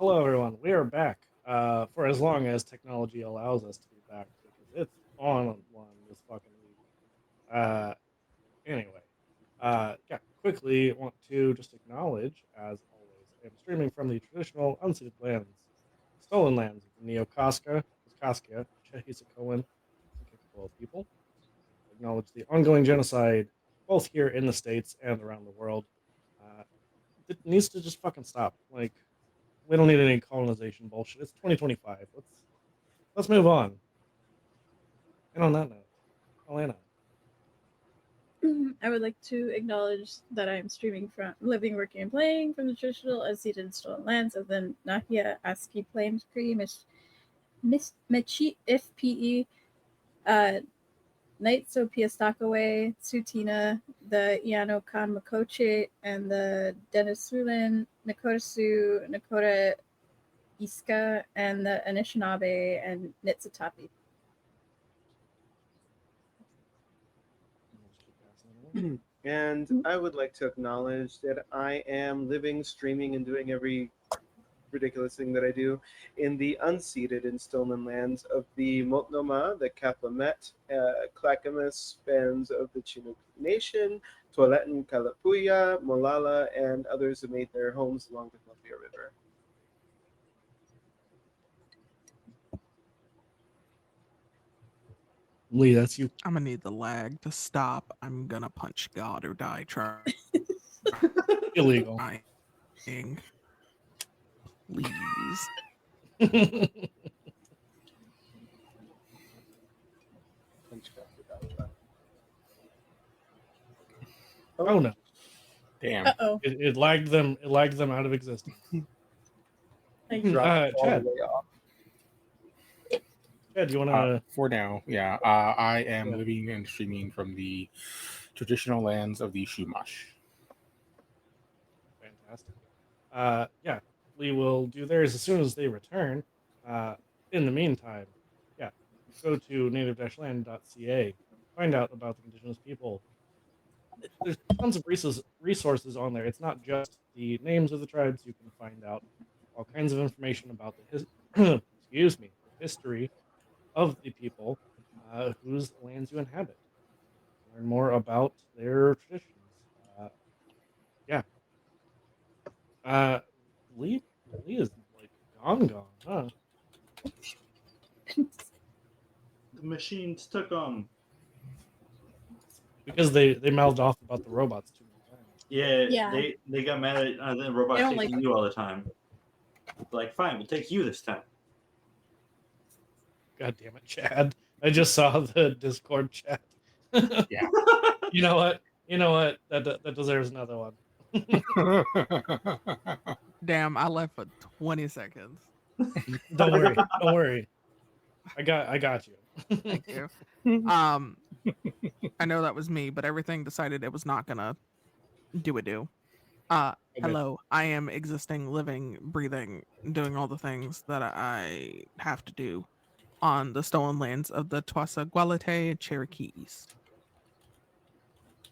Hello, everyone. We are back for as long as technology allows us to be back because it's on one this fucking week. Uh, anyway, yeah, quickly want to just acknowledge, as always, I am streaming from the traditional unceded lands, stolen lands of the Neo-Kaska, Kaskaskia, Chehisakoan, and Kikapua people. Acknowledge the ongoing genocide both here in the States and around the world. Uh, it needs to just fucking stop. Like, we don't need any colonization bullshit. It's 2025. Let's move on. And on that note, Alana. I would like to acknowledge that I am streaming from living, working, and playing from the traditional unceded stolen lands of the Nahia Aski Plains Cree Mechi FPE Knights of Piastakawe, Sutina, the Iano Kan Makoche, and the Denisulan, Nakotasu, Nakota Iska, and the Anishinaabe and Nitsitapi. And I would like to acknowledge that I am living, streaming, and doing every ridiculous thing that I do in the unceded and stolen lands of the Multnomah, the Kaplamet, Clackamas bands of the Chinook Nation, Tualatin, Kalapuya, Molala, and others who made their homes along the Columbia River. Lee, that's you. I'm gonna need the lag to stop. I'm gonna punch God or die trying. Illegal. Please. Oh no. Damn. Uh-oh. It lagged them. It lagged them out of existence. Dropped all Chad. the way off. Chad, you want to? For now, yeah. I am Yeah. living and streaming from the traditional lands of the Shumash. Fantastic. Yeah, Lee will do theirs as soon as they return. In the meantime, yeah, go to native-land.ca. Find out about the indigenous people. There's tons of resources on there. It's not just the names of the tribes. You can find out all kinds of information about the excuse me, the history of the people whose lands you inhabit. Learn more about their traditions. Yeah. Lee is like gone, huh? The machines took them. Because they mouthed off about the robots too many times. Yeah. Yeah. They got mad at the robots They don't taking like- you all the time. Like, fine, we'll take you this time. God damn it, Chad! I just saw the Discord chat. Yeah. You know what? That deserves another one. Damn, I left for 20 seconds. Don't worry. I got you. Thank you. I know that was me, but everything decided it was not gonna do. Hello, I am existing, living, breathing, doing all the things that I have to do on the stolen lands of the Tuasa Gualete Cherokees.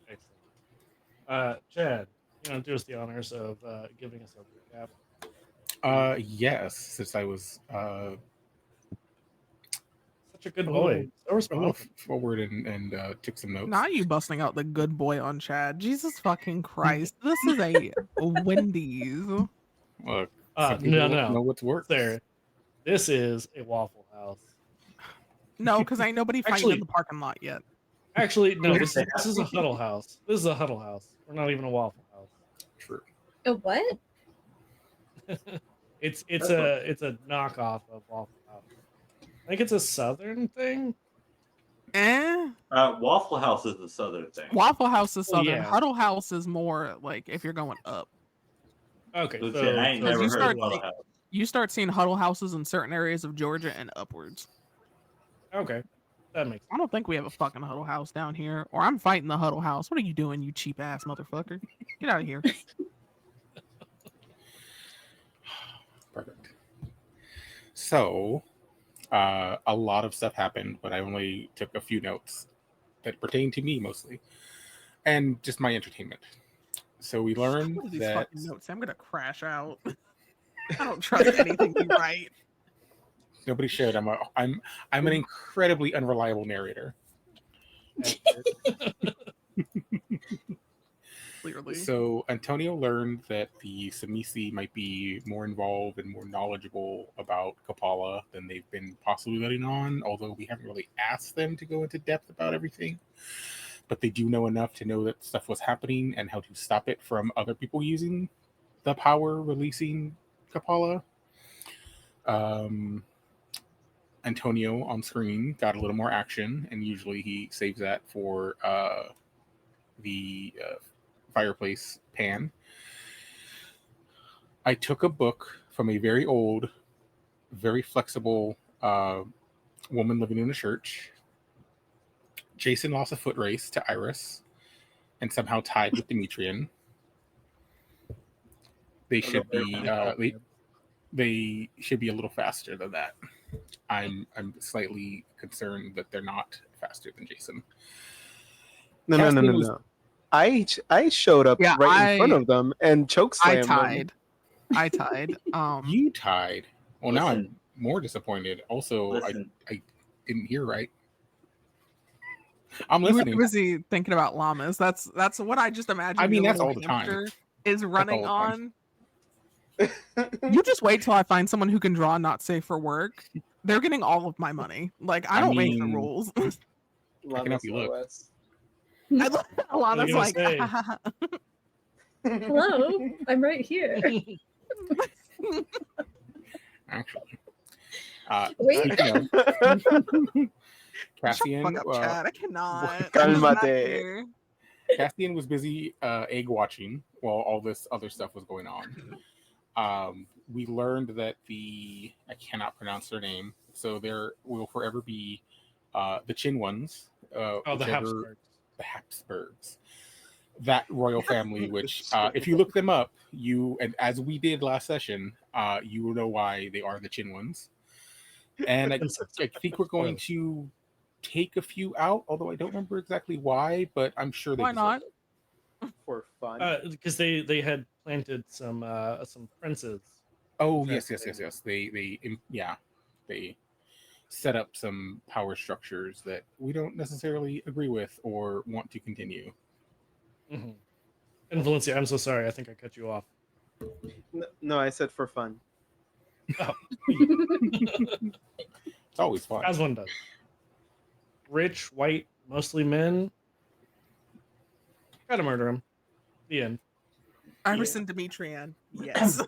Excellent. Chad, you know, do us the honors of giving us a recap. Yes, since I was Such a good boy. So a little responsive. forward and took some notes. Now you busting out the good boy on Chad. Jesus fucking Christ. This is a Wendy's. Look, some people no. know what's works. There. This is a Waffle House. No, because ain't nobody fighting Actually- in the parking lot yet. Actually, no, this is a Huddle House. This is a Huddle House. We're not even a Waffle House. True. A what? It's a knockoff of Waffle House. I think it's a southern thing. Waffle House is the southern thing. Waffle House is southern. Yeah. Huddle House is more like if you're going up. Okay, So so I ain't so never you heard start of Waffle seeing- House. You start seeing huddle houses in certain areas of Georgia and upwards. okay, that makes I don't think we have a fucking huddle house down here. Or I'm fighting the huddle house. What are you doing, you cheap ass motherfucker? Get out of here. Perfect. So, a lot of stuff happened, but I only took a few notes that pertain to me mostly, and just my entertainment. So we learned What are these that fucking notes? I'm gonna crash out. I don't trust anything you write. Nobody should. I'm an incredibly unreliable narrator. Clearly. So Antonio learned that the Samisi might be more involved and more knowledgeable about Kapala than they've been possibly letting on, although we haven't really asked them to go into depth about everything. But they do know enough to know that stuff was happening and how to stop it from other people using the power releasing Kapala. Antonio on screen got a little more action, and usually he saves that for the fireplace pan. I took a book from a very old, very flexible woman living in a church. Jason lost a foot race to Iris and somehow tied with Demetrian. They should be they should be a little faster than that. I'm slightly concerned that they're not faster than Jason. No. I showed up right in front of them and chokeslammed them. I tied. You tied. Well, now Listen. I'm more disappointed. Also, Listen. I didn't hear right. I'm You were listening. busy thinking about llamas. That's what I just imagine. I mean, your that's little all the time. hamster is running all the time. on. You just wait till I find someone who can draw not safe for work. They're getting all of help Like I don't make the mean, rules. I can help you look. Alana's like, say? Hello, I'm right here. Actually, Wait. speaking of, Cassian, fuck up, Chad. I cannot. Calmate. I'm not here. Cassian was busy egg watching while all this other stuff was going on. We learned that I cannot pronounce their name, so there will forever be the Chin ones. The Habsburgs. The Habsburgs. That royal family, which if you look them up, and as we did last session, you will know why they are the Chin ones. And I think we're going to take a few out, although I don't remember exactly why, but I'm sure they Why not? For fun. Because they had planted some princes. Oh yes. They set up some power structures that we don't necessarily agree with or want to continue. Mm-hmm. And Valencia, I'm so sorry. I think I cut you off. No, I said for fun. Oh. It's always fun. As one does. Rich, white, mostly men. Try to murder him. The end. Iris and Demetrian. Yes.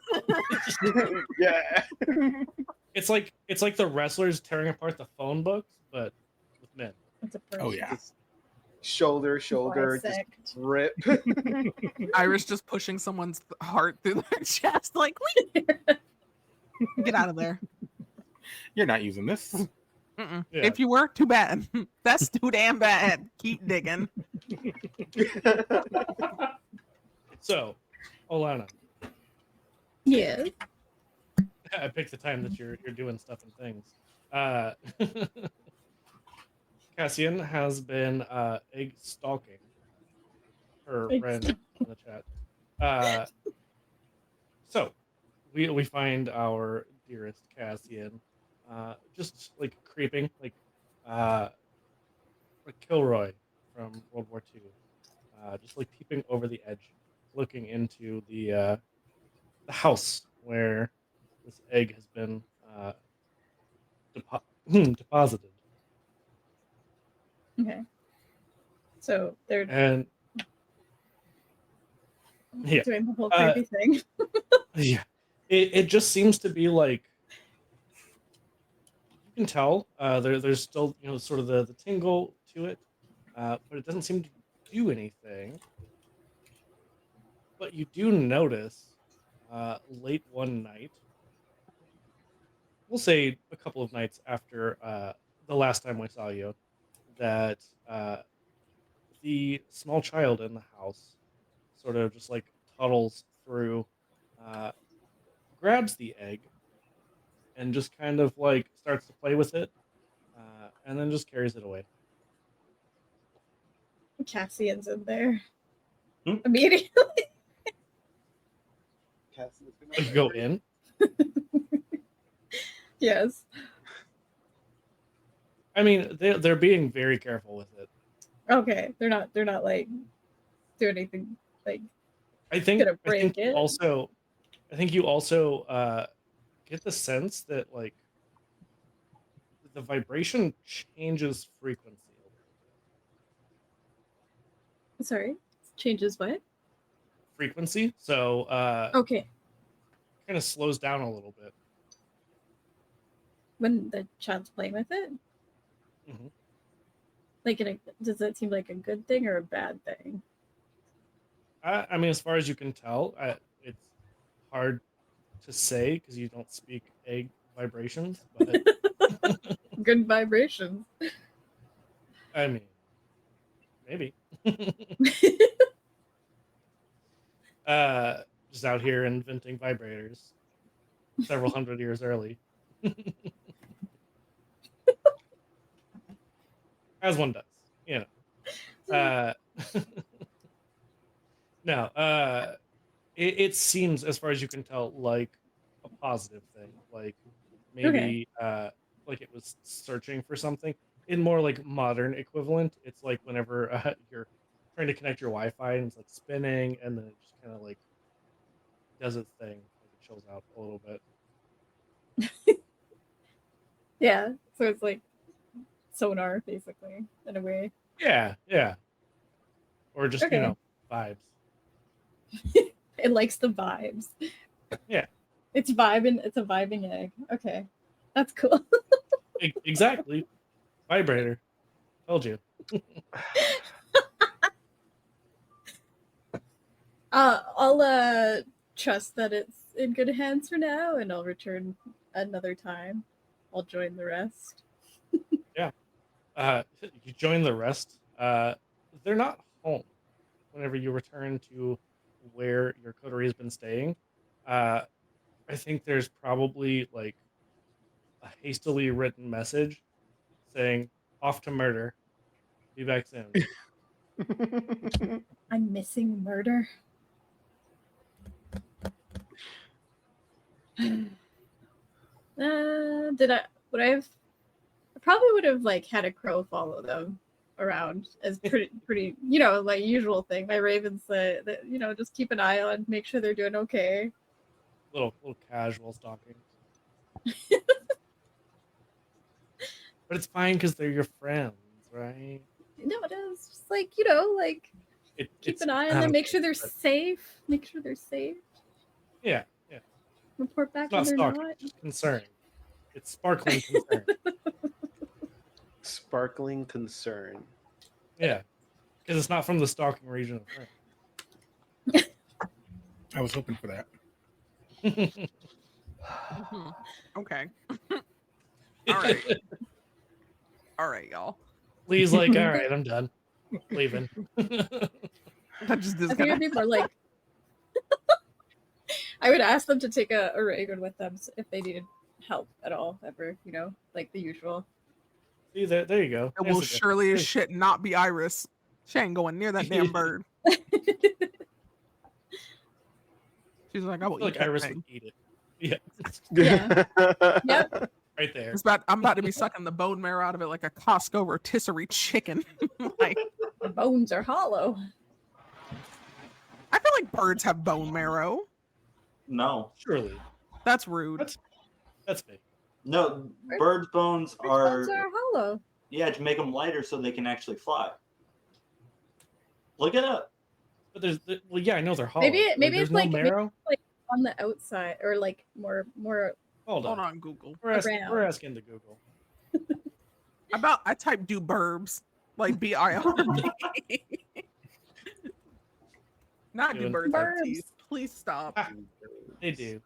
Yeah. It's like the wrestlers tearing apart the phone books, but with men. That's a Oh yeah. Shoulder, just Bisect. rip. Iris just pushing someone's heart through their chest, like, get out of there. You're not using this. Yeah. If you were, too bad. That's too damn bad. Keep digging. So, Olana, Yeah. I picked the time that you're doing stuff and things. Cassian has been egg stalking her Egg friend in the chat. So we find our dearest Cassian just like creeping like Kilroy from World War II, just like peeping over the edge, looking into the house where this egg has been deposited. Okay. So they're And yeah, doing the whole creepy thing. yeah, it just seems to be like you can tell there's still sort of the tingle to it, but it doesn't seem to do anything. But you do notice late one night, we'll say a couple of nights after the last time we saw you, that the small child in the house sort of just like toddles through, grabs the egg, and just kind of like starts to play with it, and then just carries it away. Cassian's in there. Hmm? Immediately. You go in. Yes. I mean, they're being very careful with it. Okay. They're not like doing anything like I think gonna I think break it. I think you also get the sense that like the vibration changes frequency a little bit. Sorry. Changes what? Frequency, so Okay. kind of slows down a little bit. When the child's playing with it? Mhm. Like, does that seem like a good thing or a bad thing? I mean, as far as you can tell, it's hard to say because you don't speak egg vibrations, but Good vibrations. I mean, maybe. Just out here inventing vibrators several hundred years early. As one does, you know. No, it seems, as far as you can tell, like a positive thing. Like maybe like it was searching for something. In more like modern equivalent, it's like whenever you're trying to connect your Wi-Fi and it's like spinning, and then it just kind of like does its thing, like it chills out a little bit. Yeah. So it's like sonar, basically, in a way. Yeah, yeah. Or just Okay. vibes. It likes the vibes. Yeah. It's vibing. It's a vibing egg. Okay. That's cool. Exactly. Vibrator. Told you. I'll trust that it's in good hands for now, and I'll return another time. I'll join the rest. You join the rest. They're not home whenever you return to where your coterie has been staying. I think there's probably like a hastily written message saying off to murder. Be back soon. I'm missing murder. Did I? Would I have? I probably would have like had a crow follow them around as pretty, like usual thing. My ravens that just keep an eye on, make sure they're doing okay. Little casual stalking. But it's fine because they're your friends, right? No, it is just like keep It's an eye on not them, make okay, sure they're but safe. Make sure they're safe. yeah. Report It's back not when they're stalking, not. it's just concern. It's sparkling concern. Sparkling concern. Yeah. Because it's not from the stalking region of France. I was hoping for that. Mhm. Okay. All right. All right, y'all. Lee's like, all right, I'm done. Leaving. That just is I think kind it'd be more like I would ask them to take a Raven with them if they needed help at all, ever, like the usual. See, there you go. it will surely as shit not be Iris. She ain't going near that damn bird. She's like, I will I feel eat like that Iris thing. would eat it. Yeah. Yeah. Yep. Right there. I'm about to be sucking the bone marrow out of it like a Costco rotisserie chicken. Like, The bones are hollow. I feel like birds have bone marrow. No. Surely. That's rude. That's fake. No, birds' bones Birds' are, bones are hollow. yeah, to make them lighter so they can actually fly. Look it up. But well, yeah, I know they're hollow. Maybe there's it's no like marrow. On the outside, or like more Hold Hold on. on, Google. We're asking to Google. I typed do burbs like BIRB. Not do Doing birds have burbs. teeth. Please stop. They do.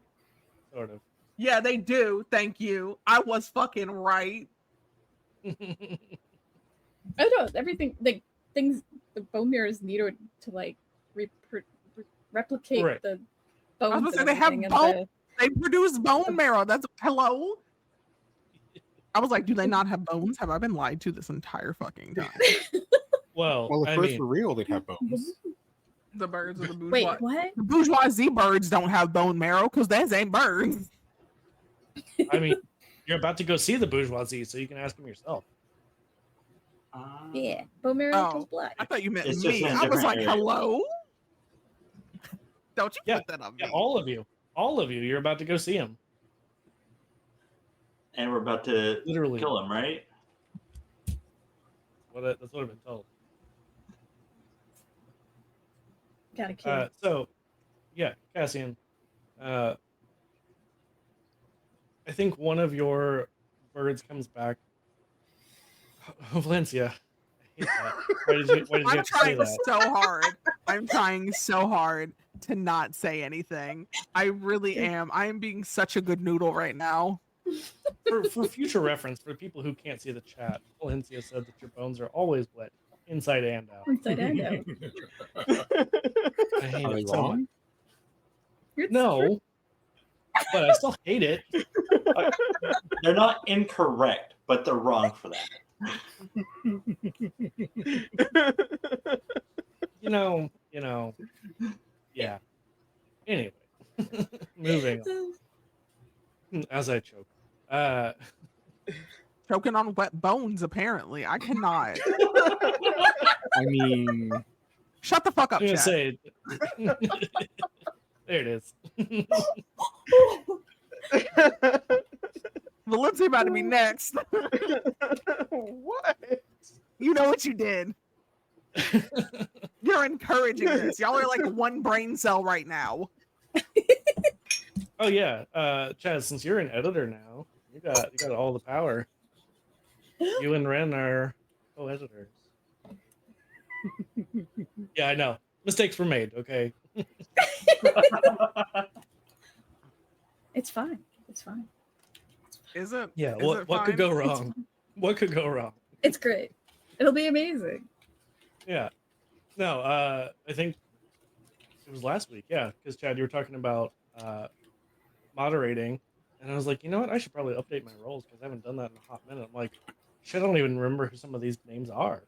Sort of. Yeah, they do. Thank you. I was fucking right. I don't know, everything like things the bone marrow is needed to like replicate Right. the I was bones. gonna say and they have everything, and bone. They produce bone marrow. That's hello. I was like, do they not have bones? Have I been lied to this entire fucking time? Well, Well, if I birds mean, were real, they'd have bones. The birds of the Wait, bourgeois. what? The bourgeoisie birds don't have bone marrow because those ain't birds. I mean, you're about to go see the bourgeoisie, so you can ask them yourself. Yeah, Bomero goes Oh, black. I thought you meant It's just me. in a I was different like, area. hello? Don't you Yeah, put that on Yeah, me. all of you, you're about to go see him. And we're about to Literally, kill him, right? that's what I've been told. Gotta kill. So, yeah, Cassian, I think one of your birds comes back. Valencia, I hate that. Why did you I'm have to say trying that? so hard. I'm trying so hard to not say anything. I really am. I am being such a good noodle right now. For future reference, for people who can't see the chat, Valencia said that your bones are always wet, inside and out. Inside and out. I hate Are they it so much. wrong? It's No, but I still hate it. They're not incorrect, but they're wrong for that. Yeah. Anyway, moving on. As I choke. Choking on wet bones, apparently. I cannot. I mean, Shut the fuck up, I'm gonna chat. say there it is. Valencia about to be next. What? You know what you did. You're encouraging this. Y'all are like one brain cell right now. Oh yeah, Chaz, since you're an editor now, you got all the power. You and Ren are co-editors. Yeah, I know. Mistakes were made, okay? It's fine. It's fine. Is it? Yeah, Is what it could fine? go It's wrong? fine. What could go wrong? It's great. It'll be amazing. Yeah. No, I think it was last week, yeah, because Chad, you were talking about moderating, and I was like, you know what, I should probably update my roles because I haven't done that in a hot minute. I'm like, shit, I don't even remember who some of these names are.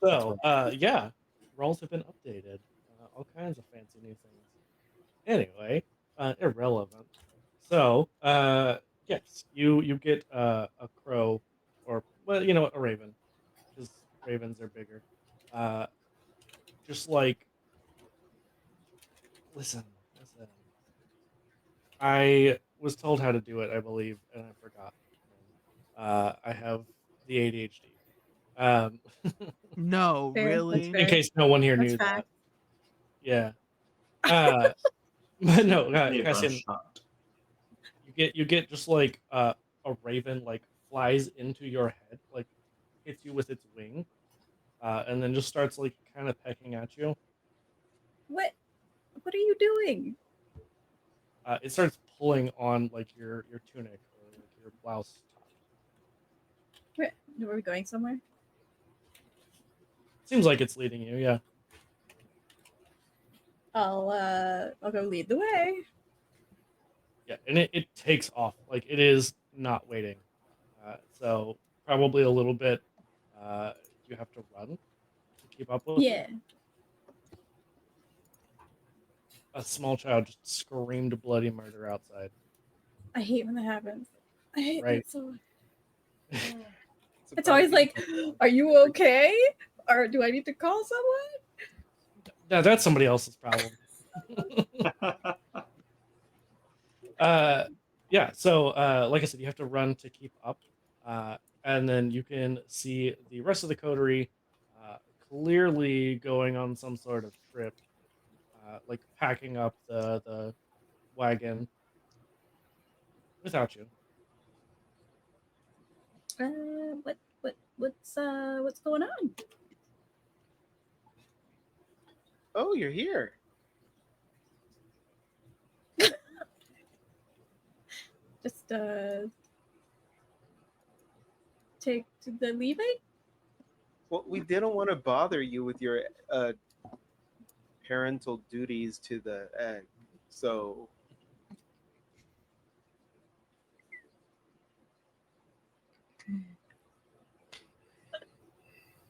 So, yeah, roles have been updated. All kinds of fancy new things. Anyway, irrelevant. So, yes, you get a crow, or well, you know what, a raven, because ravens are bigger. Just like, listen. I was told how to do it, I believe, and I forgot. I have the ADHD. Um, No, Fair, that's really? fair. in case no one here That's knew fact. that. Yeah. But no, They've Cassian, shot. you get just like a raven like flies into your head, like hits you with its wing, and then just starts like kind of pecking at you. What are you doing? It starts pulling on like your tunic or like your blouse top. Were we going somewhere? Seems like it's leading you, yeah. I'll go lead the way. Yeah, and it takes off. Like it is not waiting. So probably a little bit you have to run to keep up with it. Yeah. A small child just screamed bloody murder outside. I hate when that happens. I hate Right. that so much. It's always like, are you okay? Or do I need to call someone? Yeah, that's somebody else's problem. Yeah, so like I said, you have to run to keep up. And then you can see the rest of the coterie clearly going on some sort of trip, like packing up the wagon without you. What's going on? Oh, you're here. Just take the leaving? Well, we didn't want to bother you with your parental duties to the egg, so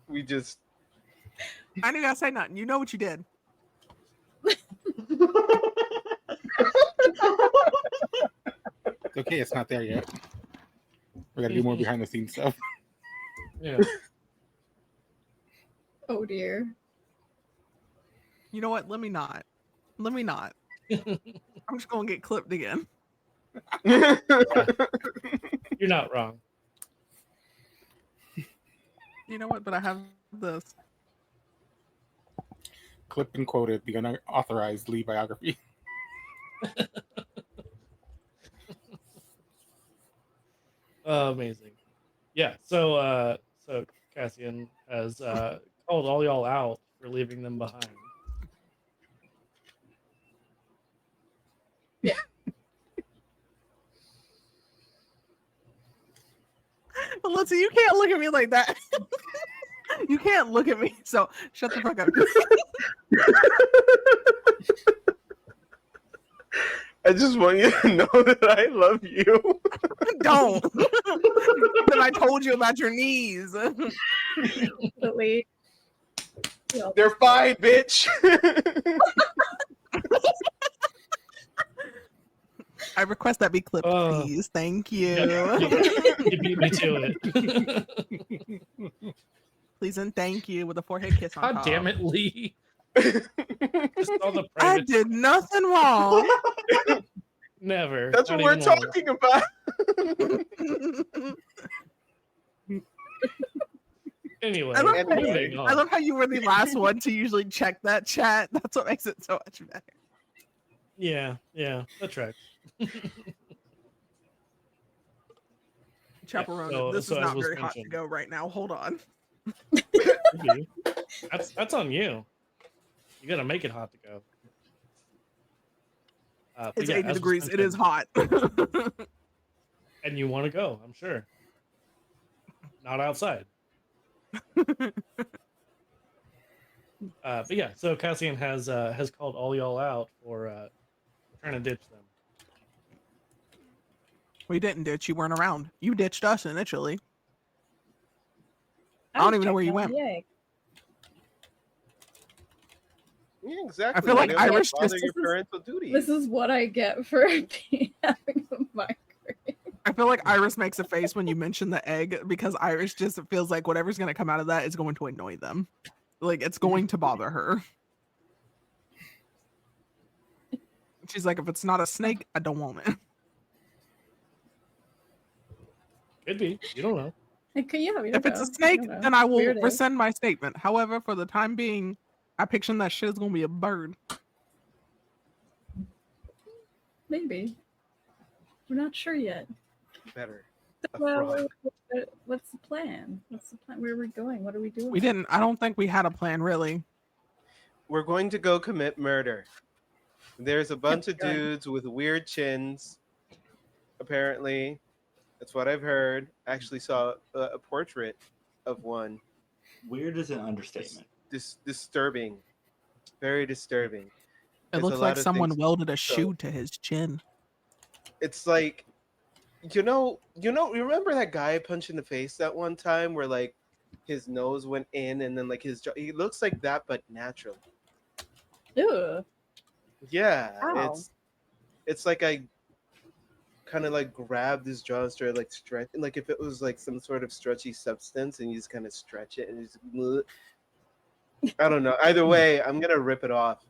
we just I ain't gotta say nothing. You know what you did. It's okay. It's not there yet. We got to do more behind the scenes stuff. Yeah. Oh dear. You know what? Let me not. I'm just gonna get clipped again. You're not wrong. You know what? But I have this. Clipped and quoted the unauthorized Lee biography. Amazing. Yeah. So Cassian has called all y'all out for leaving them behind. Melissa, you can't look at me like that. You can't look at me. So shut the fuck up. I just want you to know that I love you. Don't. Then I told you about your knees. But wait. They're fine, bitch. I request that be clipped, please. Thank you. You beat me to it. Please and thank you with a forehead kiss on God top. damn it, Lee. Just all the I private. did nothing wrong. Never. That's Not what we're even once. talking about. Anyway, I love, moving on. I love how you were the last one to usually check that chat. That's what makes it so much better. Yeah, that tracks. Chaperone, so- this so is as not was very hot to mentioned- go right now. Hold on. That's on you. You gotta make it hot to go. But It's yeah, 80 as was degrees. It is hot. and you want to go, I'm sure. Not outside. But yeah, so Cassian has called all y'all out for trying to ditch them. We didn't ditch. You weren't around. You ditched us initially. I was don't even know where you checking on went. the egg. Yeah, exactly. I feel like You don't have to Irish bother just- your parental duties. This is what I get for having a migraine. I feel like Iris makes a face when you mention the egg because Iris just feels like whatever's going to come out of that is going to annoy them. Like, it's going to bother her. She's like, if it's not a snake, I don't want it. Could be. You don't know. If it's a snake, then I will rescind my statement. However, for the time being, I picture that shit is going to be a bird. Maybe. We're not sure yet. Better. A Well, frog. what's the plan? What's the plan? Where are we going? What are we doing? I don't think we had a plan, really. We're going to go commit murder. There's a bunch of Good. dudes with weird chins. Apparently, that's what I've heard. I actually saw a portrait of one. Weird is an understatement. Disturbing, very disturbing. It There's looks a like lot of someone things- welded a so- shoe to his chin. It's like, you remember that guy punched in the face that one time where like his nose went in and then like his jaw, he looks like that but natural. Ew. Yeah, Ow. it's like I kind of like grabbed his jaw and started like stretch, like if it was like some sort of stretchy substance and you just kind of stretch it and you just, I don't know. Either way, I'm gonna rip it off,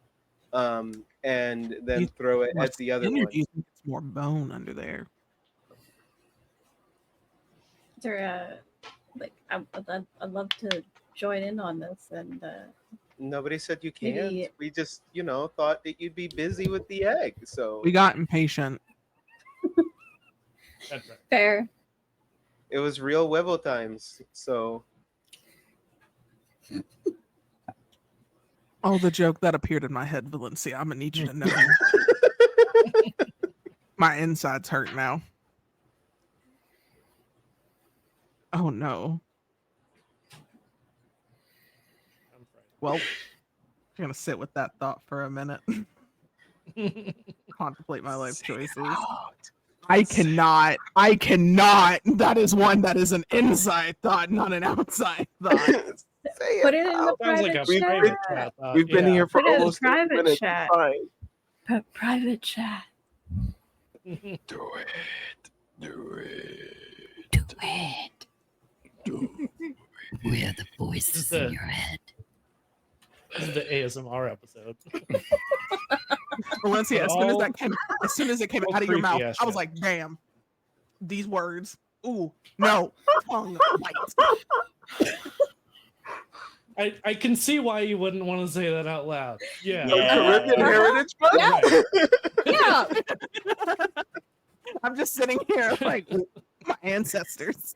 and then throw it at the other Skin, or one. do you think it's more bone under there? Is there I'd love to join in on this and Nobody said you can't. Maybe- We just, thought that you'd be busy with the egg. So We got impatient. That's right. fair. it was real Wevo times. So Oh, the joke that appeared in my head, Valencia. I'm gonna need you to know. My insides hurt now. Oh no. I'm Well, I'm gonna sit with that thought for a minute. frightened. Contemplate my life choices. I cannot. That is one that is an inside thought, not an outside thought. say Put it in the Sounds like private a We've chat. private chat. We've been yeah. here for Put it in almost 30 private minutes. chat. It's fine. Private chat. Do it. Do it. Do it. We're the voices the- in your head. This is the ASMR episode. Valencia, as soon as it came all out of your mouth, creepy ass I was shit. like, damn, these words. Ooh, no, tongue bite. I can see why you wouldn't want to say that out loud. Yeah. Caribbean Heritage Month? Yeah. Right. Yeah. I'm just sitting here like my ancestors.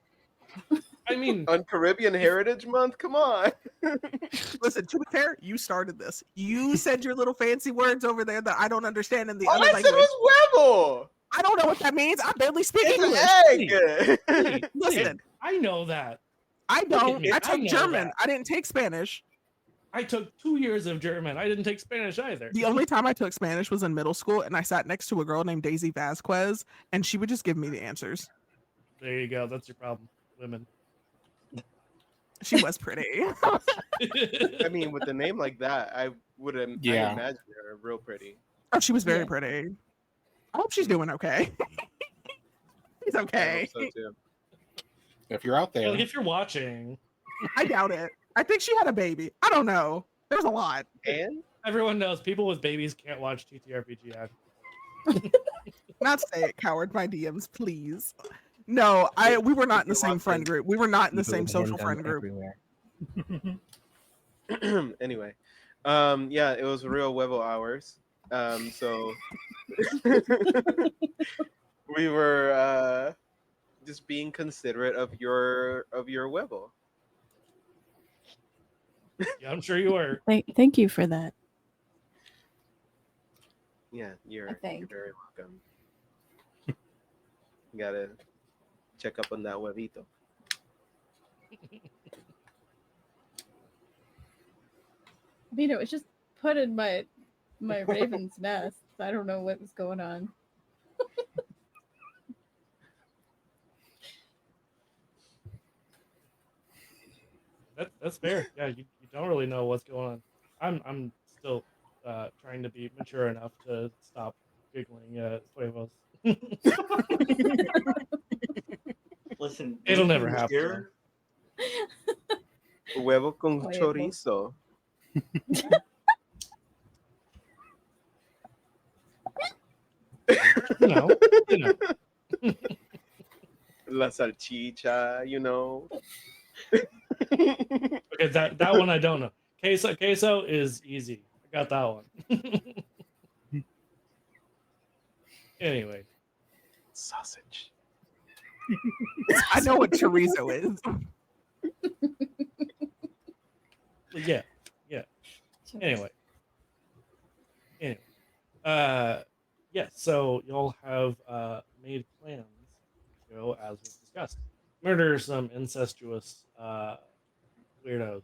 I mean, On Caribbean Heritage Month? Come on. Listen, to be fair, you started this. You said your little fancy words over there that I don't understand in the All other I said language. was huevo. I don't know what that means. I barely speak English. It's an egg. Listen, I know that. I don't. me, I I took know German. that. I didn't take Spanish. I took 2 years of German. I didn't take Spanish either. The only time I took Spanish was in middle school, and I sat next to a girl named Daisy Vasquez, and she would just give me the answers. There you go. That's your problem, women. She was pretty. I mean, with a name like that, I would I Yeah. imagine her real pretty. Oh, she was very Yeah. pretty. I hope she's doing okay. She's I okay. hope so too. If you're out there, Like, if you're watching, I doubt it. I think she had a baby. I don't know. There's a lot. And everyone knows people with babies can't watch TTRPG. Not say it, coward. My DMs, please. No, we were not in the same friend group. We were not in the same social friend group. anyway, yeah, it was real huevo hours. So we were just being considerate of your huevo. Yeah, I'm sure you were. Thank you for that. Yeah, you're think. very welcome. You gotta check up on that huevito. I mean, it was just put in my raven's nest. I don't know what was going on. That's fair. Yeah, you don't really know what's going on. I'm still trying to be mature enough to stop giggling at huevos. Listen, It'll never being happen. here, Huevo con Huevo. chorizo. You know. La salchicha, you know. Okay, that one I don't know. Queso is easy. I got that one. Anyway, Sausage. I know what chorizo is. yeah. Anyway, yeah. So y'all have made plans to go, as we've discussed, murder some incestuous weirdos.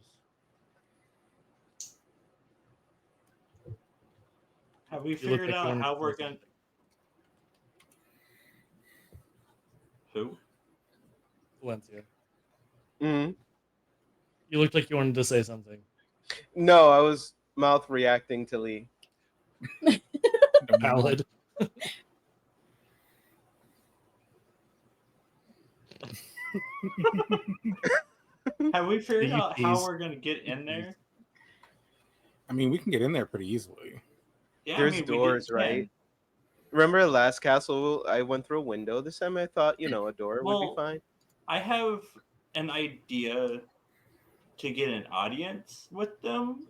have we You look figured like you out wanted how to we're say going to... Who? Valencia. Mm. You looked like you wanted to say something. No, I was mouth reacting to Lee. Valid. Have we figured you out how please- we're going to get in there? I mean, we can get in there pretty easily. Yeah, There's I mean, doors, can. right? Remember the last castle? I went through a window. This time I thought, a door would Well, be fine. I have an idea to get an audience with them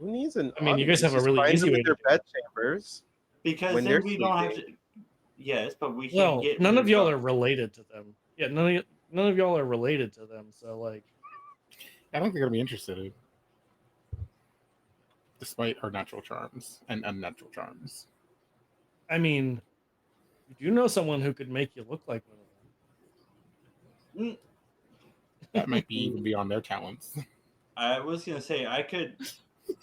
Who needs an I mean, you guys have a audience? really Just find easy them way in to their do bed chambers. because when then they're we don't have to. sleeping. Yes, but we can Well, get. none of y'all rid are related to them. Yeah, none of y'all are related to them. So like, I don't think they're gonna be interested, despite our natural charms and unnatural charms. I mean, you do know someone who could make you look like one of them. That might be even beyond their talents. I was gonna say I could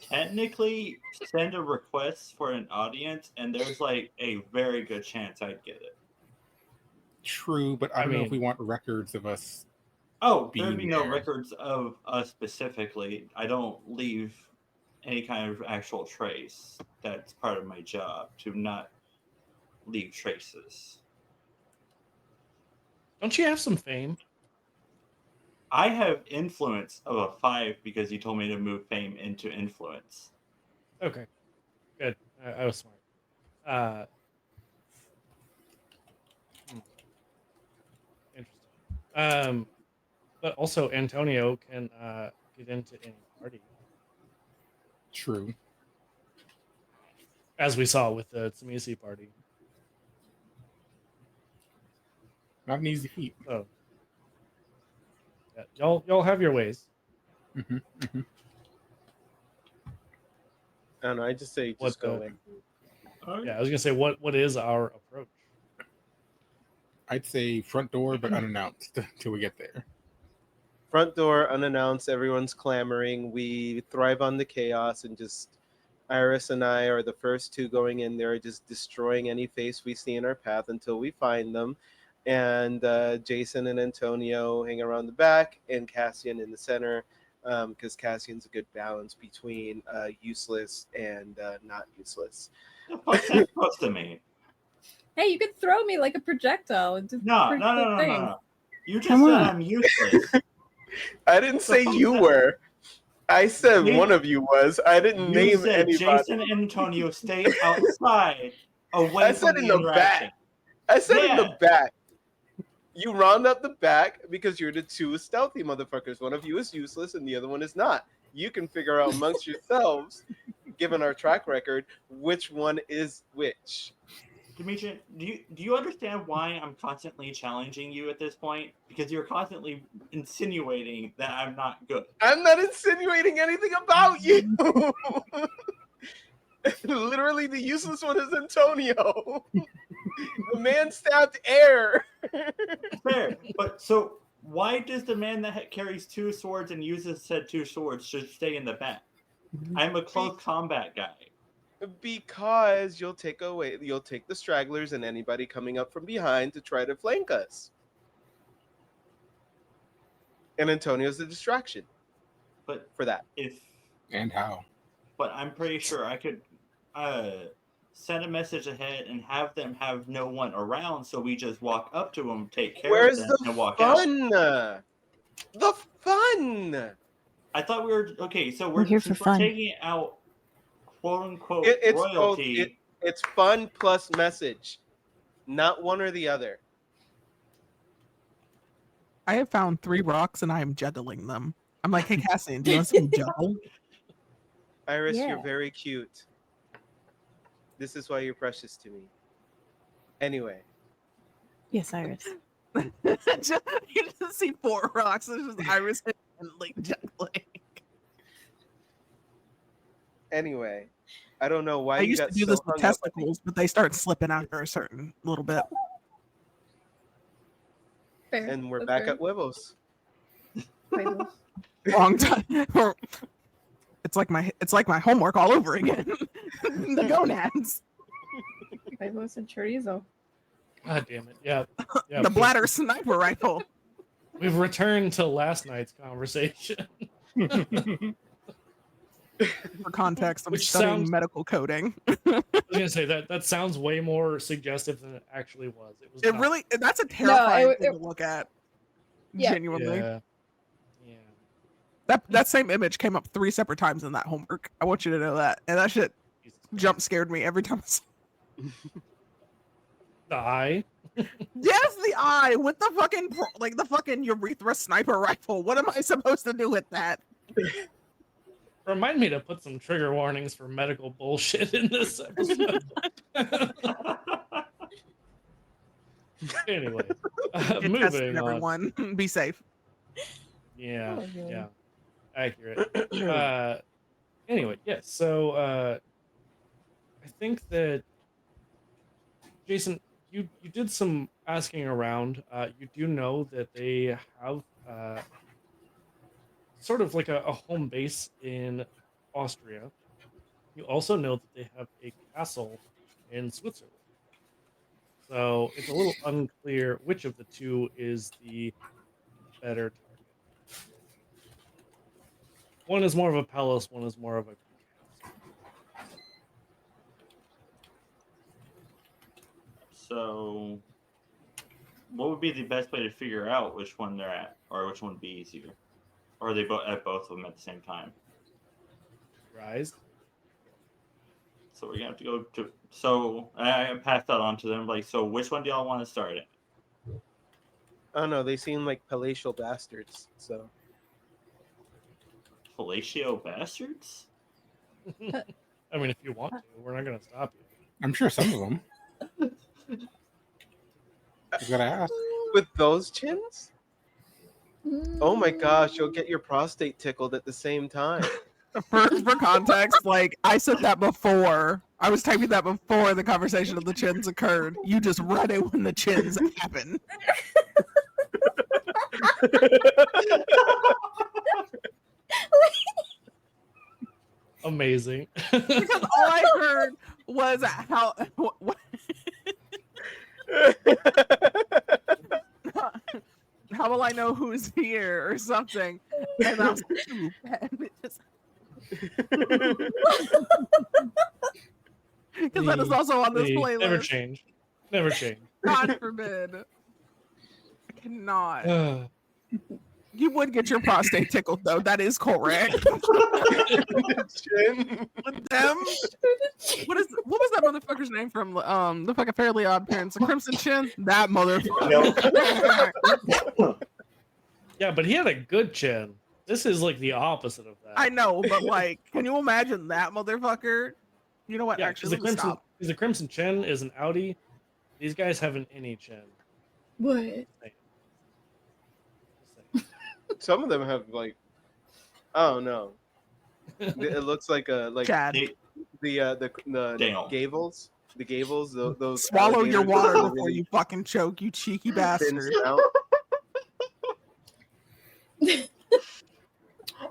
technically send a request for an audience, and there's like a very good chance I'd get it. True, but I don't know if mean- we want records of us. Oh, there'd be Being no there. records of us specifically. I don't leave any kind of actual trace. That's part of my job to not leave traces. Don't you have some fame? I have influence of a 5 because you told me to move fame into influence. Okay, good. I was smart. Uh, Interesting. But also Antonio can get into any party, True. as we saw with the Tsamisi party. Not an easy feat. So yeah, y'all have your ways. Mm-hmm. Mm-hmm. I don't know. I just say What just go in. Yeah, I was gonna say what is our approach? I'd say front door, but unannounced till we get there. Front door unannounced. Everyone's clamoring. We thrive on the chaos and just. Iris and I are the first two going in there, just destroying any face we see in our path until we find them. And Jason and Antonio hang around the back, and Cassian in the center, because Cassian's a good balance between useless and not useless. What's that supposed to mean? Hey, you could throw me like a projectile and do No. pretty cool things. You just Come said on. I'm useless. I didn't say you were. I said You- one of you was. I didn't You name said anybody. Jason and Antonio stay outside, away I said from in the the interaction. back. I said in the Yeah. back. You round up the back because you're the two stealthy motherfuckers. One of you is useless and the other one is not. You can figure out amongst yourselves, given our track record, which one is which. Demetri, do you understand why I'm constantly challenging you at this point? Because you're constantly insinuating that I'm not good. I'm not insinuating anything about you. Literally, the useless one is Antonio. The man stabbed air. Fair, but so why does the man that carries 2 swords and uses said 2 swords should stay in the back? I'm a close combat guy. Because you'll take the stragglers and anybody coming up from behind to try to flank us. And Antonio's the distraction But for that. And how? But I'm pretty sure I could send a message ahead and have them have no one around, so we just walk up to them, take care Where's of them, the and walk out. fun? The fun. I thought we were okay. So We're here for since we're fun. taking out quote unquote It's royalty. it's fun plus message, not one or the other. I have found 3 rocks and I am juggling them. I'm like, hey Cassian, do you want to see me juggle? Iris, Yeah. you're very cute. This is why you're precious to me. Anyway, Yes, Iris. You just see 4 rocks. It's just Iris and like juggling. anyway, I don't know why I you used got to do so this with hung up on me. testicles, but they start slipping after a certain little bit. Fair. And we're That's back fair. at huevos. Huevos. Long time. It's like my homework all over again. The gonads. Huevos and chorizo. God damn it! Yeah, yeah. The bladder sniper rifle. We've returned to last night's conversation. For context, I'm Which studying sounds- medical coding. I was gonna say that sounds way more suggestive than it actually was. It was It not. really that's a terrifying thing it- to look at. Yeah. Genuinely. Yeah. That same image came up 3 separate times in that homework. I want you to know that. And that shit Jesus Christ. jump scared me every time I saw The eye. Yes, the eye with the fucking the fucking urethra sniper rifle. What am I supposed to do with that? Remind me to put some trigger warnings for medical bullshit in this episode. Anyway, Get tested, moving on. everyone. Be safe. Yeah, Oh, yeah. yeah, accurate. Anyway, yes. So I think that Jason, you did some asking around. You do know that they have sort of like a home base in Austria. You also know that they have a castle in Switzerland. So it's a little unclear which of the two is the better target. One is more of a palace, one is more of a castle. So, what would be the best way to figure out which one they're at, or which one would be easier? Or are they at both of them at the same time? Rise. So we're gonna have to go to. So I passed that on to them. Like, so which one do y'all want to start at? I don't know. They seem like palatial bastards. So Fellatio bastards? I mean, if you want to, we're not going to stop you. I'm sure some of them. You gotta ask. with those chins, oh my gosh, you'll get your prostate tickled at the same time. For context, like I said that before. I was typing that before the conversation of the chins occurred. You just read it when the chins happen. Amazing. Because all I heard was how how will I know who's here or something? And I was like, "Ooh," and it just because that is also on this playlist. Never change. Never change. God forbid. I cannot. You would get your prostate tickled, though. That is correct. With them, what was that motherfucker's name from the fucking Fairly Odd Parents? The Crimson Chin? That motherfucker. Yeah, but he had a good chin. This is like the opposite of that. I know, but like, can you imagine that motherfucker? You know what? Yeah, Actually, because the Crimson Chin is an Audi. These guys have an innie chin. What? Some of them have like, I don't know. It looks like a Chad. the Damn. Gavels. The Gavels. Those Swallow your alligators water that before really you fucking choke, you cheeky thin bastard. snout.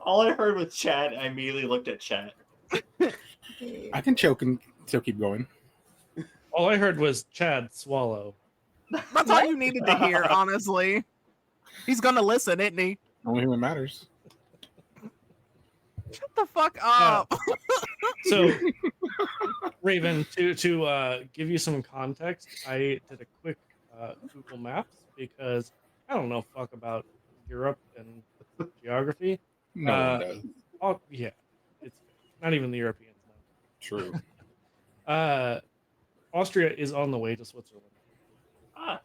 All I heard was chat. I immediately looked at chat. I can choke and still keep going. All I heard was Chad swallow. That's all you needed to hear, honestly. He's gonna listen, isn't he? Only when it matters. Shut the fuck up. So, Raven, to give you some context, I did a quick Google Maps because I don't know fuck about Europe and geography. No one does. Oh, yeah, it's not even the Europeans know. True. Austria is on the way to Switzerland. Ah,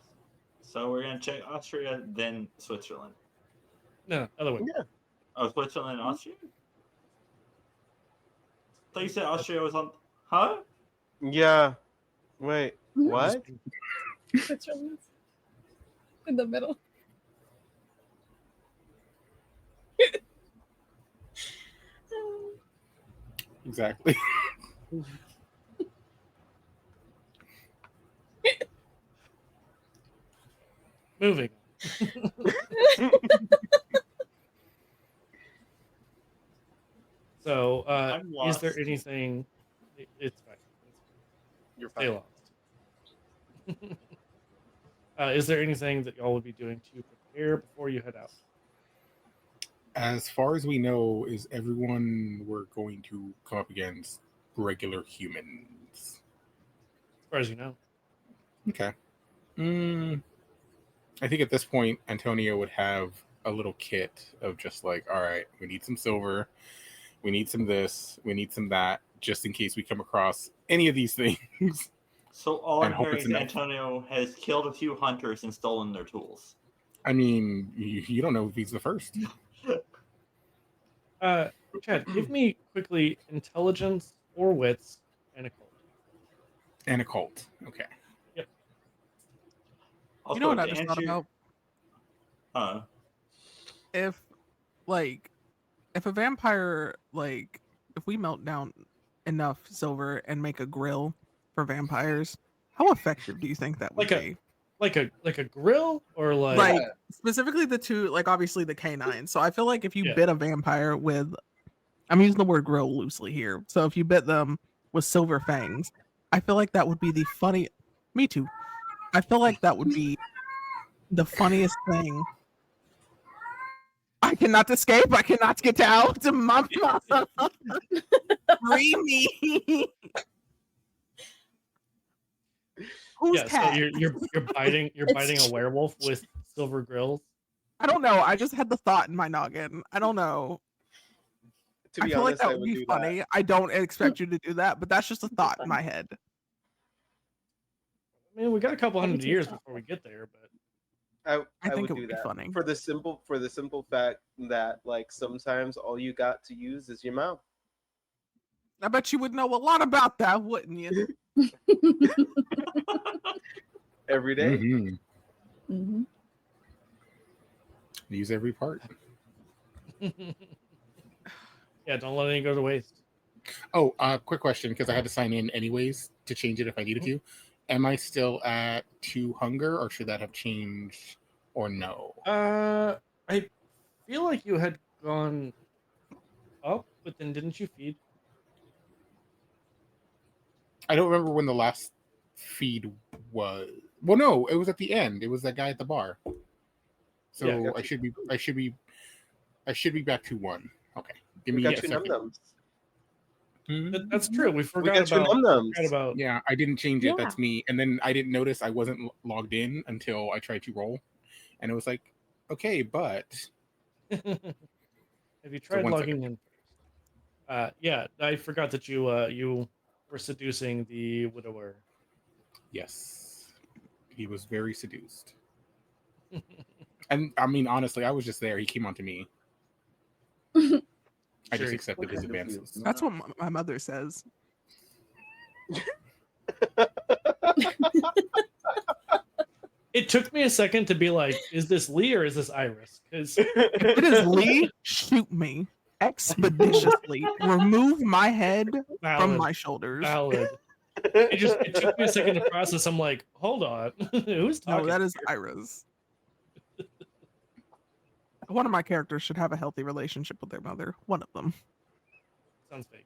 so we're gonna check Austria, then Switzerland. No, other way. Yeah. Oh, Switzerland and Austria? I thought you said Austria was on. Huh? Yeah. Wait. What? Switzerland's in the middle. Exactly. Moving. So, I'm is lost. there anything? It's fine. You're Stay fine. lost. Is there anything that y'all would be doing to prepare before you head out? As far as we know, is everyone we're going to come up against regular humans? As far as you know. Okay. I think at this point, Antonio would have a little kit of just like, all right, we need some silver, we need some this, we need some that, just in case we come across any of these things. So all I'm And hope hearing it's is enough. Antonio has killed a few hunters and stolen their tools. I mean, you don't know if he's the first. Chad, give me quickly intelligence or wits and a cult. And a cult. Okay. Also, You know what I to just thought answer- about? If a vampire, like, if we melt down enough silver and make a grill for vampires, how effective do you think that would be? Like a grill or Like specifically the two, like obviously the canines. So I feel like if you Yeah. bit a vampire with, I'm using the word grill loosely here. So if you bit them with silver fangs, I feel like that would be the funny. Me too. I feel like that would be the funniest thing. I cannot escape. I cannot get out. Mama, free me. Who's Yeah, so cat? you're biting a werewolf with silver grills. I don't know. I just had the thought in my noggin. I don't know. To I be feel like honest, that I would would be do funny. that. I don't expect you to do that, but that's just a thought in my head. I mean, we got a couple That'd be hundred years too before we get there, but I think would it do would be that funny. for the simple fact that like sometimes all you got to use is your mouth. I bet you would know a lot about that, wouldn't you? Every day. Mhm. Mm-hmm. Use every part. yeah, don't let any go to waste. Oh, quick question, because I had to sign in anyways to change it if I needed to. Am I still at 2 hunger, or should that have changed, or no? I feel like you had gone up, but then didn't you feed? I don't remember when the last feed was. Well, no, it was at the end. It was that guy at the bar. So Yeah, got I should be back to 1. Okay, give We me got a you second. num-nums. That's true. We We forgot got you about. num-nums. Yeah, I didn't change it. Yeah. That's me. And then I didn't notice I wasn't logged in until I tried to roll, and it was like, okay, but Have you so tried 1 logging second. in first? Yeah, I forgot that you were seducing the widower. Yes, he was very seduced. And I mean, honestly, I was just there. He came on to me. I just Sure. accepted his advances. That's what my mother says. It took me a second to be like, is this Lee or is this Iris? Because If it is Lee, shoot me expeditiously. Remove my head from valid, my shoulders. valid. It took me a second to process. I'm like, hold on, who's talking? No, that is Iris. One of my characters should have a healthy relationship with their mother. One of them. Sounds fake.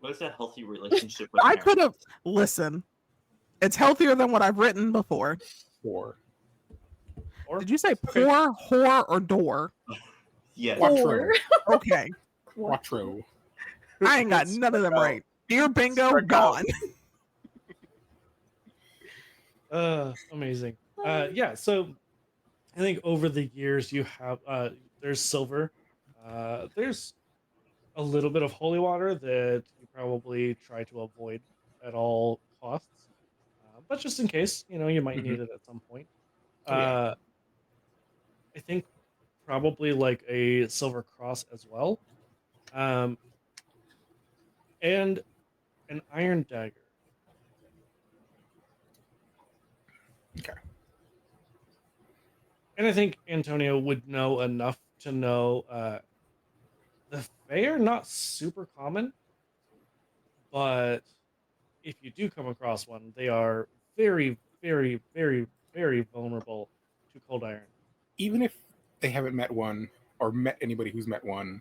What is a healthy relationship with I parents? could have. Listen, it's healthier than what I've written before. 4. Or Did you say Okay. poor, whore, or door? Yes. Quattro. Okay, Quattro. I ain't got none of them right. Dear bingo, Strike out. gone. Amazing. Yeah. So I think over the years you have there's silver, there's a little bit of holy water that you probably try to avoid at all costs, but just in case, you might need it at some point. Oh, yeah. I think probably like a silver cross as well, um, and an iron dagger. Okay. And I think Antonio would know enough to know the Fae are not super common, but if you do come across one, they are very, very, very, very vulnerable to cold iron. Even if they haven't met one or met anybody who's met one,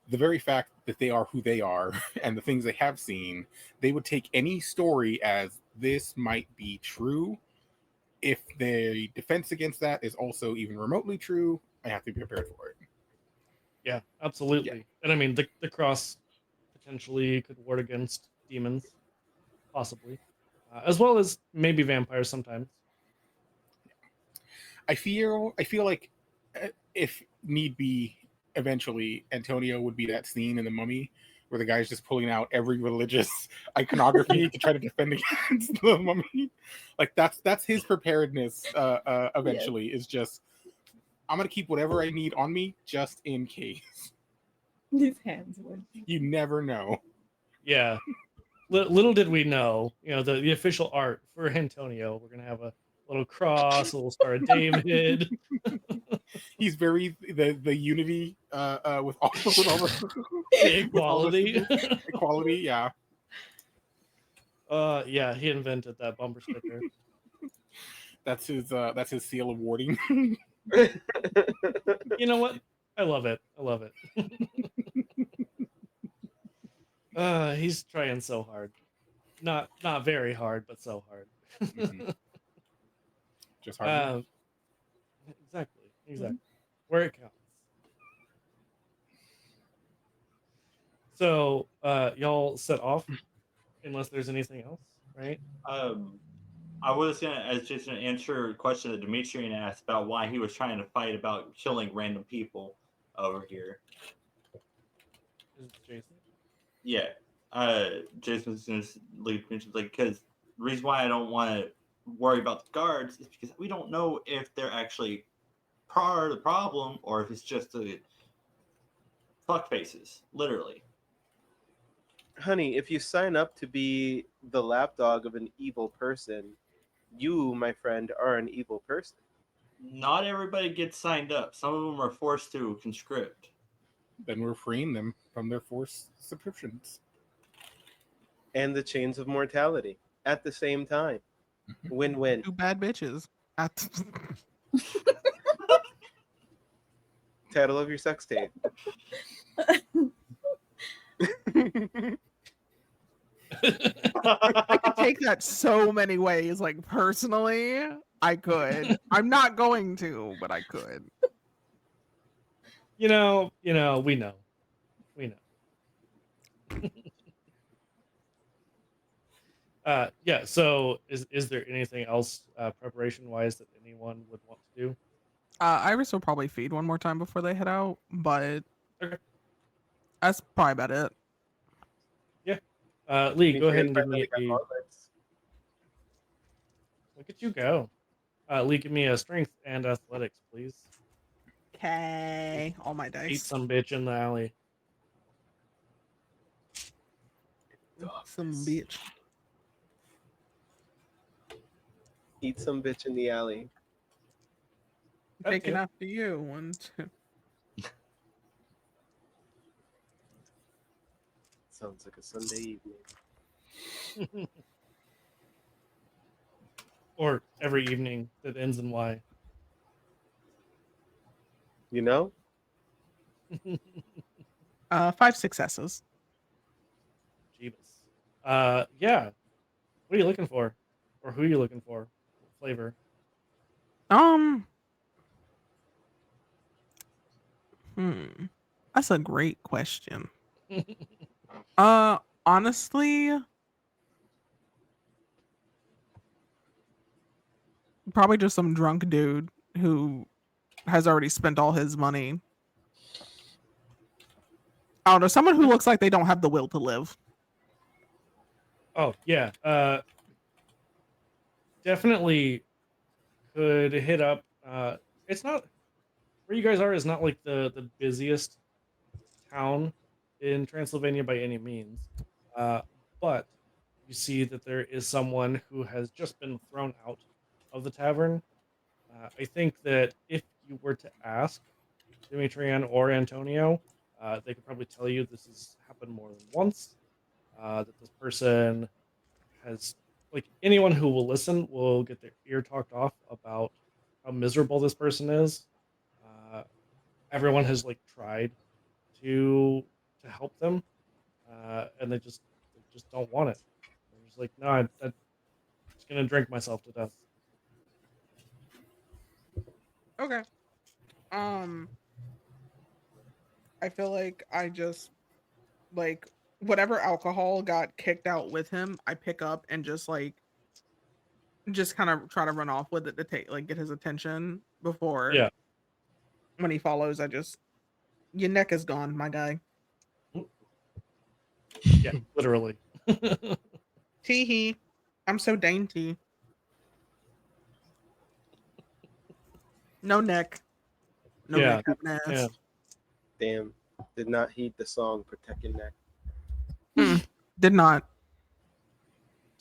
the very fact that they are who they are and the things they have seen, they would take any story as this might be true. If the defense against that is also even remotely true, I have to be prepared for it. Yeah, absolutely. And I mean, the cross potentially could ward against demons, possibly, as well as maybe vampires sometimes. I feel like if need be, eventually Antonio would be that scene in The Mummy where the guy's just pulling out every religious iconography to try to defend against the mummy. Like that's his preparedness. Eventually, is just I'm gonna keep whatever I need on me just in case. These hands would. You never know. Yeah. Little did we know, the official art for Antonio. We're gonna have a little cross, a little Star of David. He's very the unity with all the Equality. equality. Yeah. Yeah, he invented that bumper sticker. That's his seal of warding. You know what? I love it. He's trying so hard. Not very hard, but so hard. Mhm. Just hard. Exactly. Where it counts. So, y'all set off. unless there's anything else, right? I was just gonna answer a question that Demetrian asked about why he was trying to fight about killing random people over here. Is Jason? Yeah. Jason's gonna leave mentions like because the reason why I don't want to worry about the guards is because we don't know if they're actually part of the problem or if it's just a fuck faces, literally. Honey, if you sign up to be the lapdog of an evil person, you, my friend, are an evil person. Not everybody gets signed up. Some of them are forced to conscript. Then we're freeing them from their forced subscriptions. And the chains of mortality at the same time. Win-win. Two bad bitches. Title of your sex tape. I could take that so many ways. Like personally, I could. I'm not going to, but I could. We know. We know. Yeah. So, is there anything else preparation wise that anyone would want to do? Iris will probably feed one more time before they head out, but Okay. that's probably about it. Yeah. Lee, go ahead and give me a. gauntlets. Look at you go. Lee, give me a strength and athletics, please. Okay, all my dice. Eat some bitch in the alley. Some bitch. Eat some bitch in the alley. That Taking too. after you. 1, 2. Sounds like a Sunday evening. Or every evening that ends in Y. You know? 5 successes. Jeebus. Yeah. What are you looking for? Or who are you looking for? What flavor? That's a great question. Honestly, probably just some drunk dude who has already spent all his money. I don't know, someone who looks like they don't have the will to live. Oh, yeah. Definitely could hit up. It's not where you guys are is not like the busiest town in Transylvania by any means. But you see that there is someone who has just been thrown out of the tavern. I think that if you were to ask Dimitrian or Antonio, they could probably tell you this has happened more than once. That this person has, like, anyone who will listen will get their ear talked off about how miserable this person is. Everyone has like tried to help them, and they just don't want it. They're just like, no, I'm just gonna drink myself to death. Okay. I feel like I just like whatever alcohol got kicked out with him, I pick up and just kind of try to run off with it to get his attention before Yeah. when he follows. Your neck is gone, my guy. Yeah, literally. Tee hee. I'm so dainty. No neck. No Yeah, neck. Ass. yeah. Damn. Did not heed the song Protect Your Neck. Did not.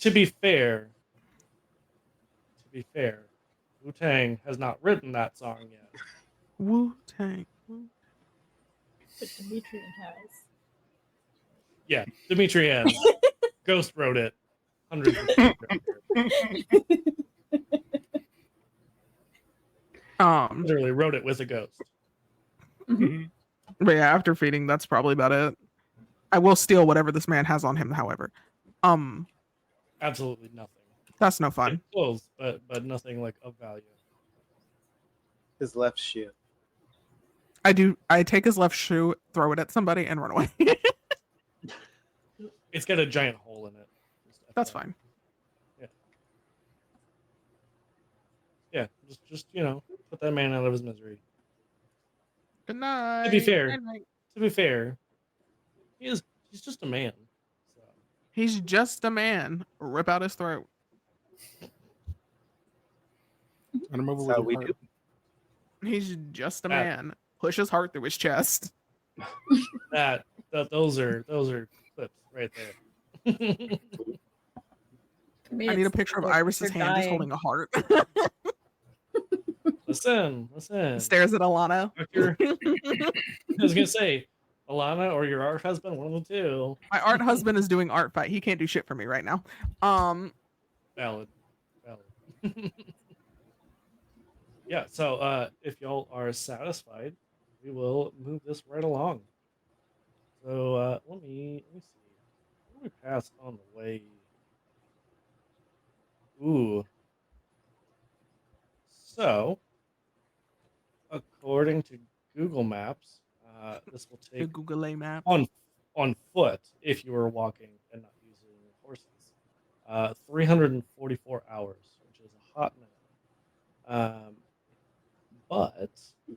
To be fair, Wu-Tang has not written that song yet. Wu-Tang. But Demetrian has. Yeah, Dimitrian. Ghost wrote it hundreds of years ago. Literally wrote it with a ghost. But yeah, after feeding, that's probably about it. I will steal whatever this man has on him, however. Absolutely nothing. That's no fun. Clothes, but nothing like of value. His left shoe. I take his left shoe, throw it at somebody, and run away. It's got a giant hole in it. That's So, fine. yeah, just put that man out of his misery. Good night. To be fair, Good night. he's just a man. So He's just a man. Rip out his throat. Run him over That's with how your we heart. do. He's just a That- man. Push his heart through his chest. those are clips right there. For me, I need a it's picture of like Iris's they're hand just dying. holding a heart. listen. Stares at Alana. Doctor, I was gonna say, Alana or your art husband, one of the two. My art husband is doing art fight. He can't do shit for me right now. Valid. Yeah, so if y'all are satisfied, we will move this right along. So let me see. What do we pass on the way? Ooh. So according to Google Maps, this will The take Google map. on foot if you were walking and not using horses. 344 hours, which is a hot minute. But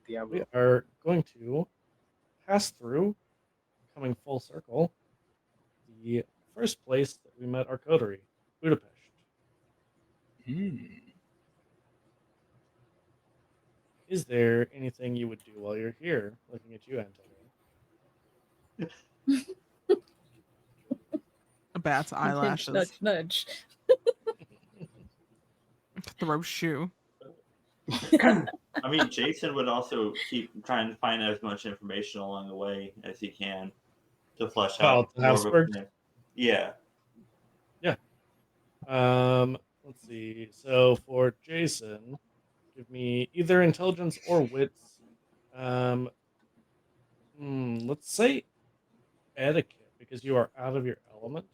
we are going to pass through, coming full circle, the first place that we met our coterie, Budapest. Is there anything you would do while you're here? Looking at you, Antonio. A bat's Hint, hint, eyelashes. nudge, nudge. Throw shoe. I mean, Jason would also keep trying to find as much information along the way as he can to flesh out About the more of a Habsburgs? plan. Yeah. Let's see. So for Jason, give me either intelligence or wits. Let's say etiquette because you are out of your element.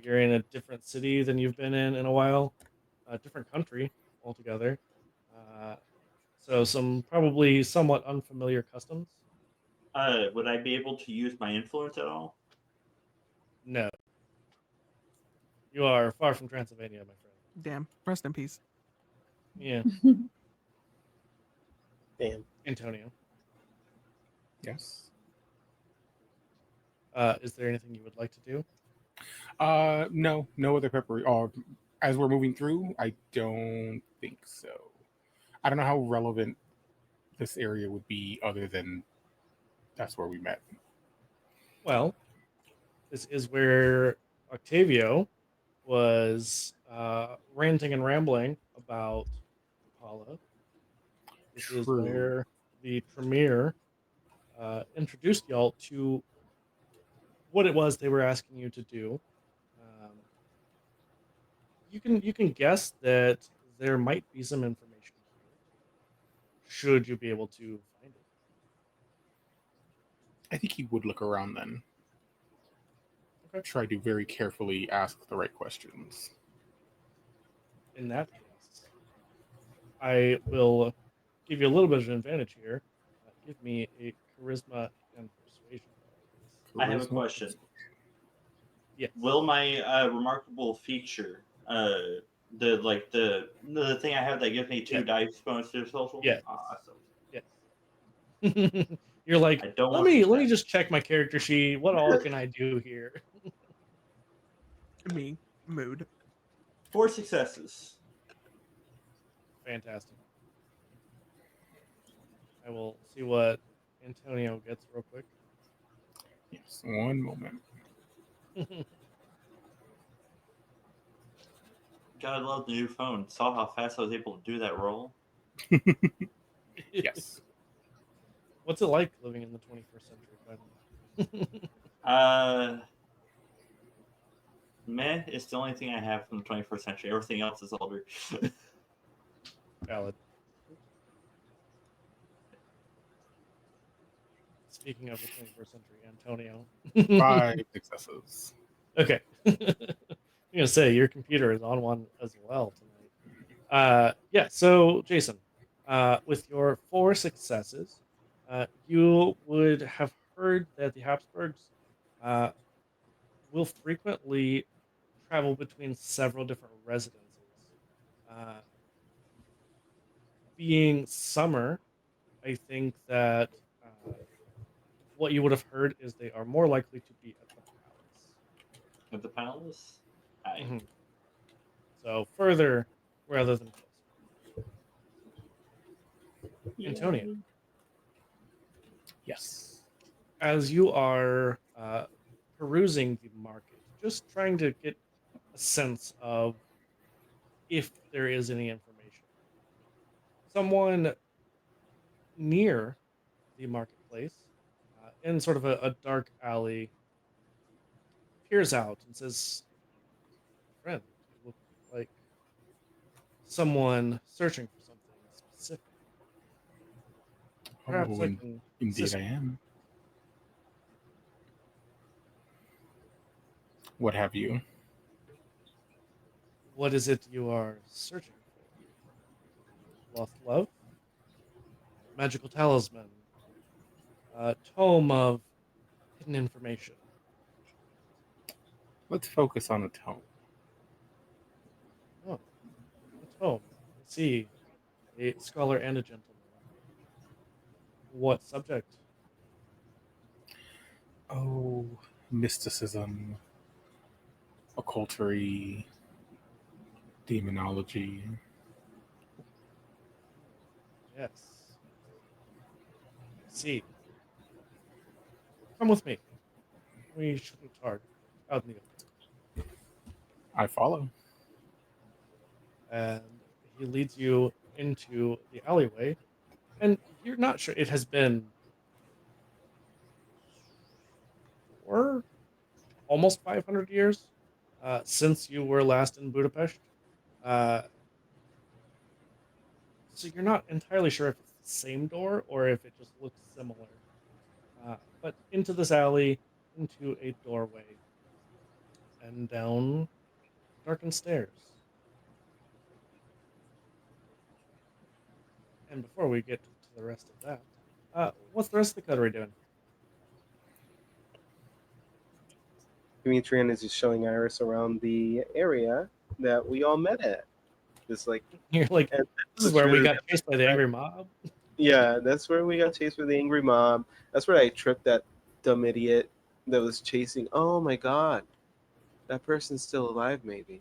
You're in a different city than you've been in a while, a different country altogether. So some probably somewhat unfamiliar customs. Would I be able to use my influence at all? No, you are far from Transylvania, my friend. Damn. Rest in peace. Yeah, Damn. Antonio. Yes. Is there anything you would like to do? No other preparation. As we're moving through, I don't think so. I don't know how relevant this area would be, other than that's where we met. Well, this is where Octavio was ranting and rambling about Apollo. This is True. where the Tremere introduced y'all to what it was they were asking you to do. You can guess that there might be some information here. Should you be able to find it? I think he would look around then. Okay. Try to very carefully ask the right questions. In that case, I will give you a little bit of an advantage here. Give me a charisma and persuasion roll, please. I have a Charisma. question. Yes. Will my remarkable feature, the thing I have that gives me 2 Yeah. dice bonus to social? Yes. Awesome. Yes. You're like, I don't let want me success. just check my character sheet. What all can I do here? Me. Mood. 4 successes. Fantastic. I will see what Antonio gets real quick. Yes. One moment. God, I love the new phone. Saw how fast I was able to do that roll. Yes. What's it like living in the 21st century, Meh is the only thing I have from the 21st century. Everything else is older. Valid. Speaking of the 21st century, Antonio. 5 successes. Okay. I'm going to say your computer is on one as well tonight. Yeah, so Jason, with your 4 successes, you would have heard that the Habsburgs will frequently travel between several different residences. Uh, being summer, I think that what you would have heard is they are more likely to be at the palace. At the palace? I Mhm. So further rather than closer. Antonia, Yay. Yes. as you are perusing the market, just trying to get a sense of if there is any information. Someone near the marketplace, in sort of a dark alley, peers out and says, "Friend, you look like someone searching for something specific. Perhaps Oh, I and can indeed assist I you." am. What have you? What is it you are searching for? Lost love? Magical talisman? A tome of hidden information? Let's focus on a tone. Oh, a tome. I see. A scholar and a gentleman. What subject? Oh, mysticism, occultery, demonology. Yes. I see. Come with me. We shouldn't talk out in the open. I follow. And he leads you into the alleyway, and you're not sure. It has been four, almost 500 years since you were last in Budapest. Uh, so you're not entirely sure if it's the same door or if it just looks similar. But into this alley, into a doorway, and down darkened stairs. And before we get to the rest of that, what's the rest of the coterie doing? Demetrian is just showing Iris around the area that we all met at. Just like, You're like, and this is that's where we really got chased by the angry mob. yeah, that's where we got chased with the angry mob. That's where I tripped that dumb idiot that was chasing. Oh my god, that person's still alive, maybe.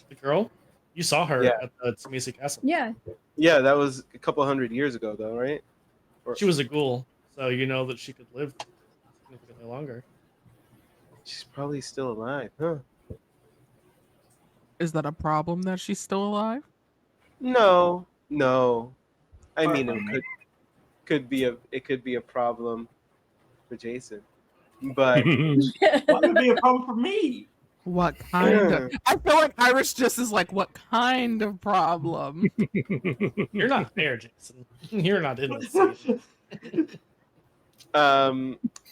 The girl, you saw her Yeah, at the Tsimisi Castle. Yeah. yeah, that was a couple hundred years ago, though, right? Or She was a ghoul, so you know that she could live significantly longer. she's probably still alive, huh? Is that a problem that she's still alive? No, no. I Far mean, from it. it could be a problem for Jason, but Why would it be a problem for me? What kind of? I feel like Iris just is like, what kind of problem? You're not there, Jason. You're not in this scene.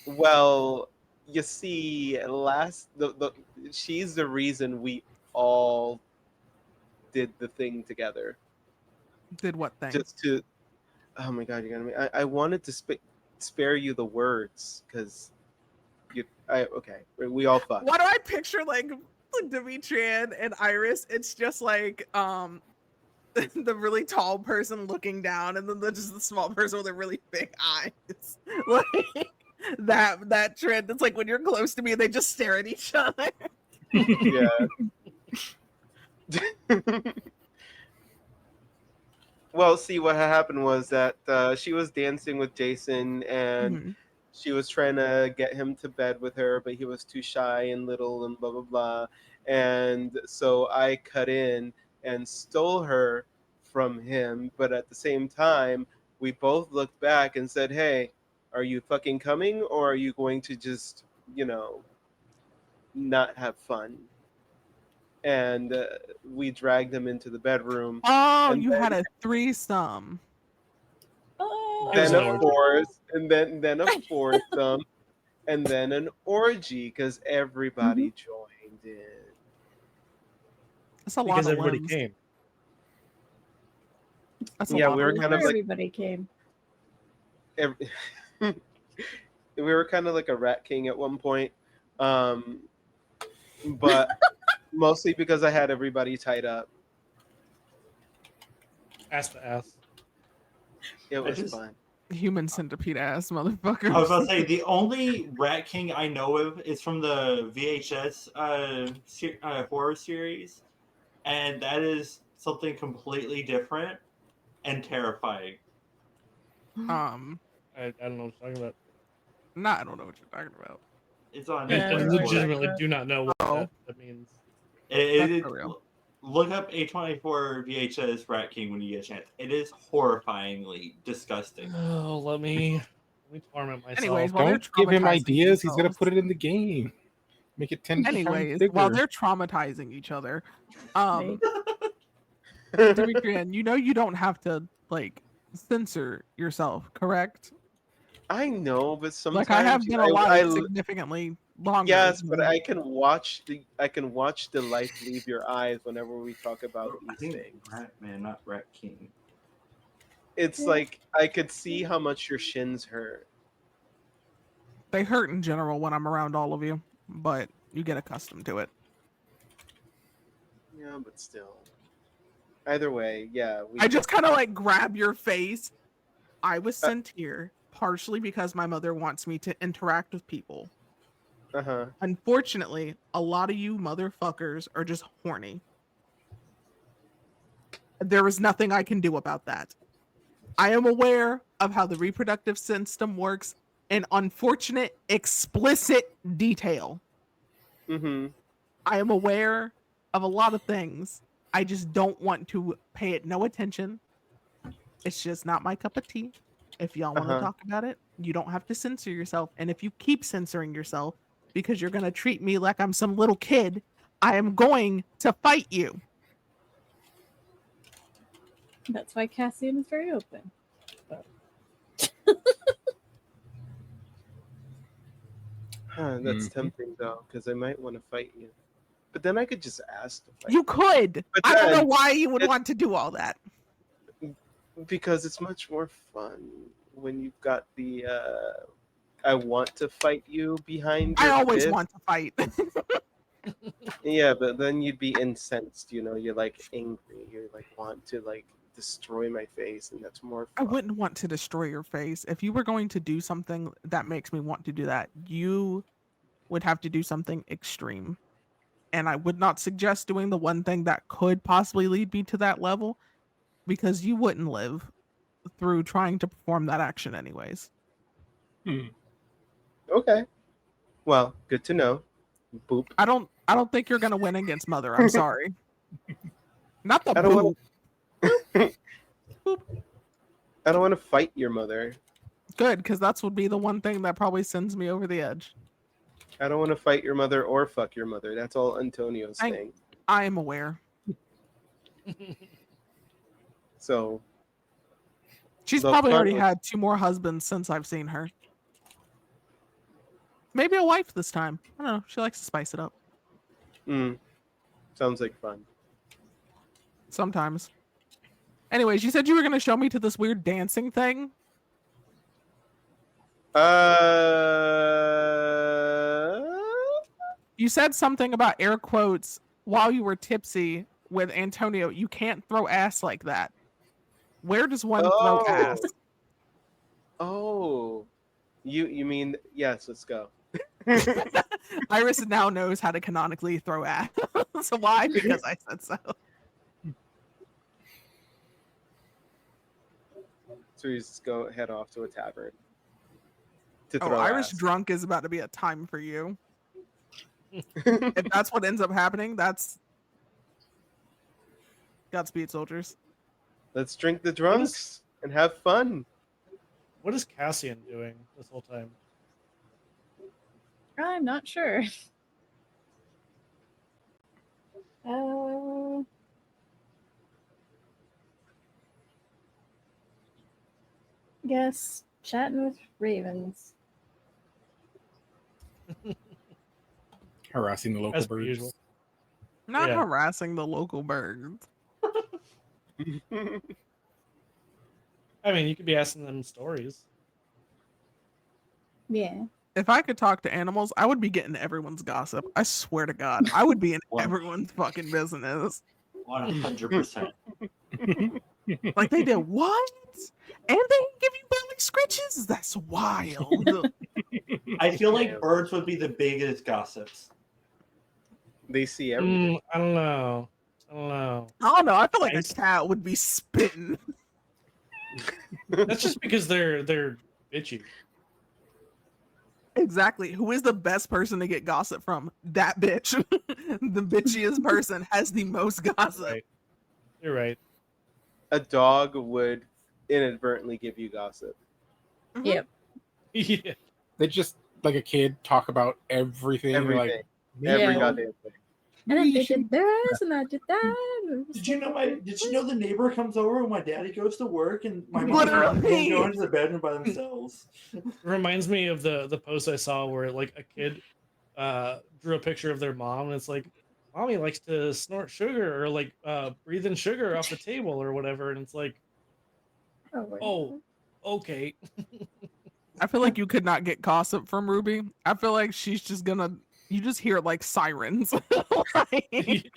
well, you see, she's the reason we all did the thing together. Did what thing? Just to, oh my god, you're gonna. I wanted to spare you the words because okay, we all fucked. Why do I picture like Demetrian and Iris? It's just like the really tall person looking down, and then just the small person with the really big eyes. Like that trend. It's like when you're close to me, they just stare at each other. Yeah. Well, see, what had happened was that she was dancing with Jason, and Mhm. she was trying to get him to bed with her, but he was too shy and little and blah blah blah. And so I cut in and stole her from him, but at the same time, we both looked back and said, "Hey, are you fucking coming, or are you going to just, not have fun?" And we dragged him into the bedroom, Oh, and you had a threesome. Oh, It was then an a orgy. fourth, and then a foursome, and then an orgy because everybody joined in. That's a lot Because of everybody limbs. came. That's a Yeah, lot we of were limbs. kind of where like everybody came. every, we were kind of like a rat king at one point. but mostly because I had everybody tied up. Ass to ass. It was just- fun. Human centipede ass motherfuckers. I was about to say the only Rat King I know of is from the VHS horror series, and that is something completely different and terrifying. I don't know what you're talking about. I don't know what you're talking about. It's on Yeah, I I don't know Netflix. what you're legitimately talking do not know what Oh. that means. That's for real. Look up A24 VHS Rat King when you get a chance. It is horrifyingly disgusting. Oh, let me torment myself. Anyways, while they're Don't give him traumatizing ideas. He's gonna themselves- put it in the game. Make it 10 times Anyways, bigger. while they're traumatizing each other, Right. Demetrian, you know you don't have to like censor yourself, correct? I know, but sometimes Like I have been I alive significantly longer. yes, but than- I can watch the light leave your eyes whenever we talk about I these think things. Rat Man, not Rat King. It's like I could see how much your shins hurt. they hurt in general when I'm around all of you, but you get accustomed to it. Yeah, but still. Either way, yeah. I just kind of like grab your face. I was sent here partially because my mother wants me to interact with people. Uh-huh. Unfortunately, a lot of you motherfuckers are just horny. There is nothing I can do about that. I am aware of how the reproductive system works in unfortunate, explicit detail. Mm-hmm. I am aware of a lot of things. I just don't want to pay it no attention. It's just not my cup of tea. If y'all want to talk about it, you don't have to censor yourself. And if you keep censoring yourself because you're going to treat me like I'm some little kid, I am going to fight you. That's why Cassian is very open. That's Mhm. tempting though, because I might want to fight you. But then I could just ask to fight You could. But I don't know then why you would it's- want to do all that. because it's much more fun when you've got the I want to fight you behind I your always fist. want to fight. Yeah, but then you'd be incensed, you're like angry. You like want to like destroy my face, and that's more I fun. wouldn't want to destroy your face. If you were going to do something that makes me want to do that, you would have to do something extreme. And I would not suggest doing the one thing that could possibly lead me to that level because you wouldn't live through trying to perform that action anyways. Okay. Well, good to know. Boop. I don't think you're gonna win against Mother. I'm sorry. Not the I don't boop. I don't want to fight your mother. Good, because that's would be the one thing that probably sends me over the edge. I don't want to fight your mother or fuck your mother. That's all Antonio's thing. I am aware. So She's The probably part already of- had 2 more husbands since I've seen her. Maybe a wife this time. I don't know. She likes to spice it up. sounds like fun. Sometimes. Anyways, you said you were going to show me to this weird dancing thing. You said something about air quotes while you were tipsy with Antonio. You can't throw ass like that. Where does one throw ass? Oh, you mean yes? Let's go. Iris now knows how to canonically throw ass. So why? Because I said so. So we just go head off to a tavern to Oh, throw Irish ass. drunk is about to be a time for you. If that's what ends up happening, that's Godspeed, soldiers. Let's drink the drunks and have fun. What is Cassian doing this whole time? I'm not sure. Guess chatting with ravens. Harassing the local As per birds. usual. Not Yeah. harassing the local birds. I mean, you could be asking them stories. Yeah. If I could talk to animals, I would be getting everyone's gossip. I swear to God, I would be in One- everyone's fucking business. 100%. Like they did what? And they give you belly scratches? That's wild. I feel like Damn. birds would be the biggest gossips. They see everything. I don't know. I don't know. I don't know. I feel like a Nice. cat would be spitting. That's just because they're bitchy. Exactly. Who is the best person to get gossip from? That bitch. The bitchiest person has the most gossip. Right. You're right. A dog would inadvertently give you gossip. Mhm. Yep. Yeah. They just like a kid talk about everything. Everything. Like Every Yeah. goddamn thing. And then maybe they you should- did this, and I did that. Did you know the neighbor comes over when my daddy goes to work and my mom Literally. go into the bedroom by themselves? It reminds me of the post I saw where like a kid drew a picture of their mom, and it's like, mommy likes to snort sugar or like breathe in sugar off the table or whatever, and it's like, oh, okay. I feel like you could not get gossip from Ruby. I feel like she's just gonna. You just hear like sirens. Like-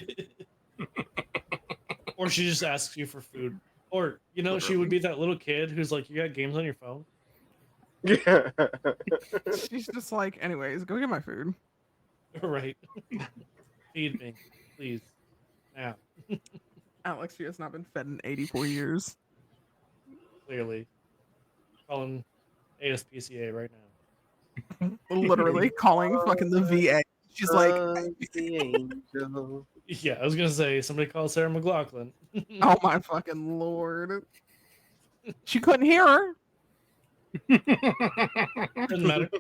Or she just asks you for food, or she would be that little kid who's like, you got games on your phone. Yeah. she's just like, anyways, go get my food. Right. Feed me, please, now. Alex, she has not been fed in 84 years. Clearly, calling ASPCA right now. Literally calling fucking the VA. She's like, the angel. Yeah, I was gonna say somebody call Sarah McLaughlin. oh my fucking lord. She couldn't hear her. Doesn't matter.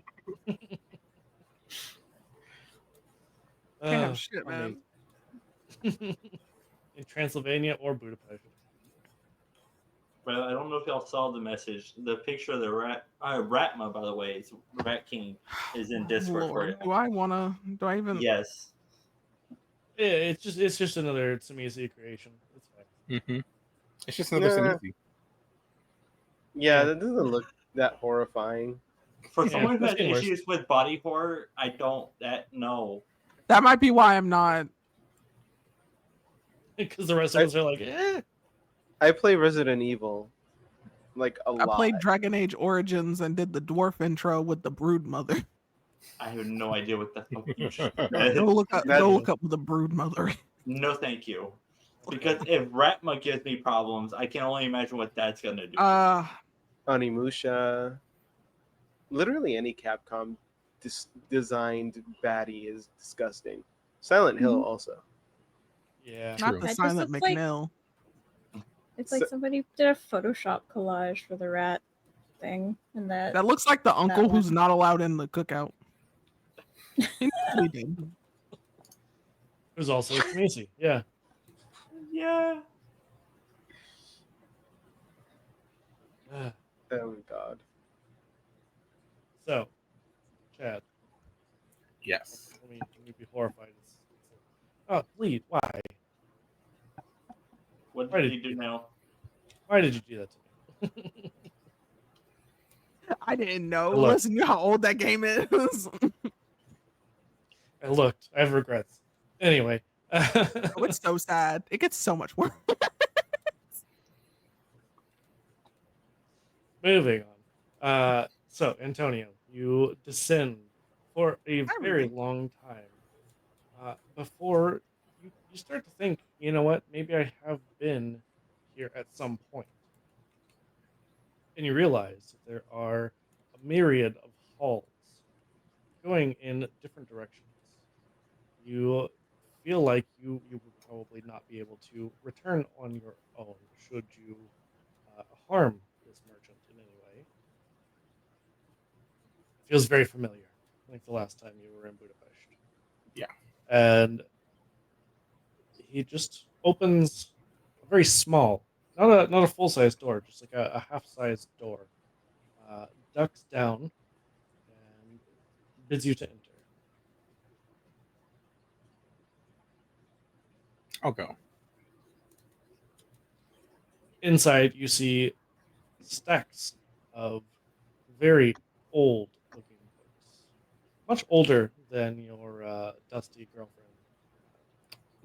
Damn shit, man. amazing. In Transylvania or Budapest. But I don't know if y'all saw the message. The picture of the Ratma, by the way, is Rat King, is in Discord for you. Lord, do I even? Yes. Yeah, it's just another Tsamisi creation. It's fine. Mhm. It's just another Nah. Samisi. Yeah, that doesn't look that horrifying. For Yeah, someone who I've has seen worse. issues with body horror, I don't no. That might be why I'm not. Because the rest of us are like, I play Resident Evil like a I lot. played Dragon Age Origins and did the dwarf intro with the Brood Mother. I have no idea what the fuck you should Go look up. That's- Go look up the Brood Mother. No, thank you. Because if Ratma gives me problems, I can only imagine what that's gonna do. Onimusha. Literally any Capcom designed baddie is disgusting. Silent Hill also. yeah. Not True. the That just Silent looks like- McNill. It's like somebody did a Photoshop collage for the rat thing, and That looks like the uncle one. who's not allowed in the cookout. We did. Who's also a Tsamisi. Yeah. Yeah. Oh god. So, Chad, Yes. let me be horrified. Oh, Bleed, why? What Why did did you do now? Why did you do that to me? I didn't know. Look. Listen, you know how old that game is. I looked. I have regrets. Anyway. Oh, it's so sad. It gets so much worse. Moving on. So, Antonio, you descend for a Hi, very Ruby. long time before you start to think, you know what, maybe I have been here at some point. And you realize that there are a myriad of halls going in different directions. You feel like you would probably not be able to return on your own should you harm this merchant in any way. Feels very familiar. Like the last time you were in Budapest. Yeah. And he just opens a very small, not a full size door, just like a half sized door. Ducks down and bids you to enter. I'll go. Inside, you see stacks of very old looking books. much older than your dusty girlfriend.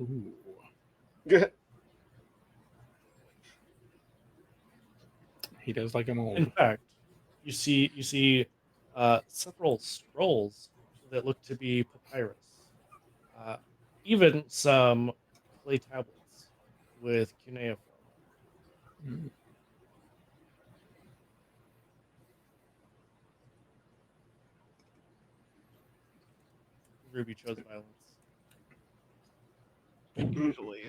Ooh. He does like him old. In fact, you see several scrolls that look to be papyrus, uh, even some clay tablets with cuneiform. Mm. Ruby chose violence. Usually,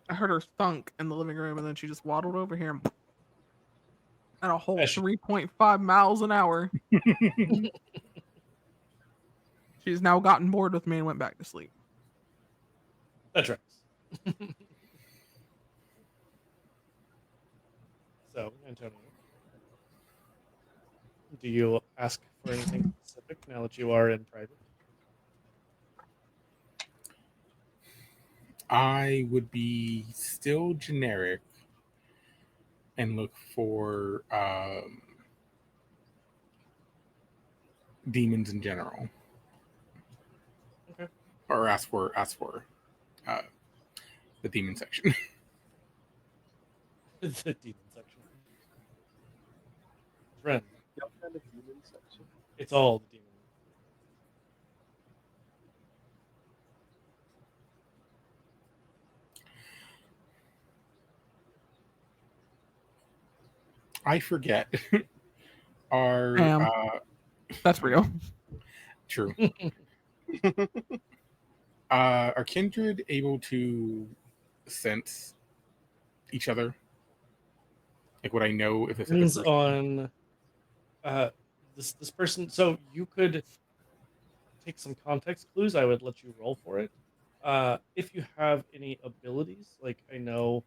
I heard her thunk in the living room, and then she just waddled over here at a whole As she- 3.5 miles an hour. She's now gotten bored with me and went back to sleep. That tracks. So, Antonio, do you ask for anything specific now that you are in private? I would be still generic and look for demons in general, Okay. or ask for the demon section. The demon section. Friend, What kind of demon section? it's all the demon. I forget. Our Damn. That's real. true. Are kindred able to sense each other? Like, would I know if it's like a Depends person? on this person. So you could take some context clues. I would let you roll for it. If you have any abilities, like I know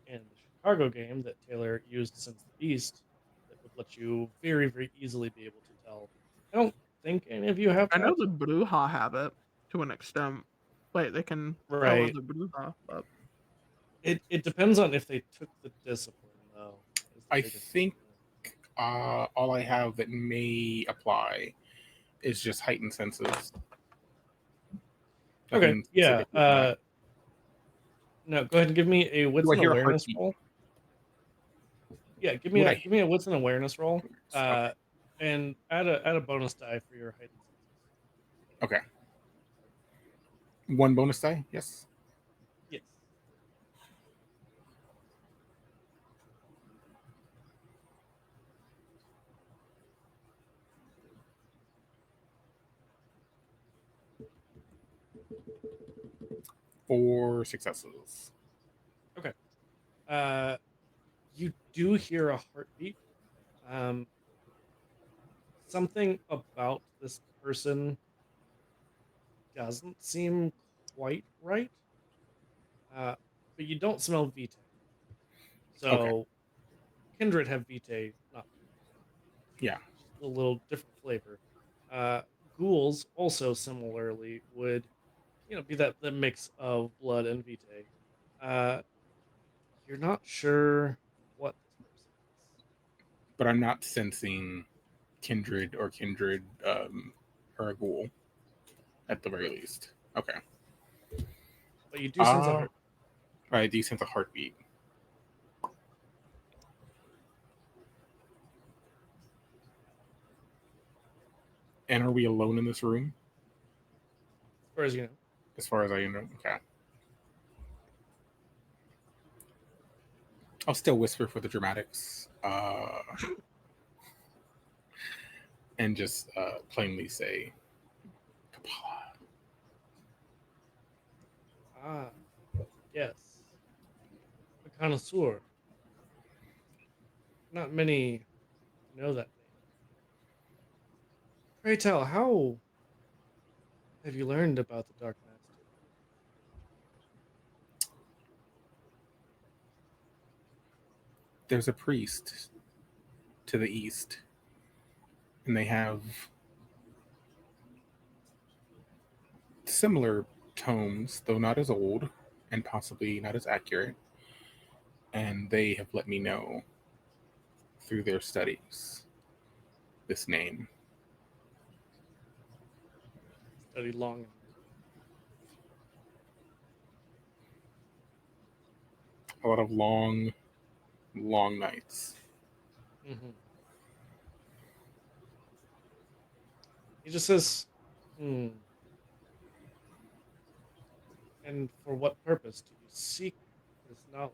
in the Chicago game that Taylor used since the Beast, that would let you very easily be able to tell. I don't think any of you have I know that. the Bruja have it to an extent. Like, they can tell Right. other Bruja, but It depends on if they took the discipline, though. Is the I biggest think thing. all I have that may apply is just heightened senses. Okay, Nothing yeah. specific with that. No, go ahead and give me a wits Do I and hear a awareness heartbeat? roll. Yeah, give Would I? me a wits and awareness roll. Okay. And add a bonus die for your heightened senses. Okay. One bonus die? Yes. Yes. Four successes. Okay. You do hear a heartbeat. Something about this person doesn't seem quite right. But you don't smell vitae. Okay. So Kindred have vitae, not Yeah. just a little different flavor. Uh, Ghouls also similarly would, be that the mix of blood and vitae. Uh, you're not sure what this person is. But I'm not sensing kindred or or a ghoul at the very least. Okay. But you do sense a heart. I do sense a heartbeat. And are we alone in this room? As far as you know. As far as I know. Okay. I'll still whisper for the dramatics. And just plainly say, Kapala. Ah, yes. A connoisseur. Not many know that name. Pray tell, how have you learned about the Dark Master? There's a priest to the east, and they have similar tomes, though not as old and possibly not as accurate. And they have let me know through their studies this name. studied long and A lot of long, long nights. hard. He just says, "Hmm. And for what purpose do you seek this knowledge?"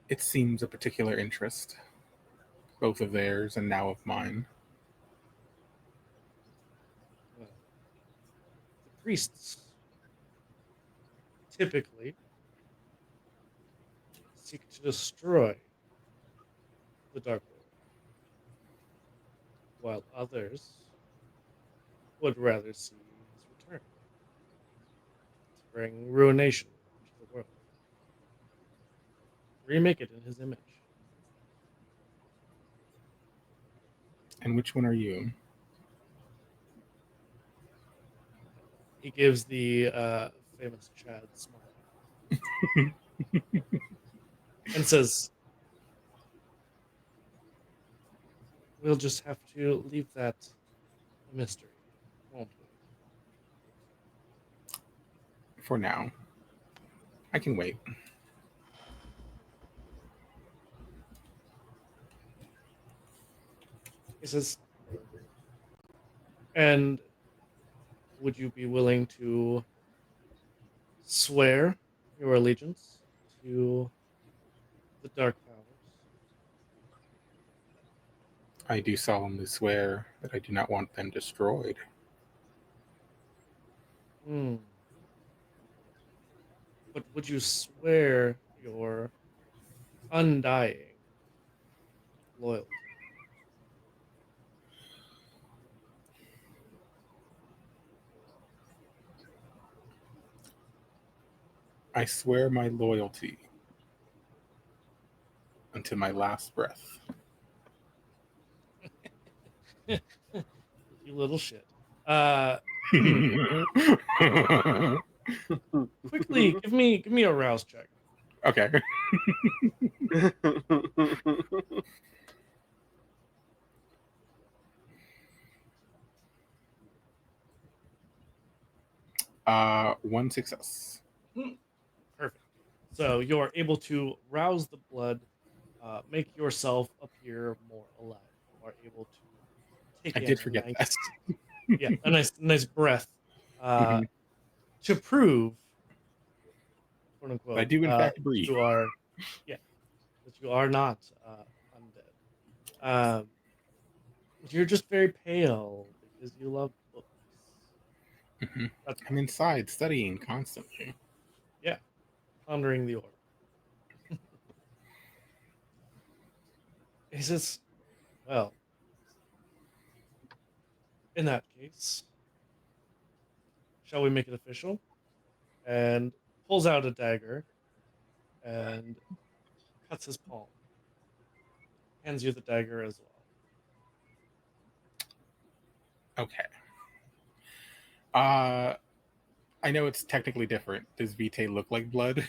It seems a particular interest, both of theirs and now of mine. Well, the priests typically seek to destroy the Dark Lord, while others would rather see his return to bring ruination to the world, remake it in his image. And which one are you? He gives the famous Chad smile and says, "We'll just have to leave that a mystery, won't we?" For now. I can wait. He says, "And would you be willing to swear your allegiance to the Dark Powers?" I do solemnly swear that I do not want them destroyed. Hmm. But would you swear your undying loyalty? I swear my loyalty until my last breath. You little shit. Quickly, give me a rouse check. Okay. 1 success. Perfect. So you're able to rouse the blood, make yourself appear more alive. You are able to take I in did a forget nice, that. a nice breath, Mhm. to prove, quote I unquote, do in fact that breathe. you are, yeah, that you are not undead. You're just very pale because you love books. Mhm. That's I'm inside studying constantly. yeah, pondering the orb. He says, "Well, in that case, shall we make it official?" And pulls out a dagger and cuts his palm. Hands you the dagger as well. Okay. Uh, I know it's technically different. Does Vitae look like blood?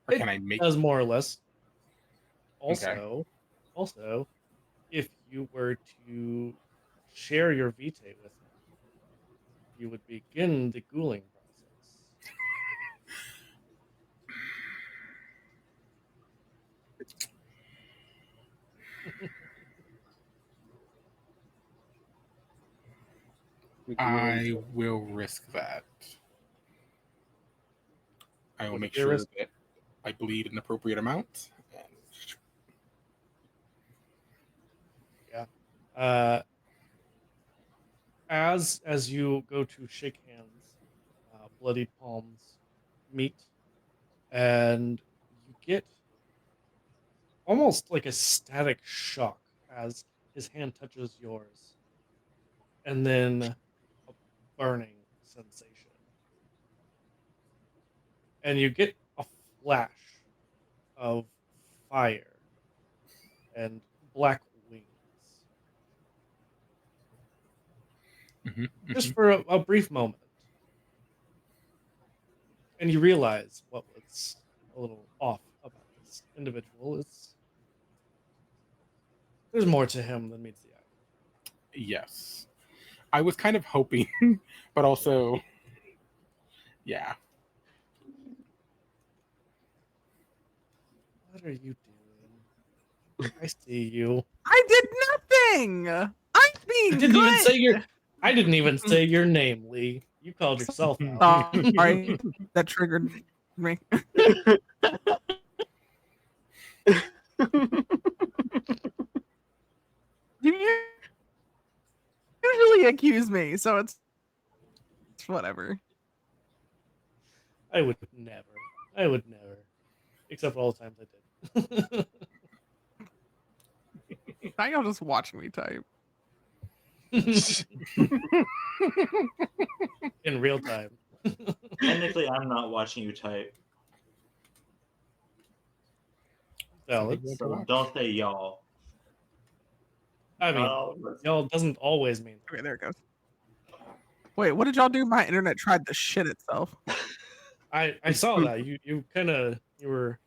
Or It can I make... does more or less. Okay. Also, if you were to share your vitae with him, you would begin the ghouling process. I will risk that. I will Would it make be a sure risk? that I bleed an appropriate amount. And... Yeah. Uh, as you go to shake hands, bloodied palms meet, and you get almost like a static shock as his hand touches yours, and then a burning sensation, and you get a flash of fire and black wings, Mhm, just mhm. for a brief moment, and you realize what was a little off about this individual is there's more to him than meets the eye. Yes. I was kind of hoping, but also, yeah. What are you doing? I see you. I did nothing. I'm being I didn't even good. say your. I didn't even say your name, Lee. You called yourself out. Sorry, that triggered me. You usually accuse me, so it's whatever. I would never. I would never. Except for all the times I did. Now y'all just watching me type. In real time. Technically, I'm not watching you type, Valid. Something to so watch. don't say y'all. I mean, Not all of us. y'all doesn't always mean. Okay, there it goes. Wait, what did y'all do? My internet tried to shit itself. I saw that. You kind of you were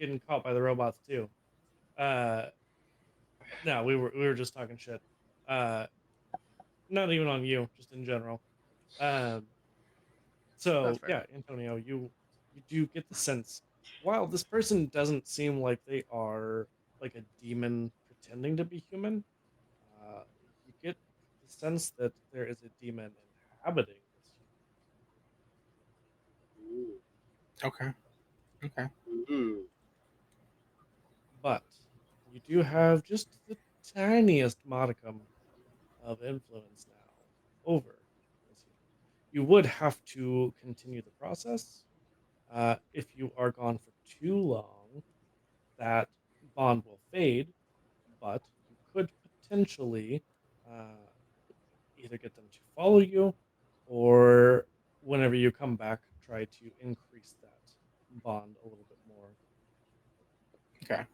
getting caught by the robots too. No, we were just talking shit. Not even on you, just in general. So That's fair. yeah, Antonio, you do get the sense, while this person doesn't seem like they are like a demon pretending to be human, you get the sense that there is a demon inhabiting this human. Okay. Okay. Mm. But you do have just the tiniest modicum of influence now over this human. You would have to continue the process. If you are gone for too long, that bond will fade, but you could potentially uh, either get them to follow you or whenever you come back, try to increase that bond a little bit more. Okay.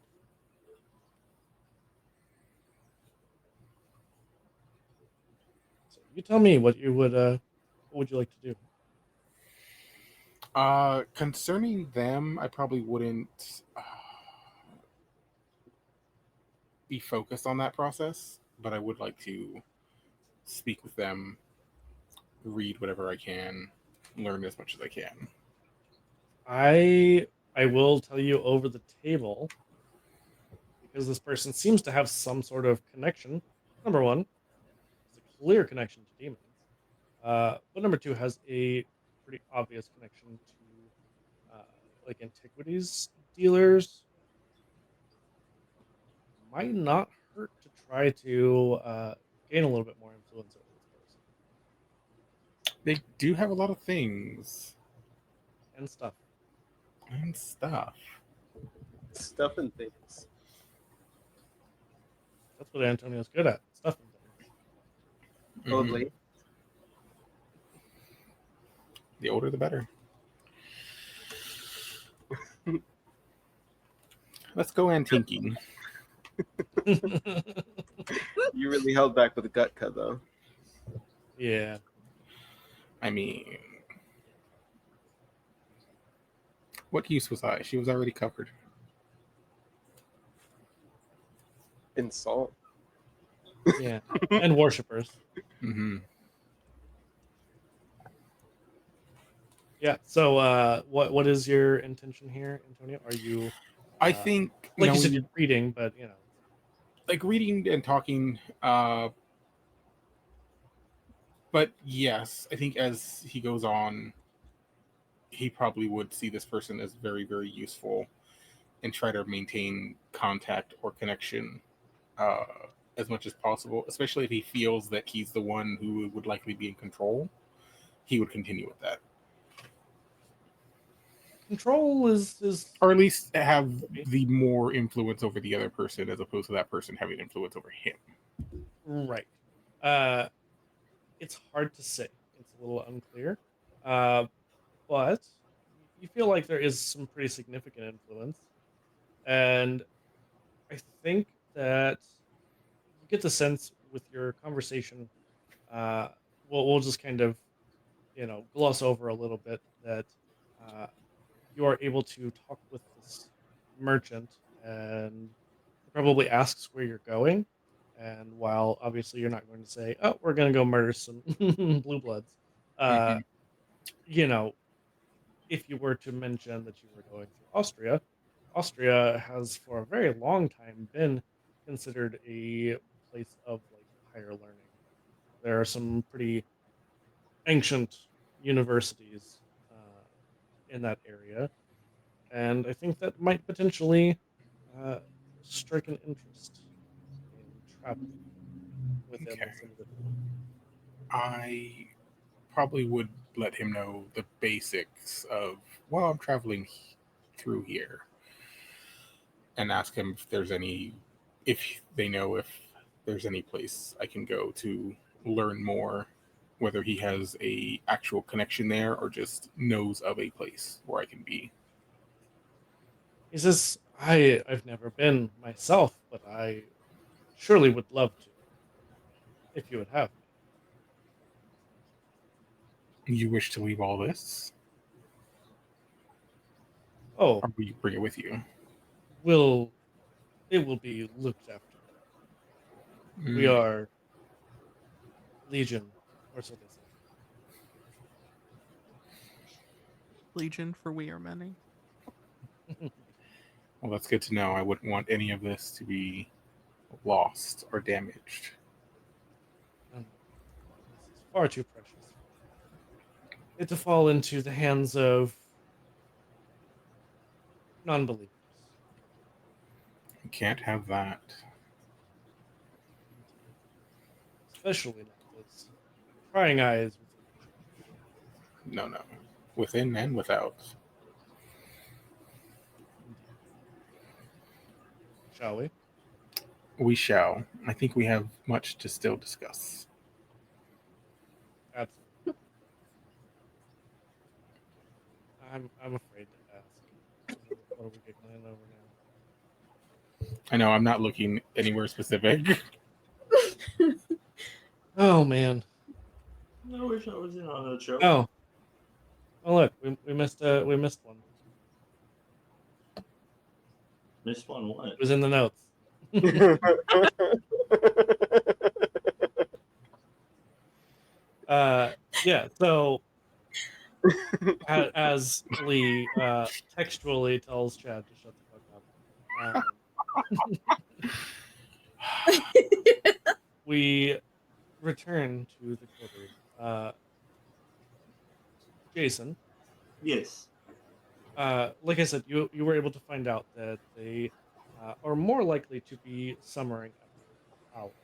So you tell me what would you like to do? Concerning them, I probably wouldn't be focused on that process, but I would like to speak with them, read whatever I can, learn as much as I can. I will tell you over the table, because this person seems to have some sort of connection. Number one, it's a clear connection to demons. But number two has a pretty obvious connection to like antiquities dealers. Might not hurt to try to gain a little bit more influence over this person They do have a lot of things and stuff. and stuff. Stuff and things. That's what Antonio's good at, stuff and things. Mhm. Totally. The older, the better. Let's go antiquing. You really held back with the gut cut, though. Yeah. I mean, what use was I? She was already covered. Insult. Yeah. And worshippers. Mm-hmm. Yeah. So what is your intention here, Antonio? Are you I uh, think, like you said, knowing- you're reading, but like reading and talking. But yes, I think as he goes on, he probably would see this person as very, very useful and try to maintain contact or connection uh, as much as possible, especially if he feels that he's the one who would likely be in control. He would continue with that. control is Or at least have the more influence over the other person as opposed to that person having influence over him. right. Uh, it's hard to say. It's a little unclear. Uh, but you feel like there is some pretty significant influence, and I think that you get the sense with your conversation. Uh, we'll just kind of gloss over a little bit that uh, you are able to talk with this merchant and probably asks where you're going, and while obviously you're not going to say, "Oh, we're going to go murder some blue bloods," uh, Mhm. you know, if you were to mention that you were going through Austria, Austria has for a very long time been considered a place of like higher learning. There are some pretty ancient universities in that area, and I think that might potentially uh, strike an interest in traveling within Okay. this individual. I probably would let him know the basics of, well, I'm traveling through here, and ask him if they know if there's any place I can go to learn more, whether he has a actual connection there or just knows of a place where I can be. He says, I've never been myself, but I surely would love to, if you would have me. You wish to leave all this, Oh, or will you bring it with you? will it will be looked after. We Mm, are legion, or so they say. Legion, for we are many. well, that's good to know. I wouldn't want any of this to be lost or damaged. No, no, this is far too precious for it to fall into the hands of non-believers. You can't have that. Especially not those prying eyes within the church. No, no. Within and without. Indeed. Shall we? We shall. I think we have much to still discuss. Absolutely. I'm afraid to ask. What are we giggling over now? I know I'm not looking anywhere specific. Oh man. I wish I was in on the show. Oh. Oh look, we missed one. Missed one. What? It was in the notes. Yeah, so as Lee textually tells Chad to shut the fuck up, we return to the coterie. Jason, Yes. like I said, you were able to find out that they are more likely to be summering at the palace.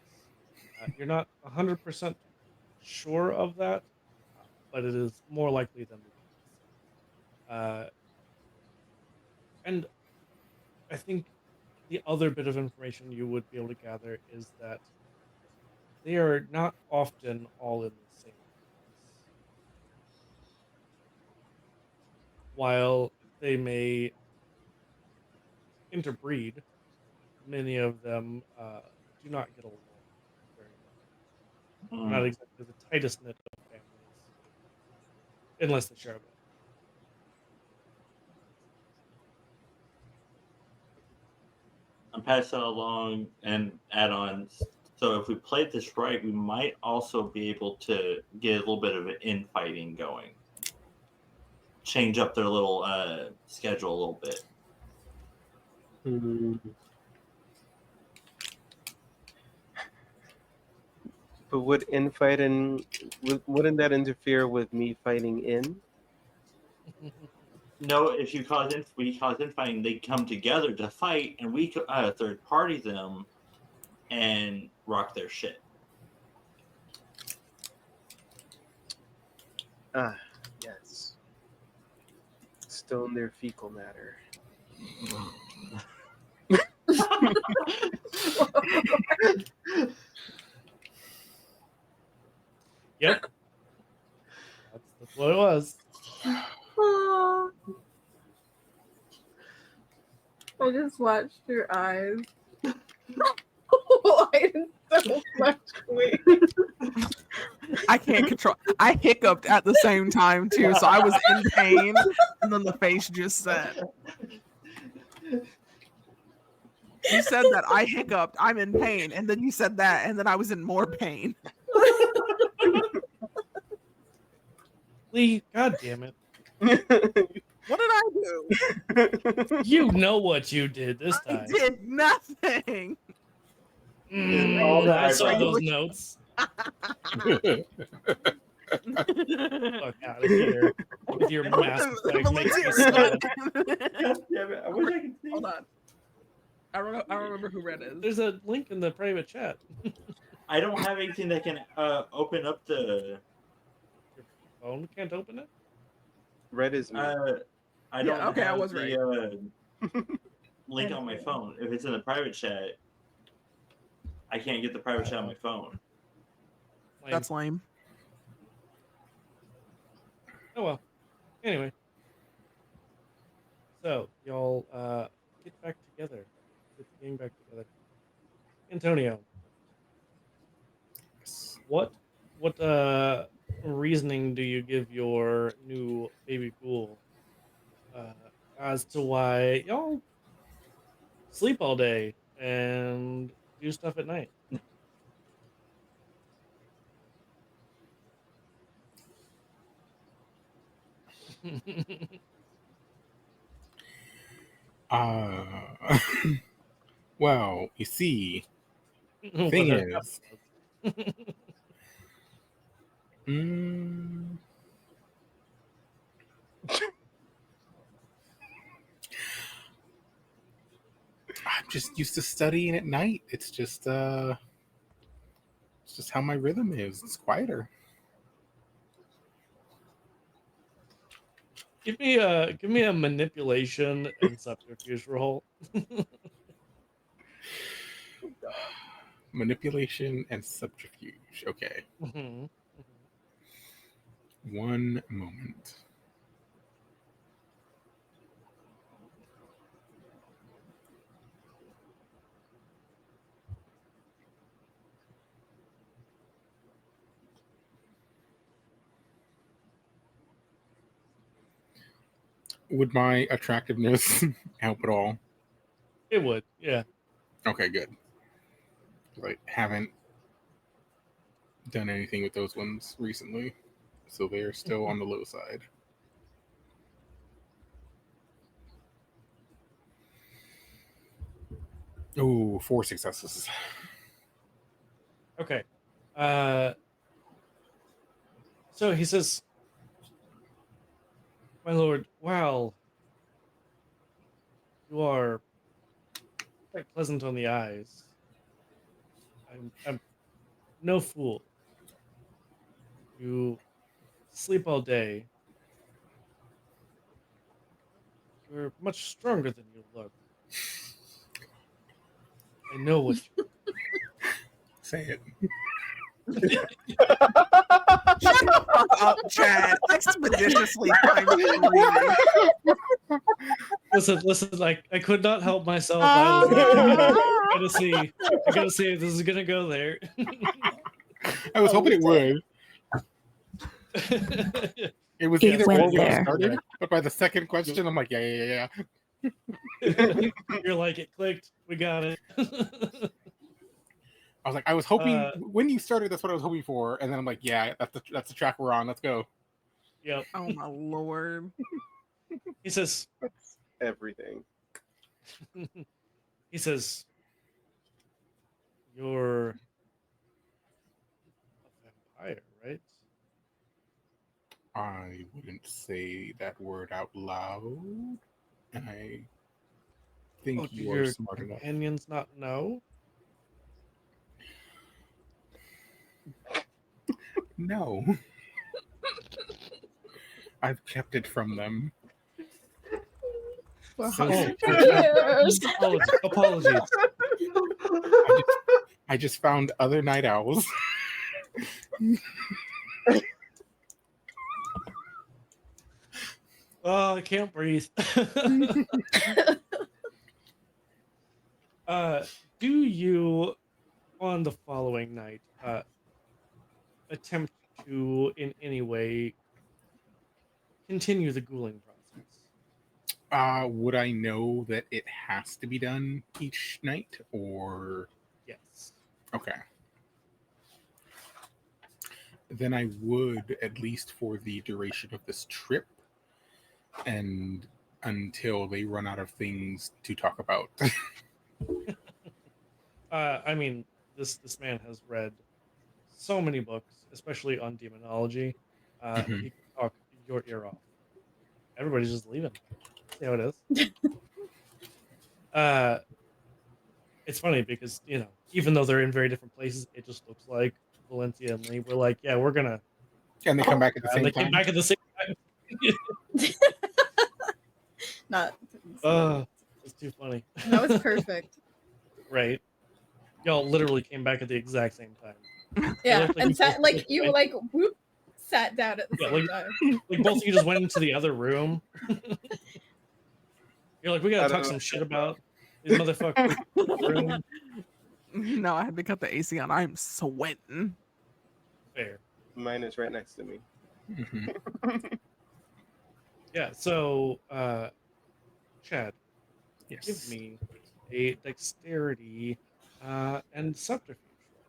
You're not 100% sure of that, but it is more likely than the opposite. And I think the other bit of information you would be able to gather is that they are not often all in the same place. While they may interbreed, many of them do not get along very well. They're not Mm. exactly the tightest knit of families, unless they share a blood. I'm passing along and add-ons. So if we played this right, we might also be able to get a little bit of an infighting going. Change up their little schedule a little bit. But wouldn't that interfere with me fighting in? No, if we cause infighting, they come together to fight, and we third party them and rock their shit. Ah, yes. Stone their fecal matter. Yep, that's what it was. Aw. I just watched your eyes. Why so much weight? I can't control. I hiccuped at the same time too, so I was in pain, and then the face just said, You said that I hiccuped. I'm in pain, and then you said that, and then I was in more pain. Lee, god damn it. What did I do? You know what you did this I time. did nothing. All the I saw eyebrows. those notes. Fuck out of here with your Mass Effect makes me sad. God damn it! I wish I could see. Hold on. I don't remember who Red is. There's a link in the private chat. I don't have anything that can open up the. Your phone can't open it? Red is me. I don't okay, I have was the link on my phone. If it's in the private chat, I can't get the private chat on my phone. Lame. That's lame. Oh well. Anyway. So, y'all get back together. Get the gang back together. Antonio. What reasoning do you give your new baby ghoul as to why y'all sleep all day and do stuff at night? Well, you see, the thing is, I'm just used to studying at night. It's just how my rhythm is. It's quieter. Give me a manipulation and subterfuge roll. Manipulation and subterfuge. Okay. Mhm. One moment. Would my attractiveness help at all? It would, yeah. Okay, good. I haven't done anything with those ones recently, so they're still on the low side. Oh, 4 successes. Okay. So he says, "My lord, wow, you are quite pleasant on the eyes. I'm no fool. You sleep all day. You're much stronger than you look. I know what you Say it. Shut the fuck up, Chad. Expeditiously times 3. listen. I could not help myself. I gotta see if this is gonna go there." I was hoping it would. It was It either went or when I there. started, but by the second question, I'm like, yeah. You're like, it clicked. We got it. I was like, I was hoping when you started, that's what I was hoping for, and then I'm like, yeah, that's the track we're on. Let's go. Yep. Oh my lord. He says, That's everything. he says, "You're a vampire, right?" I wouldn't say that word out loud. I think Do you are your smart enough. companions not know? No. I've kept it from them. So Years. apologies. I just found other night owls. Oh, I can't breathe. Do you, on the following night, attempt to, in any way, continue the ghouling process? Would I know that it has to be done each night, or Yes. okay? Then I would, at least for the duration of this trip, and until they run out of things to talk about. I mean, this man has read so many books, especially on demonology. Mhm. He can talk your ear off. Everybody's just leaving. See how it is. It's funny because even though they're in very different places, it just looks like Valencia and Lee were like, yeah, we're gonna. And they come back at the And same they time. came back at the same time. Not. It's too funny. That was perfect. Right. Y'all literally came back at the exact same time. Yeah, looked like and you sat both like just you went- like whoop sat down at the Yeah, same time. Like both of you just went into the other room. You're like, we I gotta don't talk know some what shit that's about these motherfuckers in the room. No, I had to cut the AC on. I'm sweating. Fair. Mine is right next to me. Mhm. Yeah, so Chad, Yes. give me a dexterity and subterfuge roll.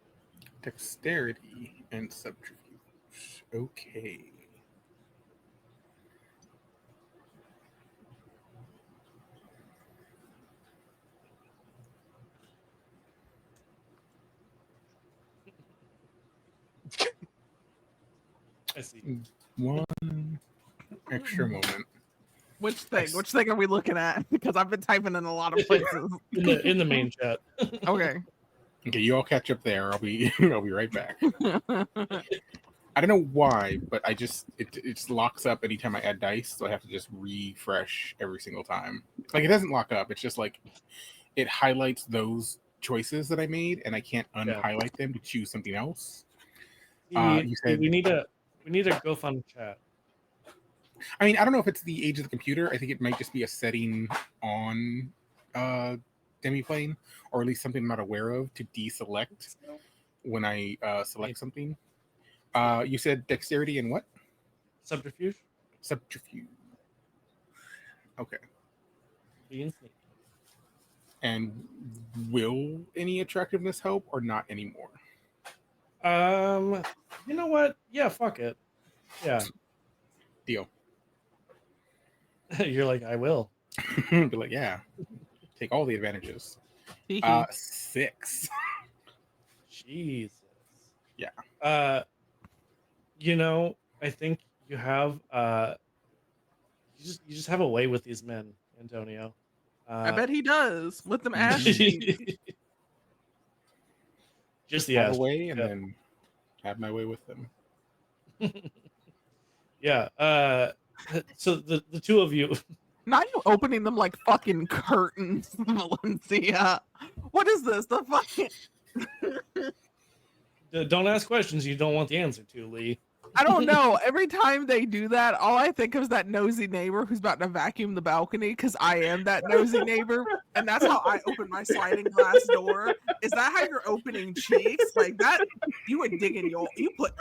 Dexterity and subterfuge. Okay. I see. One extra moment. Which thing? Which thing are we looking at? Because I've been typing in a lot of places. In the main chat. Okay. Okay, you all catch up there. I'll be I'll be right back. I don't know why, but it just locks up anytime I add dice, so I have to just refresh every single time. Like it doesn't lock up; it's just like it highlights those choices that I made, and I can't unhighlight them to choose something else. You said we need a go fund chat. I mean, I don't know if it's the age of the computer. I think it might just be a setting on Demiplane, or at least something I'm not aware of to deselect when I select something. You said dexterity and what? Subterfuge? Subterfuge. Okay. Being sneaky. And will any attractiveness help or not anymore? You know what? Yeah, fuck it. Yeah. Deal. You're like, I will. Be like, yeah. Take all the advantages. 6. Jesus. Yeah. I think you have you just have a way with these men, Antonio. I bet he does with them ass cheeks. Just the have ass a way cheeks, and yeah. then have my way with them. Yeah. So the two of you. Not you opening them like fucking curtains, Valencia. What is this? The fucking. Don't ask questions you don't want the answer to, Lee. I don't know. Every time they do that, all I think of is that nosy neighbor who's about to vacuum the balcony because I am that nosy neighbor. And that's how I open my sliding glass door. Is that how you're opening cheeks? Like that? You would dig in you put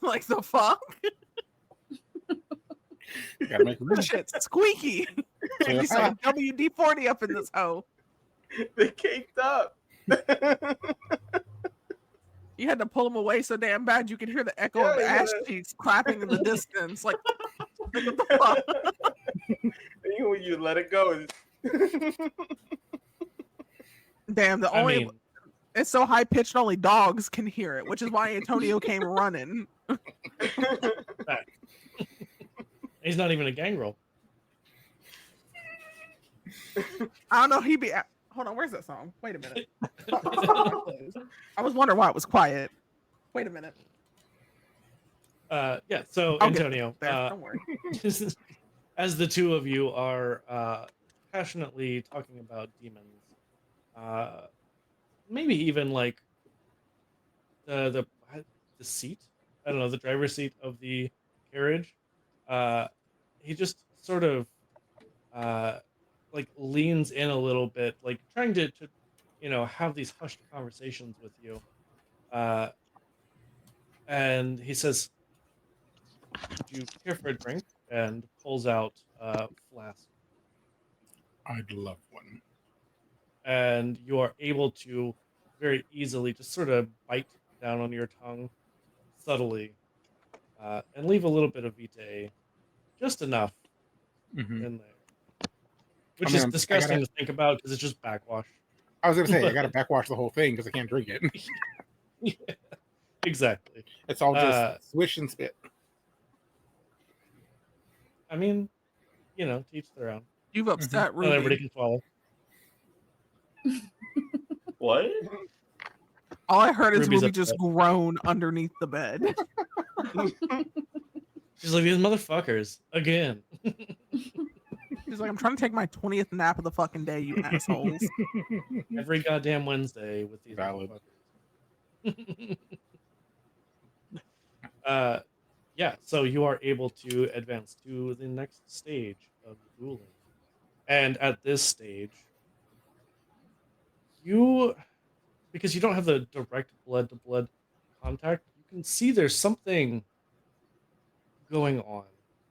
like the fuck? Gotta make room. Shit squeaky. You say WD-40 up in this hoe. They caked up. You had to pull them away so damn bad you could hear the echo of the Yeah, ass cheeks clapping in the distance. Like what the fuck? And when you let it go, Damn, it's so high pitched only dogs can hear it, which is why Antonio came running. He's not even a gangrel. I don't know. Hold on. Where's that song? Wait a minute. I was wondering why it was quiet. Wait a minute. Yeah. So I'll Antonio, don't worry. as the two of you are passionately talking about demons, maybe even like the seat. I don't know, the driver's seat of the carriage. He just sort of like leans in a little bit, like trying to have these hushed conversations with you. And he says, "Would you care for a drink?" And pulls out a flask I'd love one. and you are able to very easily just sort of bite down on your tongue subtly and leave a little bit of vitae, just enough Hmm. in there, which I mean, is I gotta. disgusting to think about because it's just backwash. I was gonna say I gotta But backwash the whole thing because I can't drink it. yeah, exactly. It's all just Uh, swish and spit. I mean, teach their own. You've Mhm. upset Not everybody Ruby. can swallow. What? All I heard is Ruby's Ruby just upset. groan underneath the bed. She's like, these motherfuckers again. She's like, I'm trying to take my 20th nap of the fucking day, you assholes. Every goddamn Wednesday with these Valid. motherfuckers. Yeah, so you are able to advance to the next stage of dueling. And at this stage, because you don't have the direct blood to blood contact, you can see there's something going on,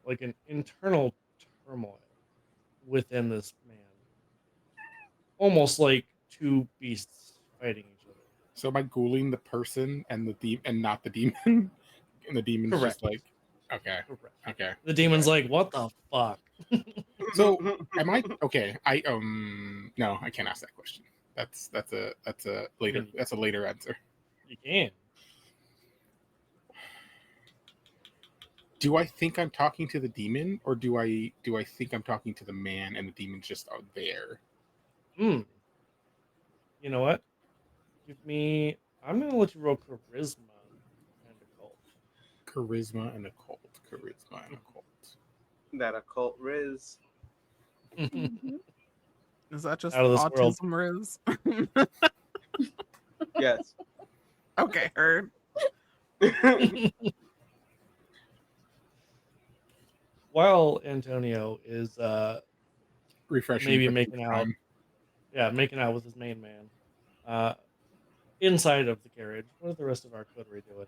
like an internal turmoil within this man. Almost like two beasts fighting each other. So am I ghouling the person and and not the demon? And the demon's Correct. just like, okay, Correct. okay. The demon's like, what the fuck? So am I okay? No, I can't ask that question. That's a later mean, that's a later answer. You can. Do I think I'm talking to the demon, or do I think I'm talking to the man and the demon's just out there? You know what? I'm gonna let you roll charisma and occult. Charisma and occult. Charisma and occult. That occult riz. Mhm. Is that just Out of this world. autism, Riz? Yes. Okay, heard. While Antonio is Refreshing. maybe for making out, time. making out with his main man, inside of the carriage, what are the rest of our coterie doing?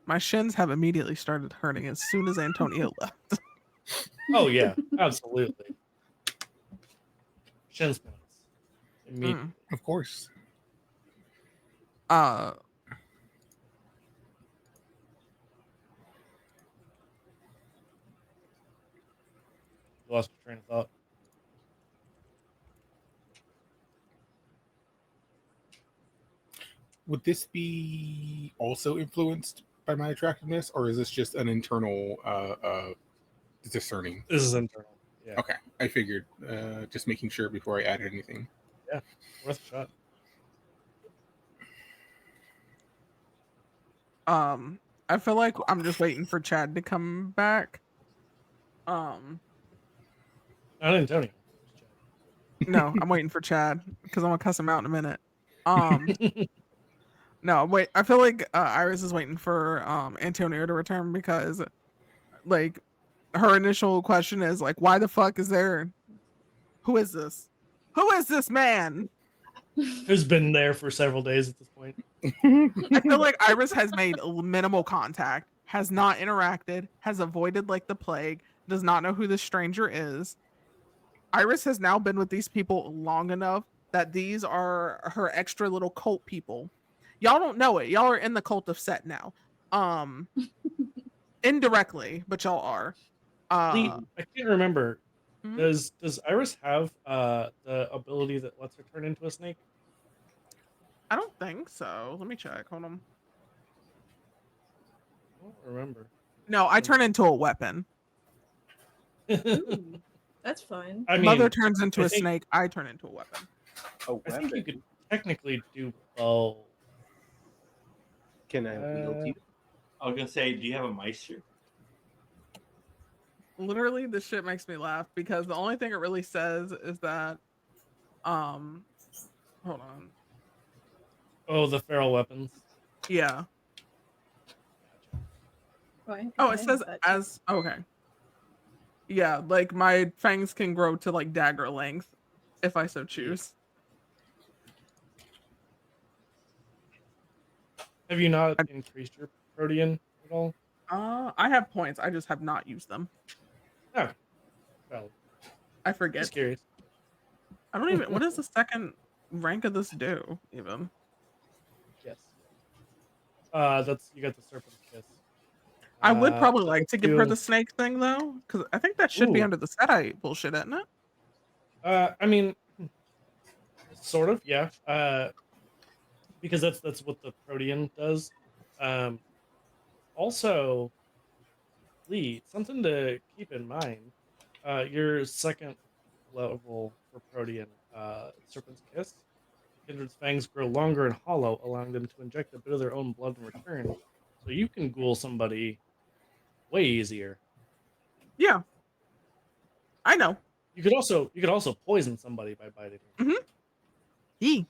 My shins have immediately started hurting as soon as Antonio left. Oh yeah, absolutely. Shin splints immediately. Of course. Uh, You lost your train of thought. Would this be also influenced by my attractiveness, or is this just an internal discerning? This is internal. Yeah. Okay, I figured. Just making sure before I added anything. Yeah, worth a shot. I feel like I'm just waiting for Chad to come back. Not Antonio. No, I'm waiting for Chad because I'm gonna cuss him out in a minute. No, wait. I feel like Iris is waiting for Antonio to return because, like, her initial question is like, "Why the fuck is there? Who is this? Who is this man?" Who's been there for several days at this point? I feel like Iris has made minimal contact, has not interacted, has avoided like the plague, does not know who this stranger is. Iris has now been with these people long enough that these are her extra little cult people. Y'all don't know it. Y'all are in the cult of Set now. Indirectly, but y'all are. Lee, I can't remember. Mhm. Does Iris have the ability that lets her turn into a snake? I don't think so. Let me check. Hold on. I don't remember. No, I turn into a weapon. Ooh, that's fun. I mean, Mother turns into I a think- snake. I turn into a weapon. A I think you weapon. could technically do both. Can I wield you? I was gonna say, do you have a Meister? Literally, this shit makes me laugh because the only thing it really says is that, hold on. Oh, the feral weapons. Yeah. Gotcha. Oh, it says as okay. Yeah, like my fangs can grow to like dagger length if I so choose. Have you not increased your protean at all? I have points. I just have not used them. Oh, well, I forget. just curious. I don't even. What does the second rank of this do? Even Yes. That's you got the serpent's kiss. I would probably So like if to give her you, the snake thing though, because I think that should be ooh, under the Sedite bullshit, isn't it? I mean, sort of, yeah. Because that's what the protean does. Um, also, Lee, something to keep in mind. Your second level for protean, serpent's kiss. Kindred's fangs grow longer and hollow, allowing them to inject a bit of their own blood in return. So you can ghoul somebody way easier. Yeah, I know. You could also poison somebody by biting them. Mm-hmm. Yee.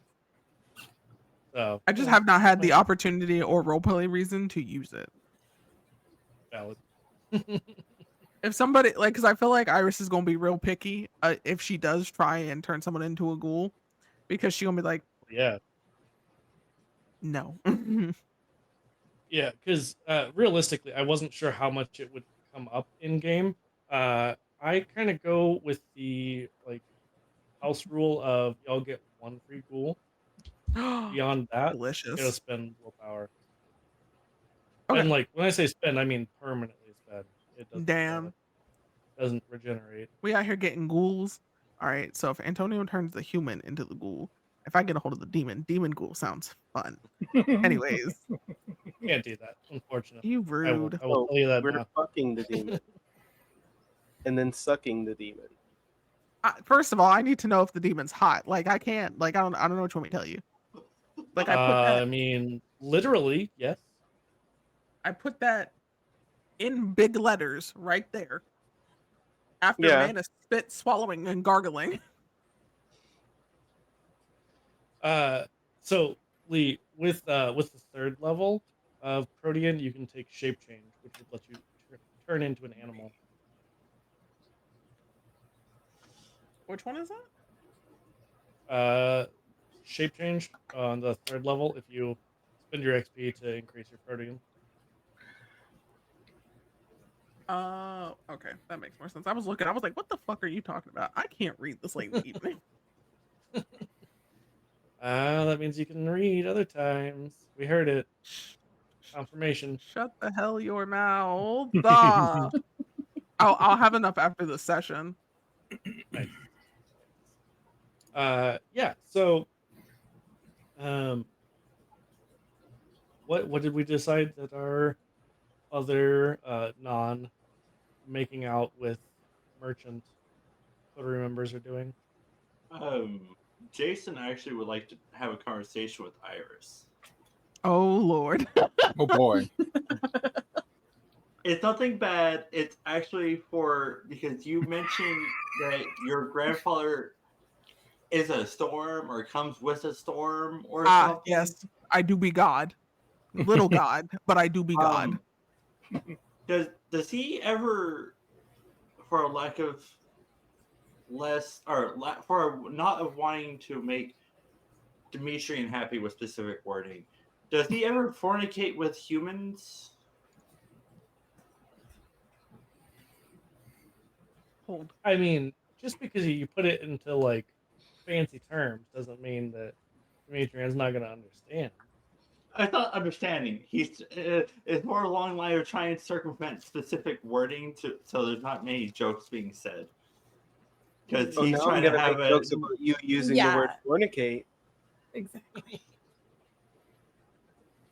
So I you just know, have not had the might opportunity or roleplay reason to use it. valid. If somebody like, because I feel like Iris is gonna be real picky if she does try and turn someone into a ghoul, because she gonna be like, Yeah, no. yeah. Because realistically, I wasn't sure how much it would come up in game. I kind of go with the like house rule of y'all get one free ghoul. Beyond that, you gotta Delicious. spend willpower. Okay. And like when I say spend, I mean permanently spend. It Damn. doesn't regenerate. We out here getting ghouls. All right. So if Antonio turns the human into the ghoul, if I get a hold of the demon ghoul sounds fun. Anyways, Can't do that, unfortunately. you I will. rude. I will So tell you that we're now. fucking the demon and then sucking the demon. First of all, I need to know if the demon's hot. Like I can't. Like I don't know what you want me to tell you. Like I mean, literally, yes. I put that in big letters right there after Yeah. man is spit swallowing and gargling. So Lee, with the third level of Protean, you can take shape change, which would let you turn into an animal. Which one is that? Shape change on the third level if you spend your XP to increase your Protean. Okay, that makes more sense. I was looking, I was like, what the fuck are you talking about? I can't read this late in the evening. That means you can read other times. We heard it. Confirmation. Shut the hell your mouth. I'll have enough after the session. Nice. Yeah. So, what did we decide that our other non making out with merchant coterie members are doing? Jason actually would like to have a conversation with Iris. Oh Lord. Oh boy. It's nothing bad. It's actually because you mentioned that your grandfather is a storm or comes with a storm or something. Yes, I do be God. Little God, but I do be God. Does he ever, for lack of less or for not of wanting to make Demetrian happy with specific wording, does he ever fornicate with humans? Hold. I mean, just because you put it into like fancy terms doesn't mean that Demetrian's not going to understand. I thought understanding. It's more along the line of trying to circumvent specific wording so there's not many jokes being said. Because Oh, he's now I'm trying to gonna have make jokes about you using the word Yeah. fornicate. Exactly.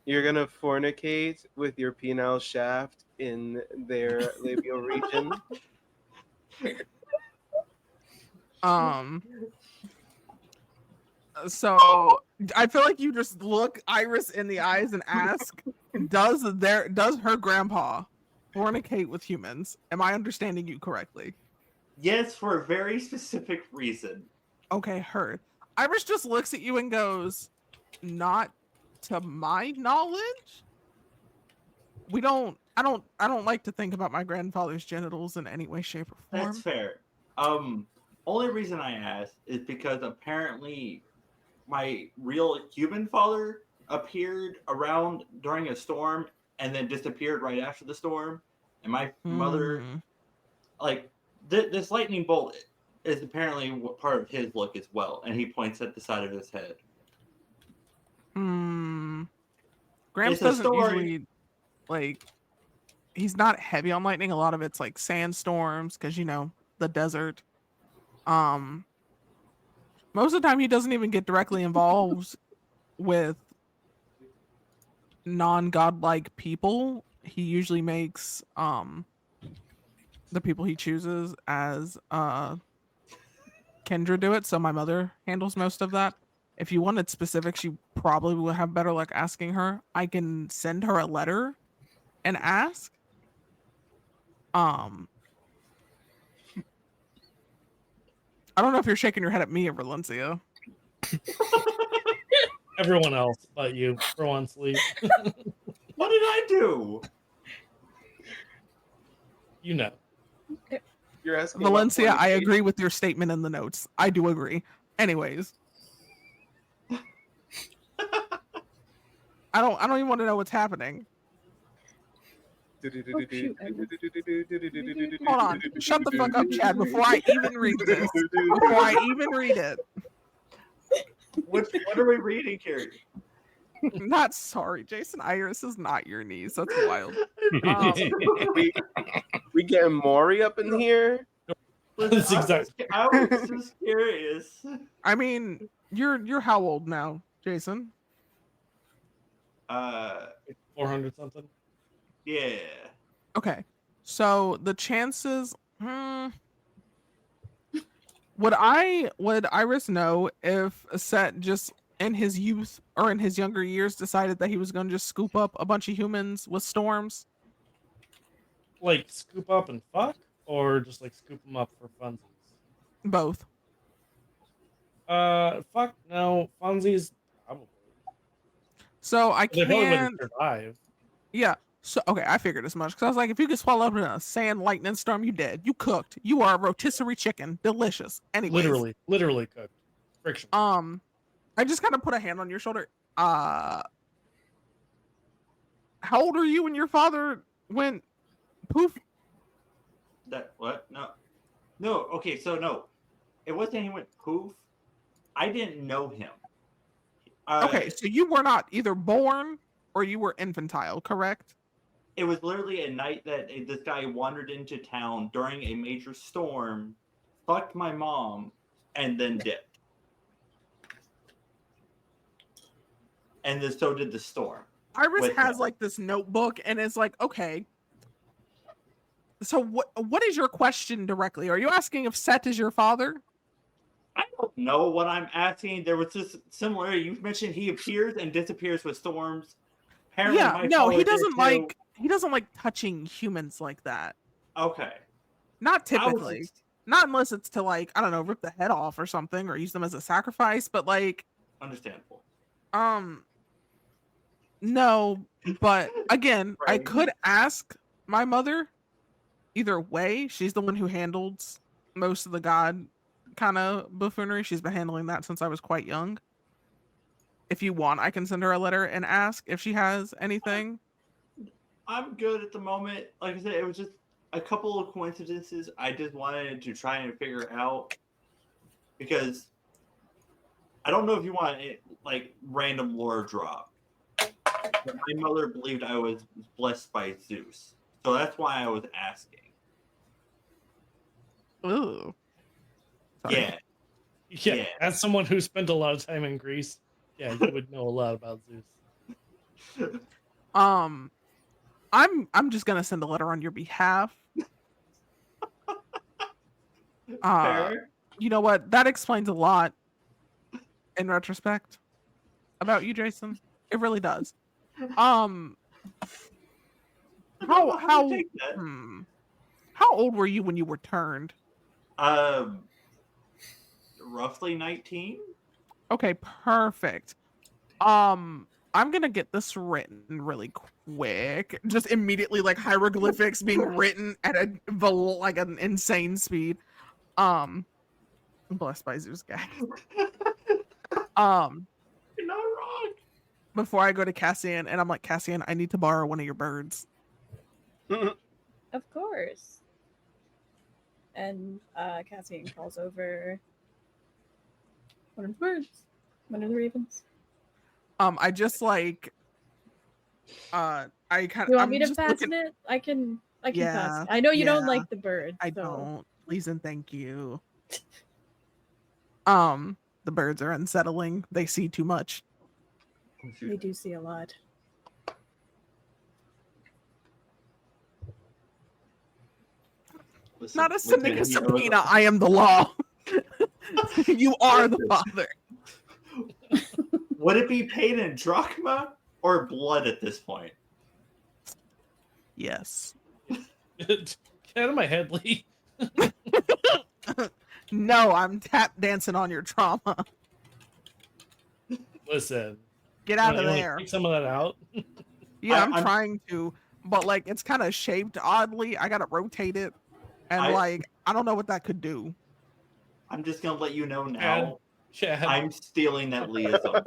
You're gonna fornicate with your penile shaft in their labial region. So I feel like you just look Iris in the eyes and ask, does her grandpa fornicate with humans? Am I understanding you correctly? Yes, for a very specific reason. Okay, heard. Iris just looks at you and goes, not to my knowledge. I don't like to think about my grandfather's genitals in any way, shape, or form. That's fair. Only reason I asked is because apparently my real human father appeared around during a storm and then disappeared right after the storm, and my mother, like this lightning bolt, is apparently part of his look as well, and he points at the side of his head. Gramps It's a doesn't story. usually like. He's not heavy on lightning. A lot of it's like sandstorms because the desert. Most of the time he doesn't even get directly involved with non-godlike people. He usually makes the people he chooses as Kendra do it. So my mother handles most of that. If you wanted specifics, you probably would have better luck asking her. I can send her a letter and ask. I don't know if you're shaking your head at me or Valencia. Everyone else but you for one sleep. What did I do? You know. You're asking about Valencia, I fornication. agree with your statement in the notes. I do agree. Anyways. I don't even want to know what's happening. Hold on. Shut the fuck up, Chad, before I even read this. Before I even read it. What are we reading here? Not sorry, Jason Iris is not your niece. That's wild. We getting Maury up in here? That's exactly. I was just curious. I mean, you're how old now, Jason? 400 something. Yeah. Okay. So the chances would Iris know if Set just in his youth or in his younger years decided that he was going to just scoop up a bunch of humans with storms? Like scoop up and fuck, or just like scoop them up for funsies? Both. Fuck no, funsies probably. So I They probably can't. wouldn't survive. Yeah. So okay, I figured as much because I was like, if you get swallowed up in a sand lightning storm, you dead. You cooked. You are a rotisserie chicken. Delicious. Anyways. Literally cooked. Friction. I just kind of put a hand on your shoulder. How old are you when your father went poof? That what? No. Okay, so no, it wasn't he went poof. I didn't know him. Okay, so you were not either born or you were infantile, correct? It was literally a night that this guy wandered into town during a major storm, fucked my mom, and then dipped. And then so did the storm. Iris has like this notebook and is like, okay. So what is your question directly? Are you asking if Set is your father? I don't know what I'm asking. There was this similarity. You mentioned he appears and disappears with storms. Apparently Yeah, my no, father he did doesn't like touching humans like that. Okay. Not typically. Not unless it's to like, I don't know, rip the head off or something or use them as a sacrifice, but like understandable. No, but again, I Right. could ask my mother. Either way, she's the one who handles most of the god kind of buffoonery. She's been handling that since I was quite young. If you want, I can send her a letter and ask if she has anything. I'm good at the moment. Like I said, it was just a couple of coincidences I just wanted to try and figure out, because I don't know if you want like random lore drop. But my mother believed I was blessed by Zeus, so that's why I was asking. Ooh. Sorry. Yeah. As someone who spent a lot of time in Greece, yeah, you would know a lot about Zeus. I'm just gonna send a letter on your behalf. Fair. You know what? That explains a lot in retrospect about you, Jason. It really does. How old were you when you were turned? Roughly 19. Okay, perfect. I'm gonna get this written really quick. Just immediately, like hieroglyphics being written at an insane speed. Blessed by Zeus, guys. You're not wrong. Before I go to Cassian, and I'm like, Cassian, I need to borrow one of your birds. Of course. And Cassian calls over one of the birds, one of the ravens. I just like I kind You of want me I'm to just pass looking. it? I can pass Yeah, it. I know you don't yeah. like the birds. I so. don't. Please and thank you. The birds are unsettling. They see too much. They do see a lot. Listen, Not a sending a Lieutenant, he owes subpoena. I am the law. You are the father. Would it be paid in drachma or blood at this point? Yes. Get out of my head, Lee. No, I'm tap dancing on your trauma. Listen. Get out of You wanna there. kick some of that out? Yeah, I'm I'm- trying to, but like it's kind of shaped oddly. I gotta rotate it, and I- I don't know what that could do. I'm just gonna let you know now. Chad. I'm stealing that Leism.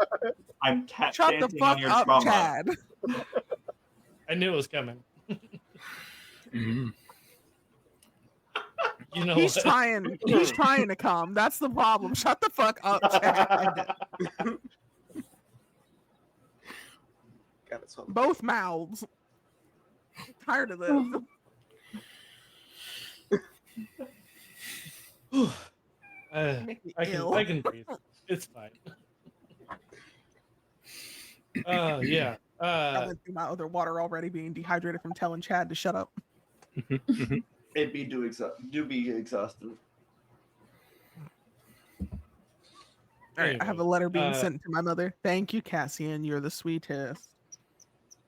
I'm tap Shut the dancing on fuck your up, trauma. Chad. I knew it was coming. Mhm. You know He's what? trying. He's trying to come. That's the problem. Shut the fuck up, Chad. Got it. So Both mouths. I'm tired of this. Make me I ill. can breathe. It's fine. Yeah. I went through my other water already, being dehydrated from telling Chad to shut up. It'd be do be exhausted. All right, I have a Anyway, letter being sent to my mother. Thank you, Cassian. You're the sweetest.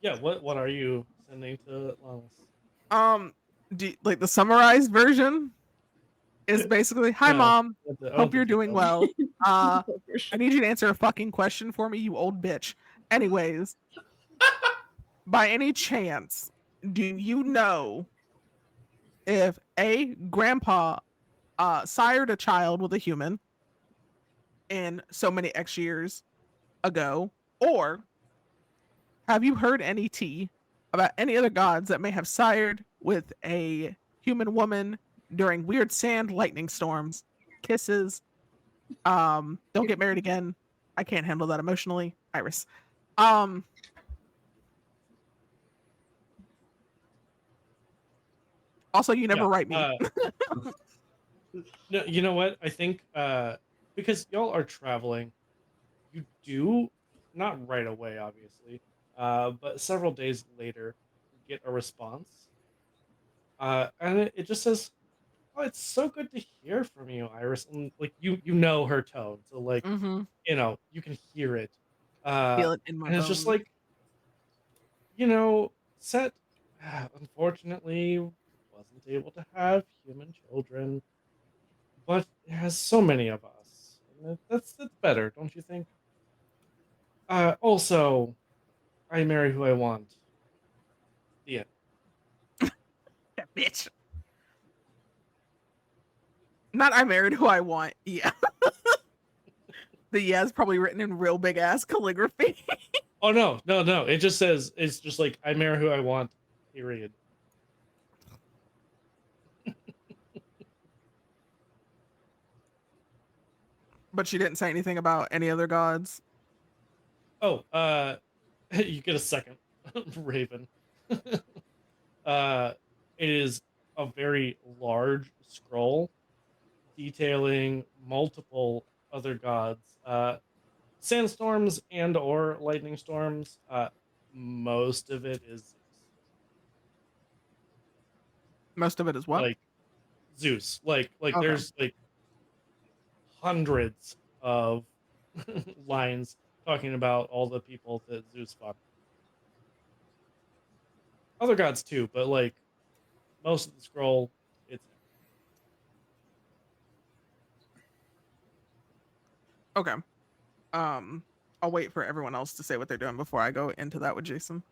Yeah, what are you sending to Longus? Like the summarized version is basically, "Hi, No, Mom. I Hope want the you're doing details. well. I need you to answer a fucking question for me, you old bitch. Anyways, by any chance, do you know if a grandpa sired a child with a human in so many X years ago, or have you heard any tea about any other gods that may have sired with a human woman during weird sand lightning storms, kisses, don't get married again. I can't handle that emotionally, Iris. Also, you never Yeah, write me. No, you know what? I think because y'all are traveling, you do not right away, obviously, but several days later, get a response, and it just says, "Oh, it's so good to hear from you, Iris." And like you know her tone, so like Mm-hmm. you can hear it, Feel it in my and it's bones. just like Set unfortunately wasn't able to have human children, but it has so many of us. And that's better, don't you think? Also, I marry who I want. The end. That bitch. Not I married who I want. Yeah. The yeah is probably written in real big ass calligraphy. Oh no. It just says it's just like I marry who I want. Period. But she didn't say anything about any other gods. Oh, you get a second, Raven. It is a very large scroll detailing multiple other gods, sandstorms and or lightning storms. Most of it is Zeus. Most of it is what? Like Zeus. Like Okay. there's like hundreds of lines talking about all the people that Zeus fought. Other gods too, but like most of the scroll, it's him. Okay. I'll wait for everyone else to say what they're doing before I go into that with Jason.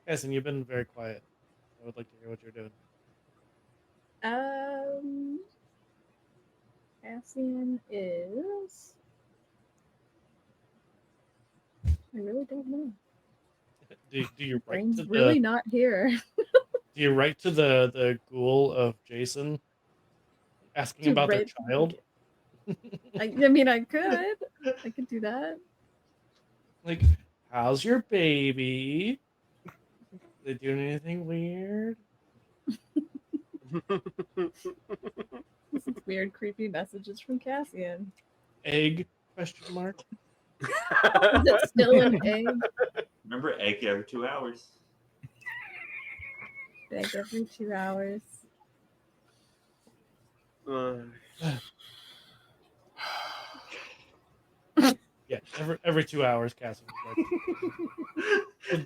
Yes, and you've been very quiet. I would like to hear what you're doing. Cassian is. I really don't know. Do you write Brain's to really the not here. do you write to the ghoul of Jason asking To about their rape- child? I mean, I could do that. Like, how's your baby? They doing anything weird? This is weird, creepy messages from Cassian. Egg? Question mark. Is it still an egg? Remember, egg every 2 hours. Egg every 2 hours. Yeah, every 2 hours, Cassie.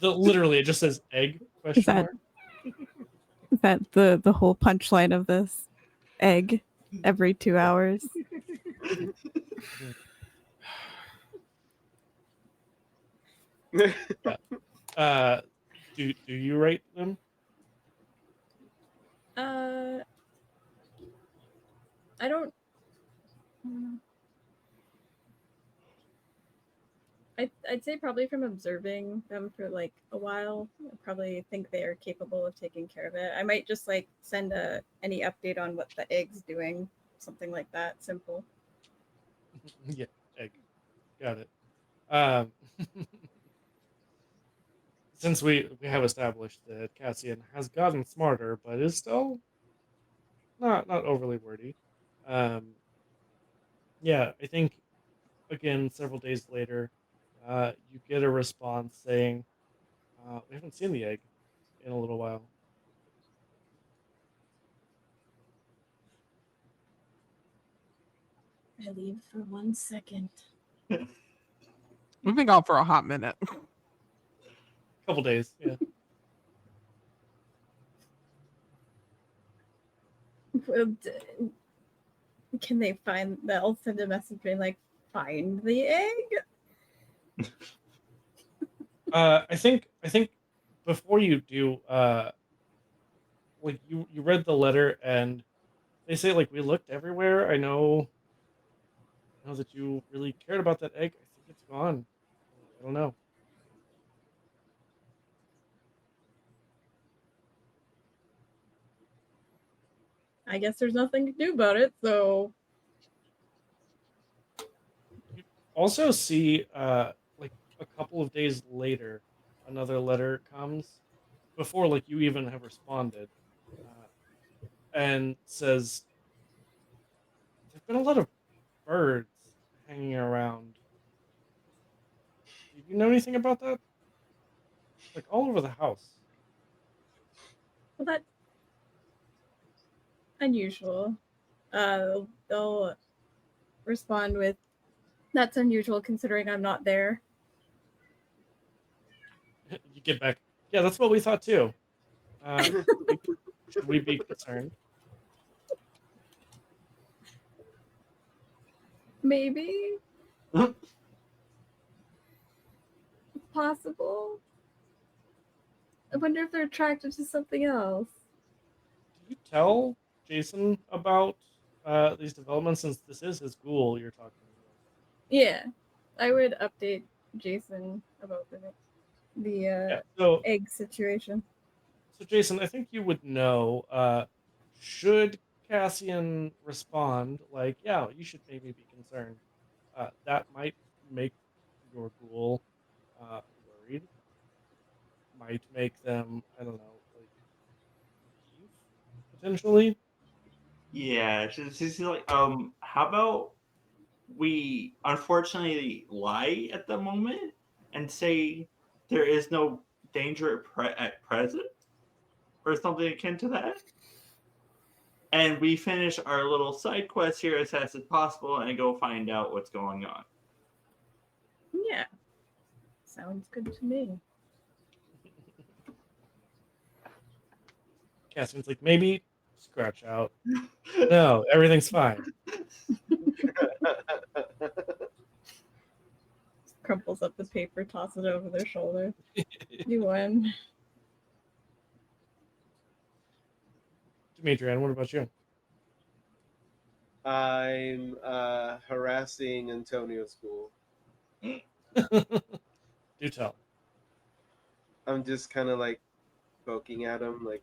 Literally, it just says egg? Question that- mark. Is that the whole punchline of this? Egg every 2 hours. Do you rate them? I don't. I'd say probably from observing them for like a while, I probably think they are capable of taking care of it. I might just like send any update on what the egg's doing, something like that, simple. Yeah, egg. Got it. Um, since we have established that Cassian has gotten smarter, but is still not overly wordy. Yeah, I think again several days later, you get a response saying, "We haven't seen the egg in a little while." I leave for 1 second. We've been gone for a hot minute. Couple days, yeah. Can they find that? I'll send a message being like, find the egg. I think before you do, like you read the letter and they say like we looked everywhere. I know that you really cared about that egg. I think it's gone. I don't know. I guess there's nothing to do about it, so You also see like a couple of days later, another letter comes before like you even have responded, and says there've been a lot of birds hanging around. Do you know anything about that? Like all over the house. well, that's unusual. They'll respond with, "That's unusual considering I'm not there." You get back. Yeah, that's what we thought too. Should we be concerned? Maybe it's possible. I wonder if they're attracted to something else. Do you tell Jason about these developments since this is his ghoul you're talking with? Yeah, I would update Jason about the So egg situation. Jason, I think you would know. Should Cassian respond like, "Yeah, you should maybe be concerned," that might make your ghoul worried. Might make them, I don't know, like leave potentially. Yeah, she's like, how about we unfortunately lie at the moment and say there is no danger at present, or something akin to that, and we finish our little side quest here as fast as possible and go find out what's going on. Yeah, sounds good to me. Cassian's like, maybe scratch out. No, everything's fine. Crumples up the paper, tosses it over their shoulder. You win. Demetrian, what about you? I'm harassing Antonio's school. Do tell. I'm just kind of like poking at him, like,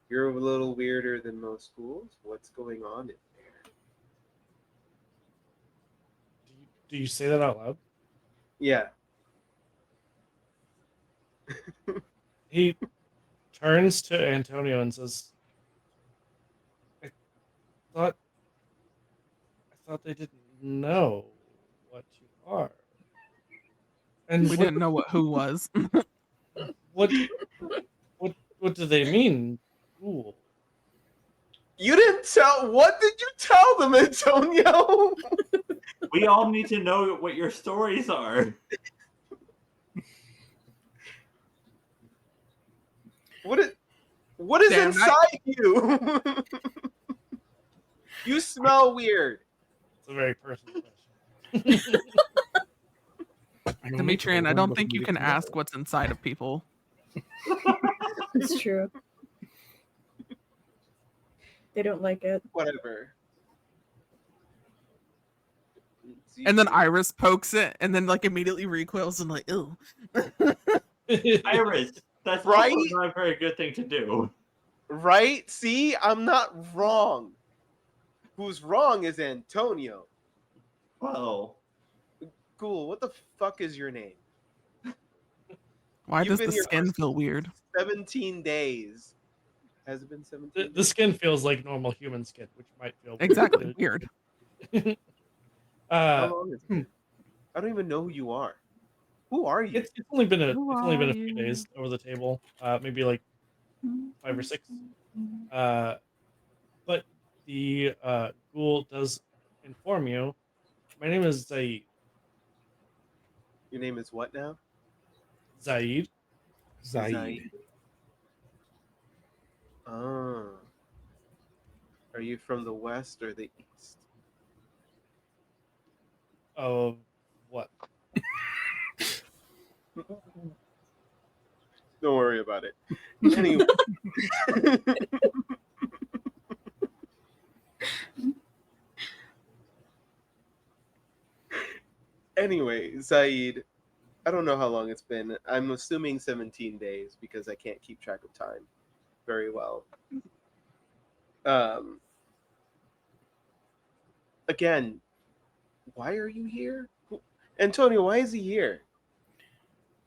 you're a little weirder than most schools. What's going on in there? Do you say that out loud? Yeah. He turns to Antonio and says, I thought they didn't know what you are. And We didn't know what who was. what what do they mean? Cool. You didn't tell. What did you tell them, Antonio? We all need to know what your stories are. What is Damn, inside you? You smell weird. It's a very personal question. Demetrian, I don't think you can ask what's inside of people. It's true. They don't like it. Whatever. And then Iris pokes it and then like immediately recoils and like, ew. Iris, that's Right? also not a very good thing to do. Right? See, I'm not wrong. Who's wrong is Antonio. Well, Cool. What the fuck is your name? Why You've does been the here skin for feel weird? 17 days. Has it been 17 The skin feels like normal human skin, which might feel Exactly. Weird. How long has it been? I don't even know who you are. Who are you? It's only been a Who few are days over the table, maybe like 5 or 6. But the ghoul does inform you. My name is Zaid. Your name is what now? Zaid. Zaid. Oh. Are you from the west or the east? Of what? Don't worry about it. Anyway. Anyway, Zaid, I don't know how long it's been. I'm assuming 17 days because I can't keep track of time very well. Again, why are you here? Antonio, why is he here?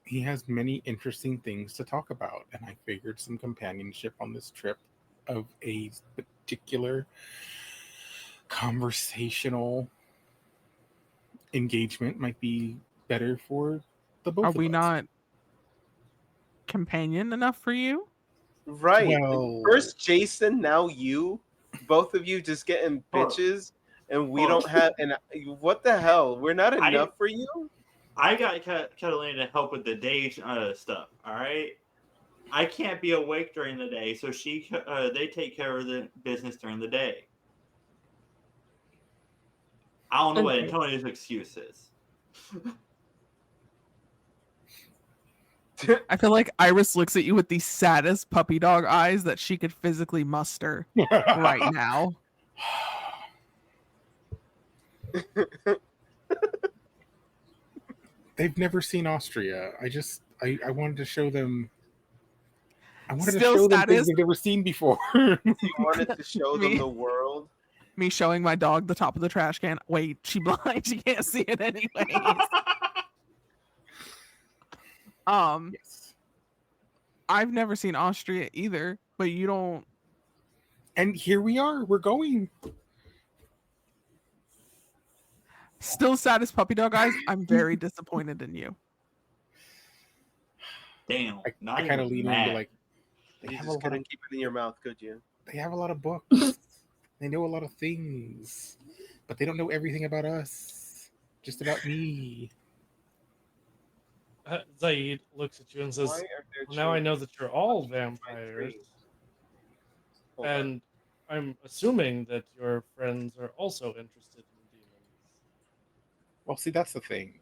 He has many interesting things to talk about, and I figured some companionship on this trip of a particular conversational engagement might be better for the both Are of we us. not companion enough for you? Right. Well, First Jason, now you. Both of you just getting bitches, and we don't have. And what the hell? We're not enough for you? I got Catalina to help with the day stuff. All right, I can't be awake during the day, so they take care of the business during the day. I don't know what Okay. Antonio's excuse is. I feel like Iris looks at you with the saddest puppy dog eyes that she could physically muster right now. They've never seen Austria. I wanted to show them. I wanted Still to show them status? things they've never seen before. You wanted to show them Me. the world. Me showing my dog the top of the trash can. Wait, she blind. She can't see it anyways. Yes. I've never seen Austria either, but you don't. And here we are. We're going. Still saddest puppy dog eyes. I'm very disappointed in you. Damn. I kind of lean into like You just couldn't keep it in your mouth, could you? they have a lot of books. They know a lot of things, but they don't know everything about us. Just about me. Zaid looks at you and says, Why are there well, now I know trees? that you're all Watch my vampires, trees. Hold on. and I'm assuming that your friends are also interested in demons. Well, see, that's the thing.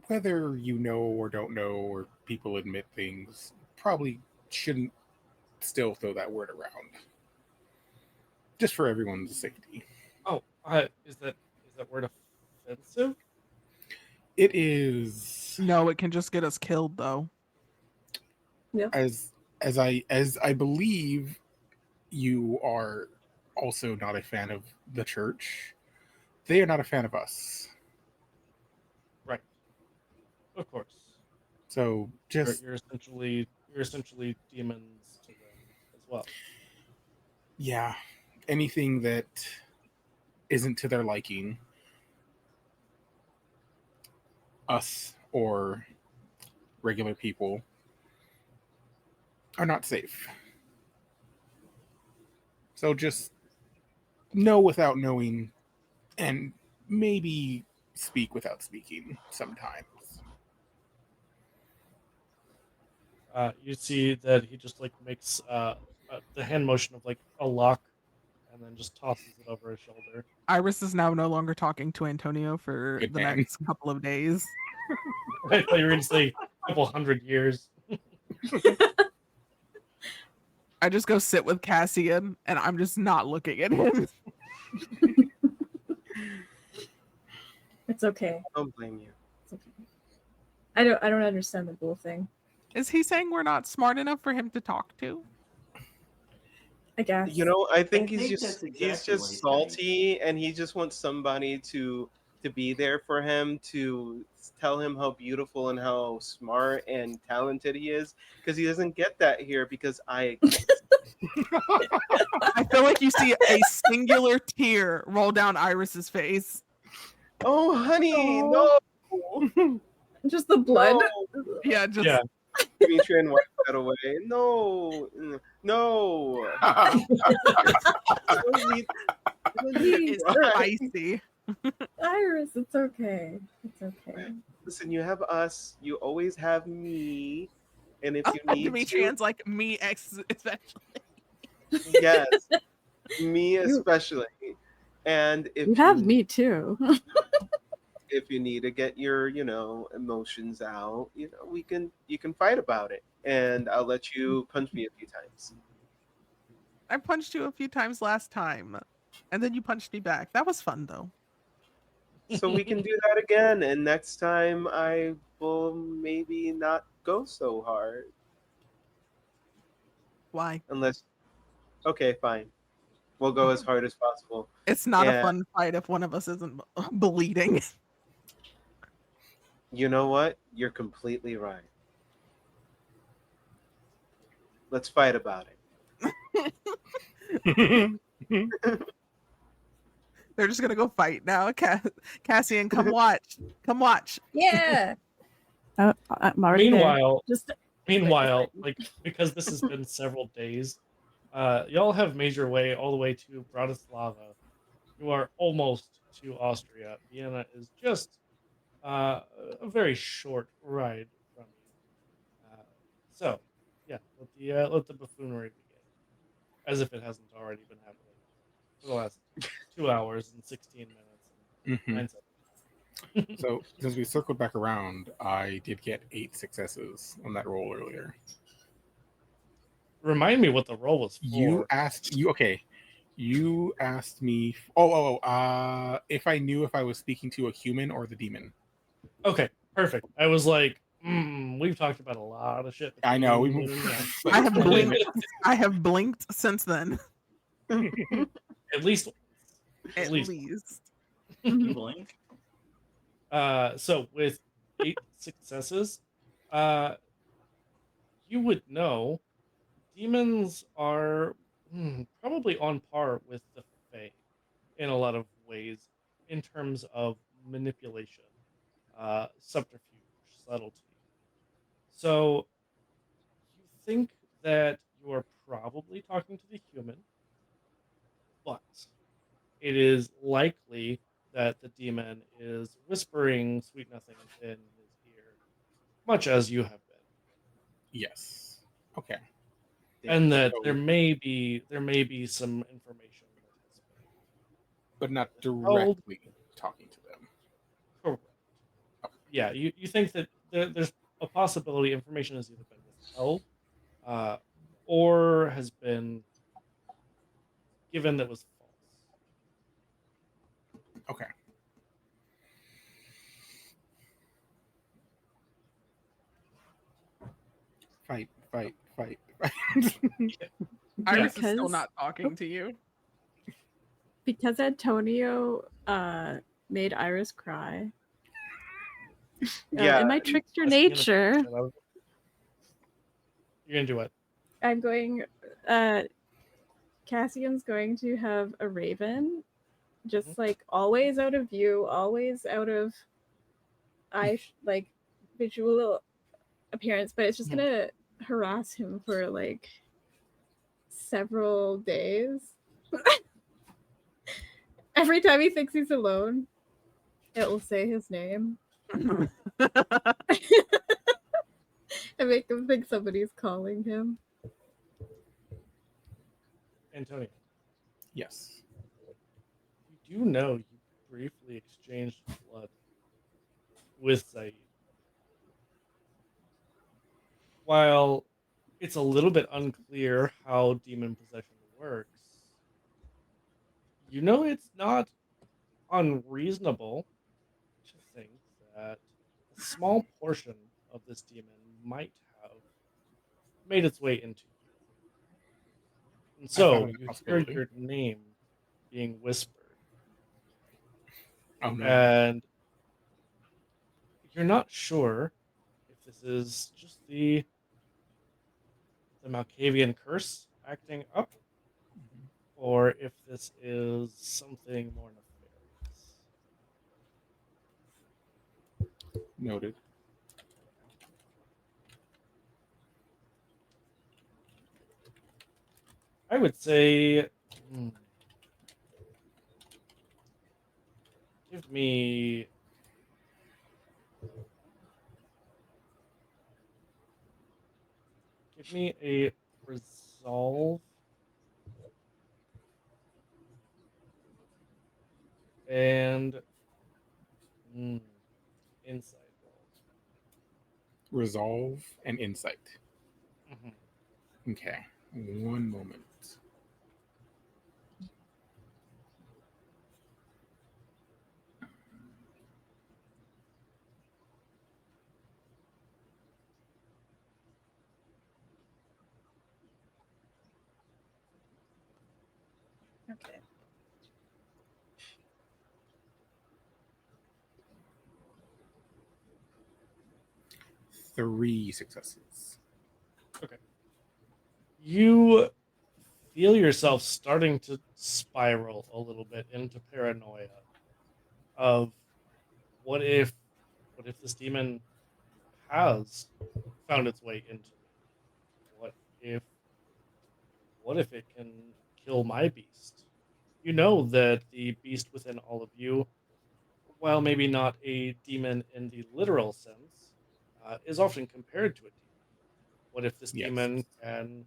Whether you know or don't know, or people admit things, probably shouldn't still throw that word around. Just for everyone's safety. Oh, is that word offensive? It is No, it can just get us killed though. as I believe you are also not a fan of the church. They are not a fan of us. Right. Of course. So just You're essentially demons to them as well. yeah, anything that isn't to their liking, us or regular people, are not safe. So just know without knowing, and maybe speak without speaking sometimes. You see that he just like makes the hand motion of like a lock, and then just tosses it over his shoulder. Iris is now no longer talking to Antonio for Good the man. next couple of days. I thought you were going to say a couple hundred years. I just go sit with Cassian, and I'm just not looking at him. It's okay. I don't blame you. It's okay. I don't understand the bull thing. Is he saying we're not smart enough for him to talk to? I guess. You know, I think I he's think just that's exactly what he's saying. salty, and he just wants somebody to be there for him, to tell him how beautiful and how smart and talented he is, because he doesn't get that here because I exist. I feel like you see a singular tear roll down Iris's face. Oh, honey, Aw. no. Just the blood. No. Yeah, just Yeah. Dimitri and wipe that away. No. No. I don't need it's cry. spicy. Iris, it's okay. It's okay. Listen, you have us. You always have me. And if you need Dimitrian's like me especially. yes, me especially. And if You have me too. if you need to get your emotions out, you can fight about it, and I'll let you punch me a few times. I punched you a few times last time, and then you punched me back. That was fun though. So we can do that again, and next time I will maybe not go so hard, Why? unless okay, fine, we'll go as hard as possible. It's not a Yeah. fun fight if one of us isn't bleeding. You know what? You're completely right. Let's fight about it. They're just gonna go fight now. Cassian, come watch. Come watch. Yeah. Oh, I'm already there. Meanwhile, like because this has been several days, y'all have made your way all the way to Bratislava. You are almost to Austria. Vienna is just a very short ride from you. So, yeah, let the buffoonery begin, as if it hasn't already been happening for the last 2 hours and 16 minutes and 9 seconds. So since we circled back around, I did get 8 successes on that roll earlier. Remind me what the roll was for. You asked me. If I knew if I was speaking to a human or the demon. Okay, perfect. I was like, we've talked about a lot of shit. I know. I have blinked. I have blinked since then. At least. At least. You blink. So with 8 successes, you would know demons are probably on par with the Fae in a lot of ways in terms of manipulation, subterfuge, subtlety. So you think that you are probably talking to the human, but it is likely that the demon is whispering sweet nothings in his ear, much as you have been. Yes. Okay. And that So- there may be some information that has been but not withheld. directly talking to them. Correct. Yeah, you think that there's a possibility information has either been withheld or has been given that was false. Okay. Fight. Iris is still Because- not talking to you. Because Antonio made Iris cry. Yeah, In my trickster That's gonna- nature, You're gonna do what? I'm going. Cassian's going to have a raven, just like always out of view, always out of like visual appearance, but it's just gonna harass him for like several days. Every time he thinks he's alone, it will say his name and make him think somebody's calling him. Antonio, Yes. you do know you briefly exchanged blood with Zaid. While it's a little bit unclear how demon possession works, you know it's not unreasonable to think that a small portion of this demon might have made its way into you. And I found so it a you hear possibility. your name being whispered, Oh no. and you're not sure if this is just the Malkavian curse acting up, or if this is something more nefarious. Noted. I would say, give me a resolve and insight roll. Resolve and insight. Mhm. Okay. One moment. Okay. 3 successes. Okay. You feel yourself starting to spiral a little bit into paranoia of what if this demon has found its way into me? What if it can kill my beast? You know that the beast within all of you, while maybe not a demon in the literal sense, is often compared to a demon. What if this Yes. demon can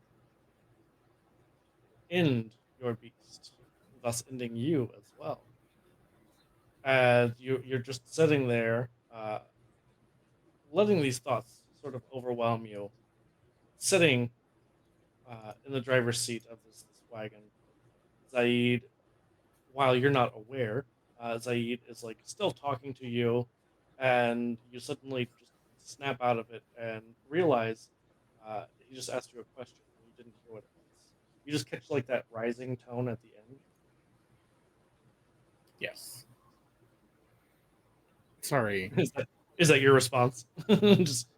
end your beast, thus ending you as well? And you're just sitting there, letting these thoughts sort of overwhelm you, sitting in the driver's seat of this wagon. Zaid, while you're not aware, Zaid is like still talking to you, and you suddenly just snap out of it and realize he just asked you a question and you didn't hear what it was. You just catch like that rising tone at the end. Yes. Sorry. Is that your response? Just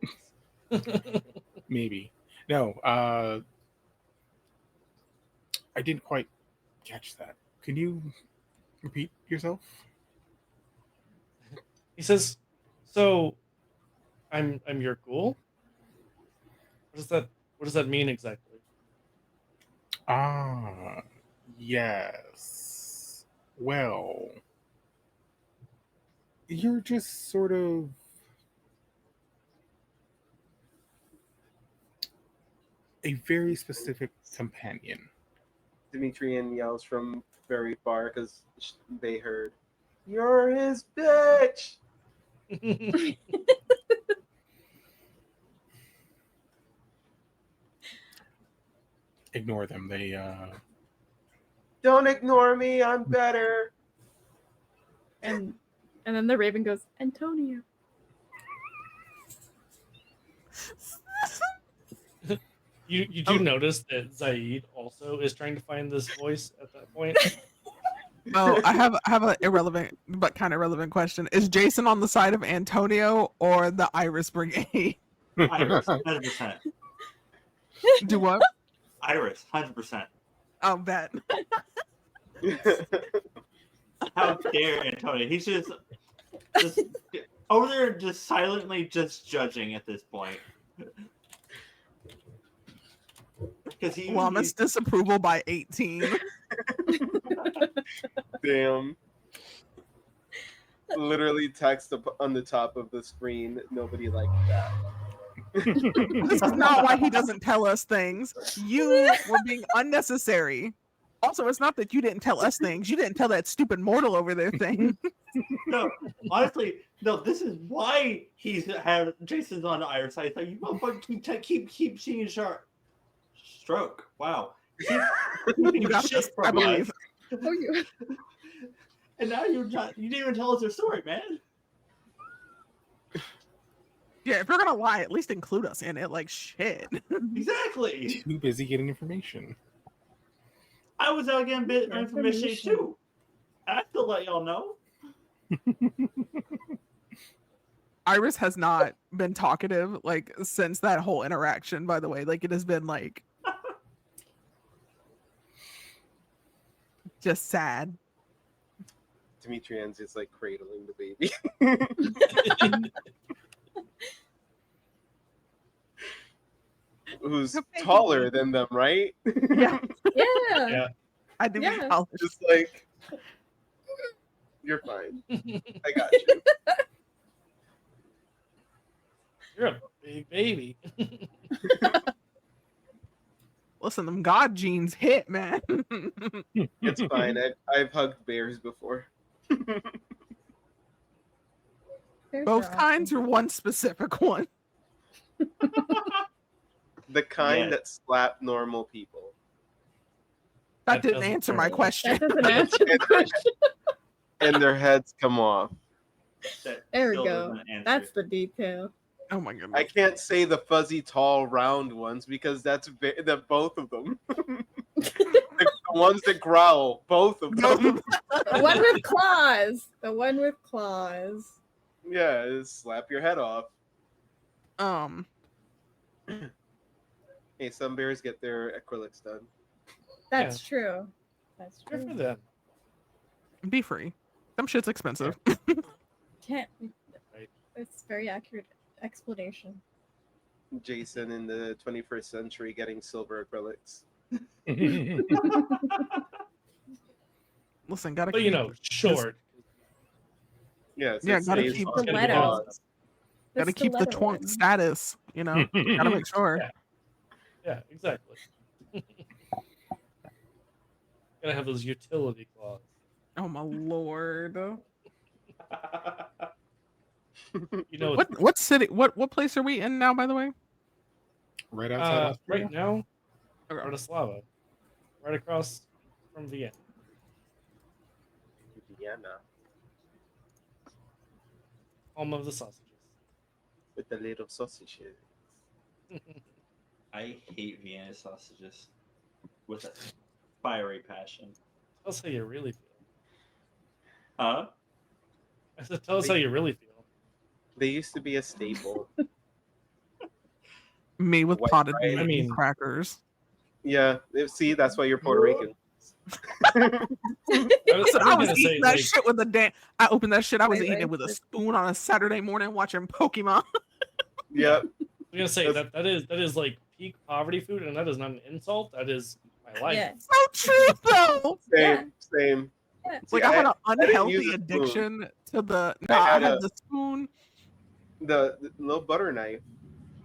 Maybe. No, I didn't quite catch that. Can you repeat yourself? he says, "So, I'm your ghoul. What does that mean exactly?" Ah, yes. Well, you're just sort of a very specific companion. Demetrian yells from very far because they heard, "You're his bitch!" Ignore them. They Don't ignore me, I'm better. And then the raven goes, Antonio. You do notice that Zaid also is trying to find this voice at that point. Oh, I have an irrelevant but kind of relevant question. Is Jason on the side of Antonio or the Iris Brigade? Iris, 100%. Do what? Iris, 100%. I'll bet. How dare Antonio? He's just over there, just silently just judging at this point. Because Llama's disapproval by 18. Damn. Literally text on the top of the screen. Nobody liked that. This is not why he doesn't tell us things. You were being unnecessary. Also, it's not that you didn't tell us things. You didn't tell that stupid mortal over there thing. No, honestly, no. This is why Jason's on the Iris side. It's like, you motherfucker keep seeing sharp stroke. Wow. You got Shit this, from I believe. us. Oh, you. And now you didn't even tell us your story, man. Yeah, if you're gonna lie, at least include us in it. Like shit. Exactly. Too busy getting information. I was out getting bit information too. I still let y'all know. Iris has not been talkative like since that whole interaction, by the way. Like it has been like just sad. Demetrian's just like cradling the baby. Who's taller than them, right? Yeah. Yeah. I do Yeah. college. Just like, you're fine. I got you. You're a big baby. Listen, them God genes hit, man. It's fine. I've hugged bears before. Bears Both are kinds or one specific one? The kind Yeah. that slap normal people. That didn't doesn't answer my count. question. That doesn't answer the question. And their heads come off. That There we still go. doesn't answer. That's the detail. Oh my goodness. I can't say the fuzzy, tall, round ones because that's both of them. The ones that growl, both of them. The one with claws. The one with claws. Yeah, just slap your head off. Hey, some bears get their acrylics done. That's true. That's Good for true. them. Be free. Them shit's expensive. Can't. Right. It's very accurate explanation. Jason in the 21st century getting silver acrylics. Listen, gotta But keep, short. Yes, Yeah, it gotta stays keep on the the letter. claws. gotta keep the stiletto twunk one. status, you know. Gotta make sure. Yeah. Yeah, exactly. Gotta have those utility claws. Oh my lord. You know, What city what place are we in now, by the way? Right outside Austria. right now, Bratislava, right across from Vienna. Vienna Home of the sausages. with the little sausages. I hate Vienna sausages with a fiery passion. Tell us how you really feel. Huh? I said, tell us how you really feel. They used to be a staple. Me with White potted rice. meat I mean- and crackers. Yeah, see, that's why you're Puerto Rican. Listen, I was eating that shit with I opened that shit. I was White eating it rice with a with- spoon on a Saturday morning watching Pokemon. Yep. I'm gonna say that is like peak poverty food, and that is not an insult. That is my life. Yeah. So true though. Same, same. Yeah. Like See, I had an I didn't use unhealthy a spoon. addiction to the. I I had had a- the spoon. The little butter knife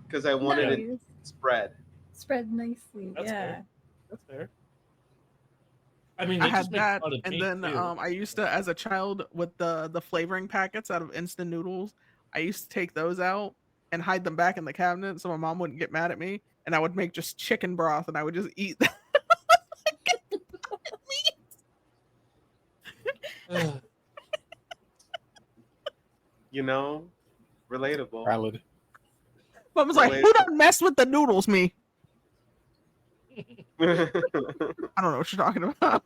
because I wanted it Nice. spread. Spread nicely. That's yeah. fair. That's fair. I mean, I they just had make that, potted and meat, then too. I used to, as a child, with the flavoring packets out of instant noodles, I used to take those out and hide them back in the cabinet so my mom wouldn't get mad at me, and I would make just chicken broth and I would just eat that. Ugh. You know, relatable. Valid. Mom was like, "Who don't mess with the noodles, me?" I don't know what you're talking about.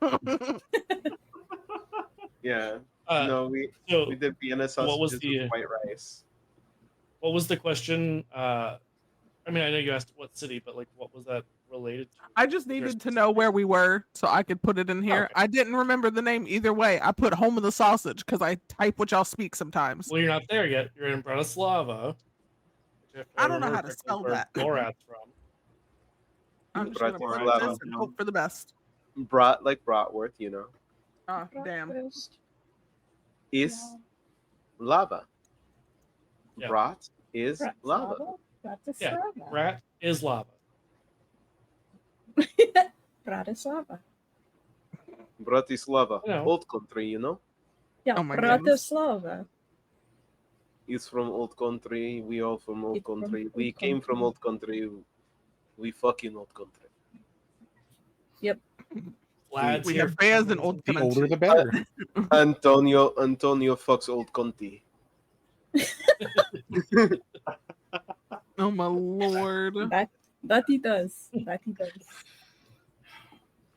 Yeah. Uh, No, we so did Vienna what was sausages with the white rice. what was the question? I mean, I know you asked what city, but like, what was that related to? I just Was there a needed to specific know where reason? we were so I could put it in here. Okay. I didn't remember the name either way. I put home of the sausage because I type what y'all speak sometimes. Well, you're not there yet. You're in Bratislava, which, if I I don't know remember how to correctly, spell where that. Borat's from. I'm just gonna put Bratislava. this and hope for the best. Brat like bratwurst, you know, Oh, damn. is lava. Yeah. Brat is lava. Yeah, Bratislava. Brat is lava. Bratislava. Bratislava, You know. old country, you know. Yeah, Oh my goodness. Bratislava. He's from old country. We all from old It's from country. old We came from country. old country. We fucking old country. Yep. Vlad's We here have for bears some and old reason. The country. older, the better. Antonio fucks old country. Oh my lord. That he does. That he does.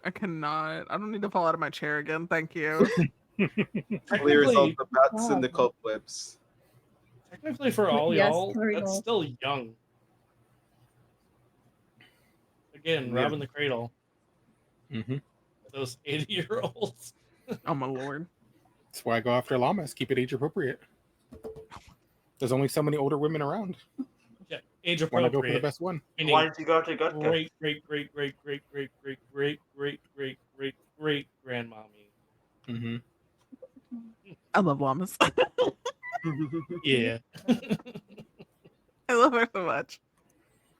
I cannot. I don't need to fall out of my chair again. Thank you. Clears all Technically, the bats and the cobwebs. technically for all Yes, y'all, very that's well. still young. Again, Yeah. robbing the cradle. Mm-hmm. Those 80-year-olds. Oh my lord. That's why I go after llamas. Keep it age appropriate. There's only so many older women around. Yeah, age Why not go for the appropriate. best one? Meaning Why did you go to Gutka? great, great, great, great, great, great, great, great, great, great, great, great grandmommy. Mm-hmm. I love llamas. Yeah. I love her so much.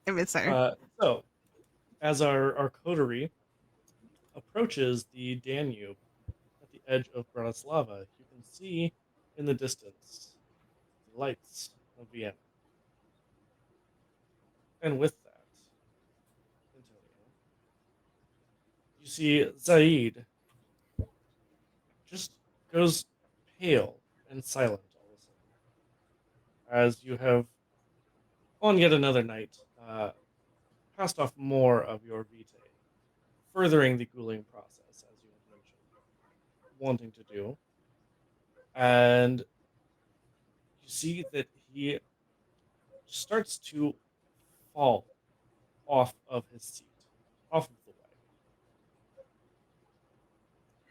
I miss her. So, as our coterie approaches the Danube at the edge of Bratislava, you can see in the distance the lights of Vienna. And with that, Antonio, you see Zaid just goes pale and silent all of a sudden, as you have, on yet another night, passed off more of your vitae, furthering the ghouling process, as you have mentioned, wanting to do. And you see that he starts to fall off of his seat, off of the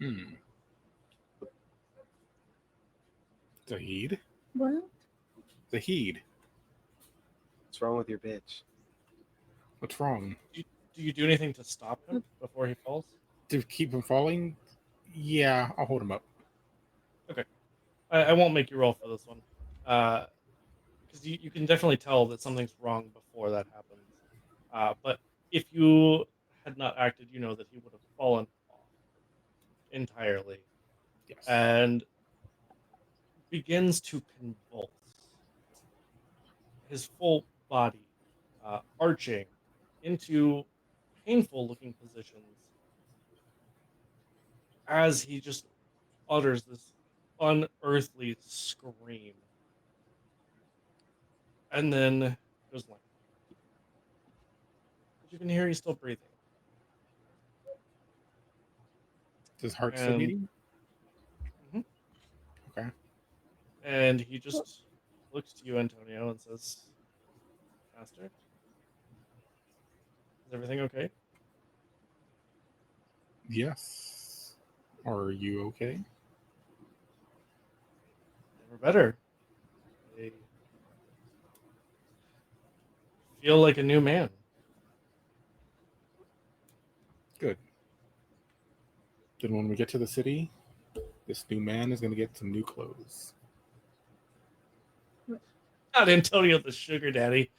wagon. Hmm. Zahid? What? Zahid. What's wrong with your bitch? What's wrong? Do you do anything to stop him before he falls? To keep him falling? Yeah, I'll hold him up. Okay. I won't make you roll for this one. Because you can definitely tell that something's wrong before that happens. But if you had not acted, you know that he would have fallen off entirely Yes. and begins to convulse. His full body arching into painful looking positions as he just utters this unearthly scream and then goes limp. But you can hear he's still breathing. Is his heart still And- beating? Mhm. Okay. And he just looks to you, Antonio, and says, Master, is everything okay? Yes. Are you okay? Never better. I feel like a new man. Good. Then when we get to the city, this new man is going to get some new clothes. Not Antonio the sugar daddy.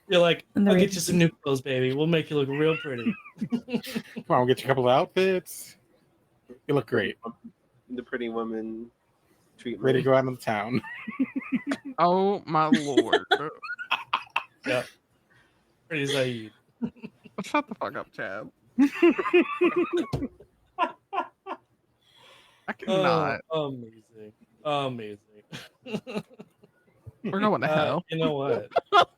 You're like, And the I'll get raven- you some new clothes, baby. We'll make you look real pretty. Come on, we'll get you a couple of outfits. You look great. The pretty woman treatment. Ready to go out into town. Oh my lord. Yeah. Pretty Zaid. Shut the fuck up, Chad. I cannot. Oh, amazing. Amazing. We're going to hell. You know what?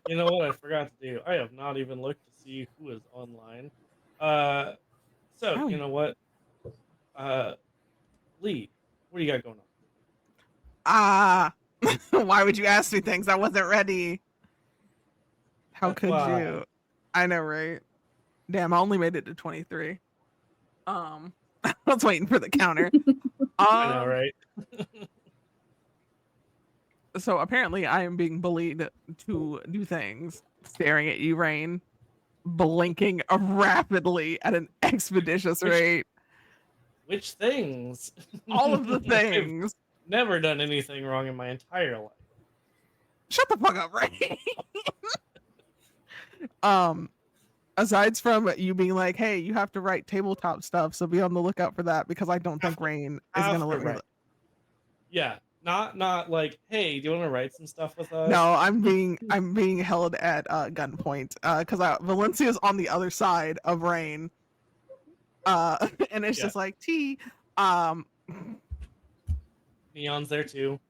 You know what I forgot to do? I have not even looked to see who is online. So Oh. you know what? Lee, what do you got going on? Why would you ask me things? I wasn't ready. How That's could why. you? I know, right? Damn, I only made it to 23. I was waiting for the counter. I know, right? So apparently I am being bullied to do things. Staring at you, Rain. Blinking rapidly at an expeditious rate. Which things? All of the I've things. never done anything wrong in my entire life. Shut the fuck up, Rain. Aside from you being like, hey, you have to write tabletop stuff, so be on the lookout for that, because I don't think Rain is gonna let me. Yeah, not like, hey, do you want to write some stuff with us? No, I'm being held at gunpoint because Valencia's on the other side of Rain, and it's just like Neon's there too.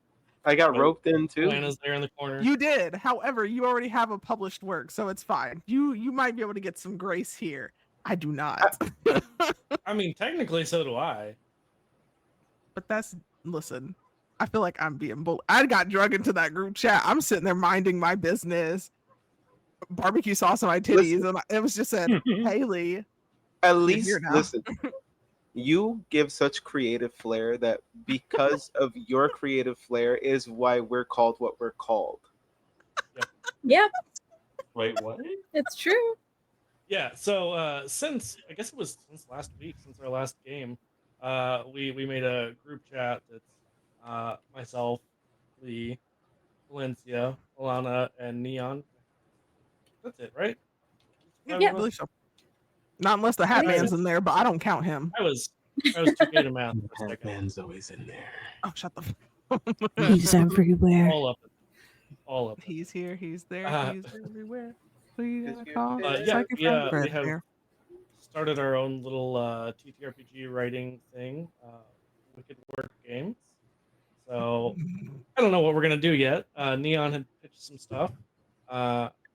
I got roped in too. Lana's there in the corner. You did. However, you already have a published work, so it's fine. You might be able to get some grace here. I do not. I mean, technically, so do I. But listen, I feel like I'm being bullied. I got drug into that group chat. I'm sitting there minding my business. Barbecue sauce on my titties, and it was just said, Haley. At least, listen, you give such creative flair that because of your creative flair is why we're called what we're called. Yep. Wait, what? It's true. Yeah, so since I guess it was since last week, since our last game, we made a group chat that's myself, Lee, Valencia, Alana, and Neon. That's it, right? Yeah, I believe so. Not unless the Hat Man's in there, but I don't count him. I was too good to math for a second. Man's always in there. Oh, shut the He's everywhere. All up. He's here, he's there, he's everywhere. We we have have started our own little TTRPG writing thing, Wicked Work Games. So I don't know what we're gonna do yet. Neon had pitched some stuff.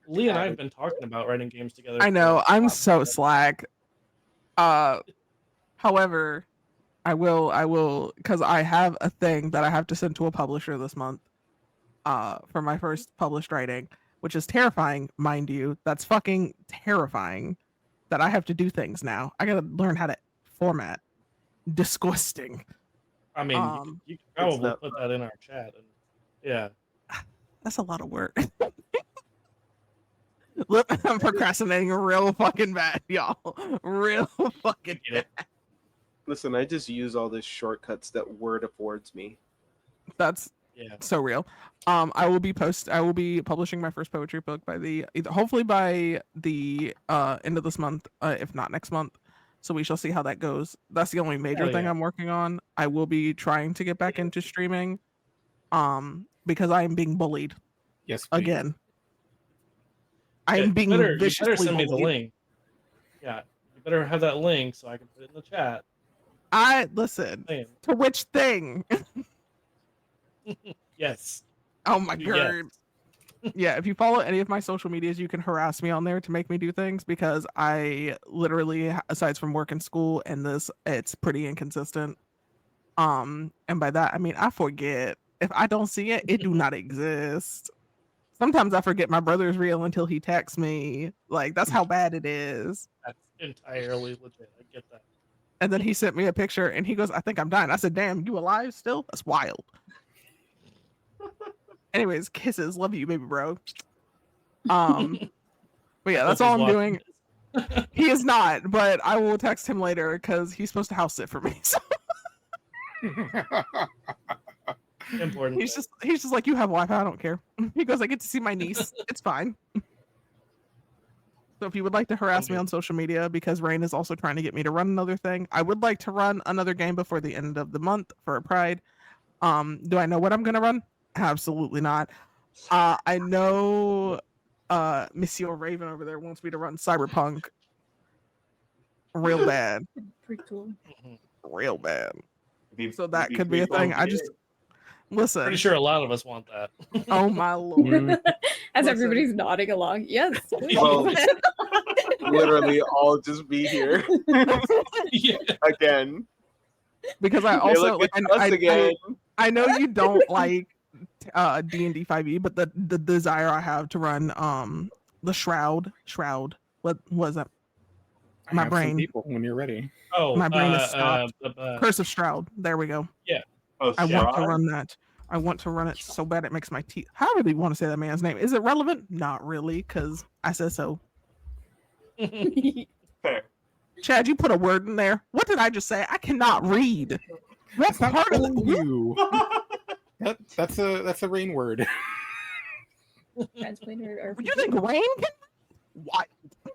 Lee and I have been talking about writing games together. I know, I'm so slack. However, I will, because I have a thing that I have to send to a publisher this month for my first published writing, which is terrifying, mind you. That's fucking terrifying that I have to do things now. I gotta learn how to format. Disgusting. I mean, you could probably put that in our chat. And, yeah. That's a lot of work. Look, I'm procrastinating real fucking bad, y'all. Real fucking bad. Listen, I just use all the shortcuts that Word affords me. That's so real. I will be publishing my first poetry book hopefully by the end of this month, if not next month. So we shall see how that goes. That's the only major thing I'm working on. I will be trying to get back into streaming, because I am being bullied. Yes, please. Again. I am being viciously you better send me bullied. the link. Yeah, you better have that link so I can put it in the chat. Listen. To which thing? Yes. Oh my god. Yeah, if you follow any of my social medias, you can harass me on there to make me do things, because I literally, aside from work and school and this, it's pretty inconsistent. And by that I mean I forget. If I don't see it, it do not exist. Sometimes I forget my brother's real until he texts me. Like, that's how bad it is. That's entirely legit. I get that. And then he sent me a picture and he goes, I think I'm dying. I said, damn, you alive still? That's wild. Anyways, kisses. Love you, baby bro. But yeah, that's all I'm doing. He is not, but I will text him later because he's supposed to house sit for me. So. Important. He's just like, you have Wi-Fi, I don't care. He goes, I get to see my niece. It's fine. So if you would like to harass me on social media, because Rain is also trying to get me to run another thing, I would like to run another game before the end of the month for a Pride. Do I know what I'm gonna run? Absolutely not. I know Monsieur Raven over there wants me to run Cyberpunk real bad. Pretty cool. Real bad. So that could be a thing. Listen. Pretty sure a lot of us want that. Oh my lord. As Listen. everybody's nodding along. Yes. please. Well, literally, I'll just be here Yeah. again. Because I Hey, also look, like, it's us again. I know you don't like D&D 5e, but the desire I have to run the shroud. What was that? I My have some brain. people when you're ready. Oh, My brain is stopped. uh, Curse of Shroud. There we go. Oh, I want to Strahd? run that. I want to run it so bad it makes my teeth. How do you want to say that man's name? Is it relevant? Not really, because I said so. Fair. Chad, you put a word in there. What did I just say? I cannot read. What That's not part of for the you. That's a rain word. Translator or You think rain can? What? I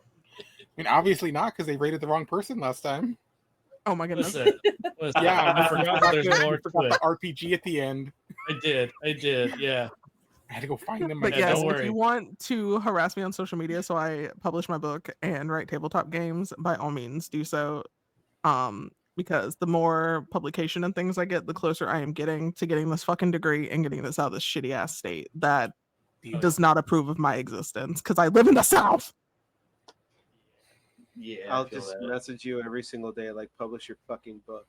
mean, obviously not, because they rated the wrong person last time. Oh my goodness. listen, Yeah, I forgot that there's more to the it. RPG at the end. I did, yeah. I had to go find them. But Yeah, yes, don't if worry. you want to harass me on social media so I publish my book and write tabletop games, by all means do so. Because the more publication and things I get, the closer I am getting to getting this fucking degree and getting this out of this shitty ass state that does not approve of my existence because I live in the South. Yeah, I'll just message you every single day, like, publish your fucking book.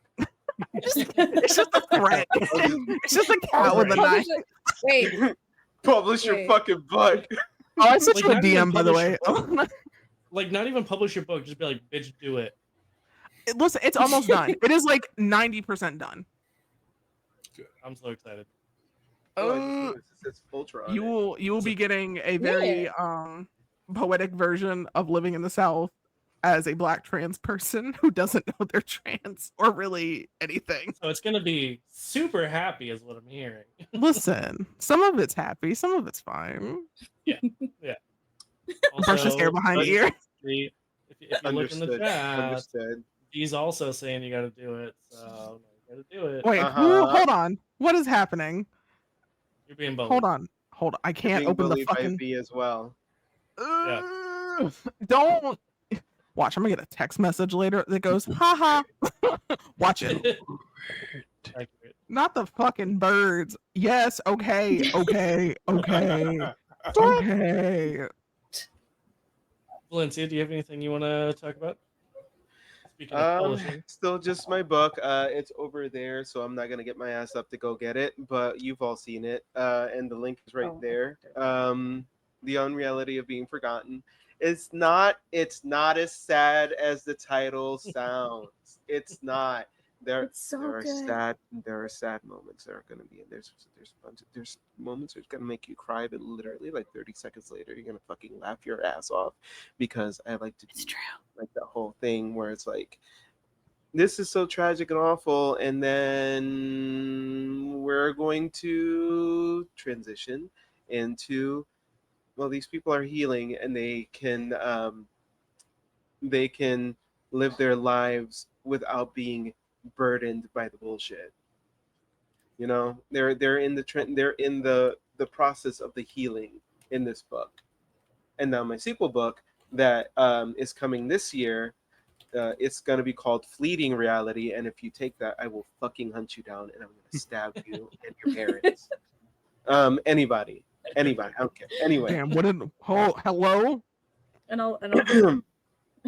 It's just a threat. It's just a cat with a knife. Wait, Publish your Wait. fucking book. Oh, I sent Like, you a not even DM, by the publish way. your Like, not even publish your book. Just be like, bitch, do it. Listen, it's almost done. It is like 90% done. I'm so excited. Oh, it says Ultra on You it. will be getting a very poetic version of living in the South as a Black trans person who doesn't know they're trans or really anything. So it's gonna be super happy, is what I'm hearing. Listen, some of it's happy, some of it's fine. Yeah. Brush his hair behind the ear. If you look in the chat, Understood. he's also saying you got to do it. So you got to do it. Wait, hold on. What is happening? You're being bullied. Hold on. I can't Being open the bullied by fucking. V as well. Don't. Watch, I'm gonna get a text message later that goes, haha. Watch it. Accurate. Not the fucking birds. Yes, okay. Okay. Valencia, do you have anything you want to talk about? Speaking of publishing. Still just my book. It's over there, so I'm not gonna get my ass up to go get it. But you've all seen it, and the link is right there. The Unreality of Being Forgotten. It's not as sad as the title sounds. It's not. There are sad moments that are gonna be, and there's moments that's gonna make you cry, but literally like 30 seconds later you're gonna fucking laugh your ass off, because I like to do like that whole thing where it's like, this is so tragic and awful, and then we're going to transition into, well, these people are healing and they can live their lives without being burdened by the bullshit. You know, they're in the process of the healing in this book. And now my sequel book that is coming this year, it's going to be called Fleeting Reality, and if you take that, I will fucking hunt you down and I'm going to stab you and your parents. Anybody, I don't care. Anyway. Damn, what in hello? And I'll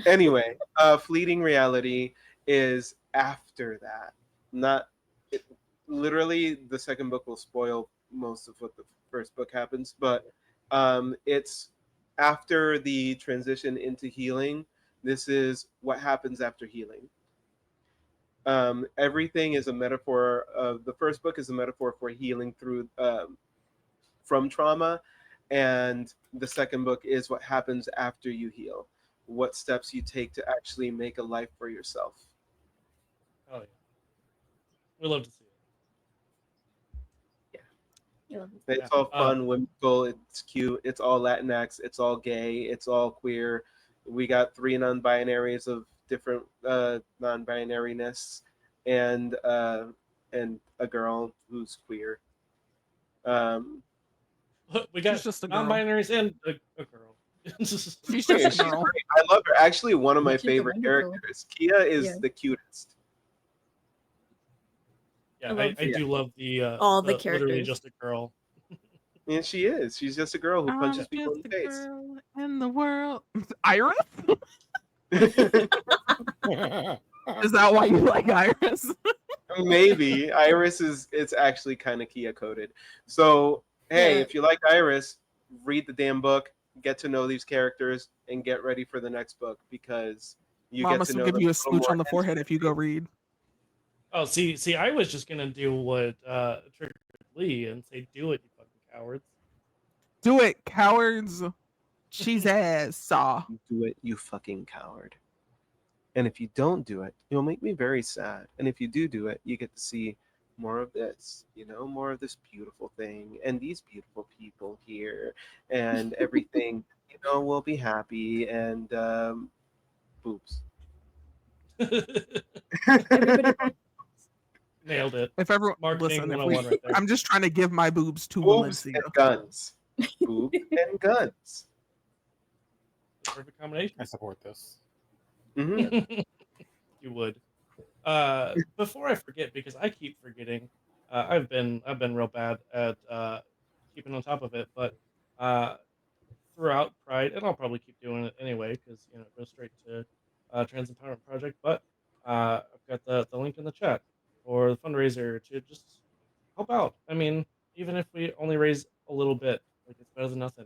Anyway, Fleeting Reality is after that. Literally, the second book will spoil most of what the first book happens, but it's after the transition into healing. This is what happens after healing. Everything is a metaphor. The first book is a metaphor for healing through from trauma, and the second book is what happens after you heal. What steps you take to actually make a life for yourself. Oh yeah, we love to see it. It's all fun, whimsical, it's cute, it's all Latinx, it's all gay, it's all queer. We got 3 non-binaries of different non-binariness, and a girl who's queer. We got just a girl. non-binaries and a girl. She's She's just a girl. great. I love her. Actually, one of my She's a favorite wonderful. characters. Kia is Yeah. the cutest. Yeah, love I do love the all the literally characters. just a girl. And she is. She's just a girl who I'm punches just people in a the face. girl in the world. Iris? Is that why you like Iris? Maybe Iris is. It's actually kind of Kia coded. So hey, Yeah. if you like Iris, read the damn book, get to know these characters, and get ready for the next book because you Mama get to will know give them you a little smooch more on the forehead if you go read. Oh, see, I was just gonna do what triggered Lee and say, "Do it, you fucking cowards." Do it, cowards. Cheese ass saw. Do it, you fucking coward. And if you don't do it, you'll make me very sad. And if you do it, you get to see more of this, more of this beautiful thing and these beautiful people here and everything, we'll be happy and boobs. Everybody Nailed it. If everyone Marketing listen, if 101 right there. I'm just trying to give my boobs to Boobs Valencia. and guns. Boobs and guns. Perfect combination. I support this. Mhm. You would. Before I forget, because I keep forgetting, I've been real bad at keeping on top of it, but throughout Pride, and I'll probably keep doing it anyway because it goes straight to Trans Empowerment Project. But I've got the link in the chat for the fundraiser to just help out. I mean, even if we only raise a little bit, like it's better than nothing.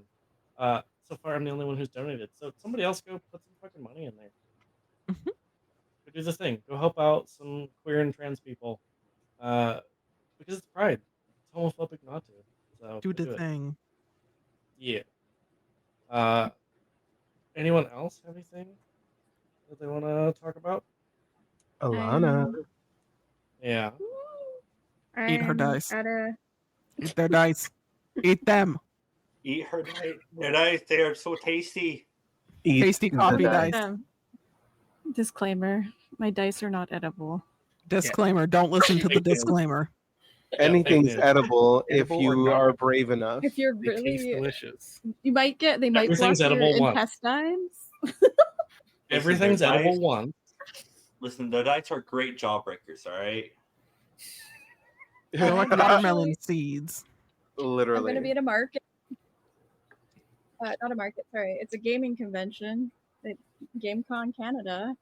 So far, I'm the only one who's donated. So somebody else go put some fucking money in there. Go do the thing. Go help out some queer and trans people. Because it's Pride. It's homophobic not to. So Do go the it. thing. Yeah. Anyone else have anything that they want to talk about? Alana. Yeah. Eat her I'm dice. at a Eat their dice. Eat them. Eat her dice. Their dice, they are so tasty. Eat Tasty the coffee dice. dice. Disclaimer: my dice are not edible. Disclaimer, don't listen to the Fake news. disclaimer. Anything's fake news. edible if Edible or you not? are brave enough. If you're They taste really, delicious. they might block Everything's your edible once. intestines. Everything's their edible dice- once. Listen, the dice are great jawbreakers, all right? They're like I'm watermelon actually- seeds. Literally. I'm gonna be at a market. Not a market, sorry. It's a gaming convention, the GameCon Canada,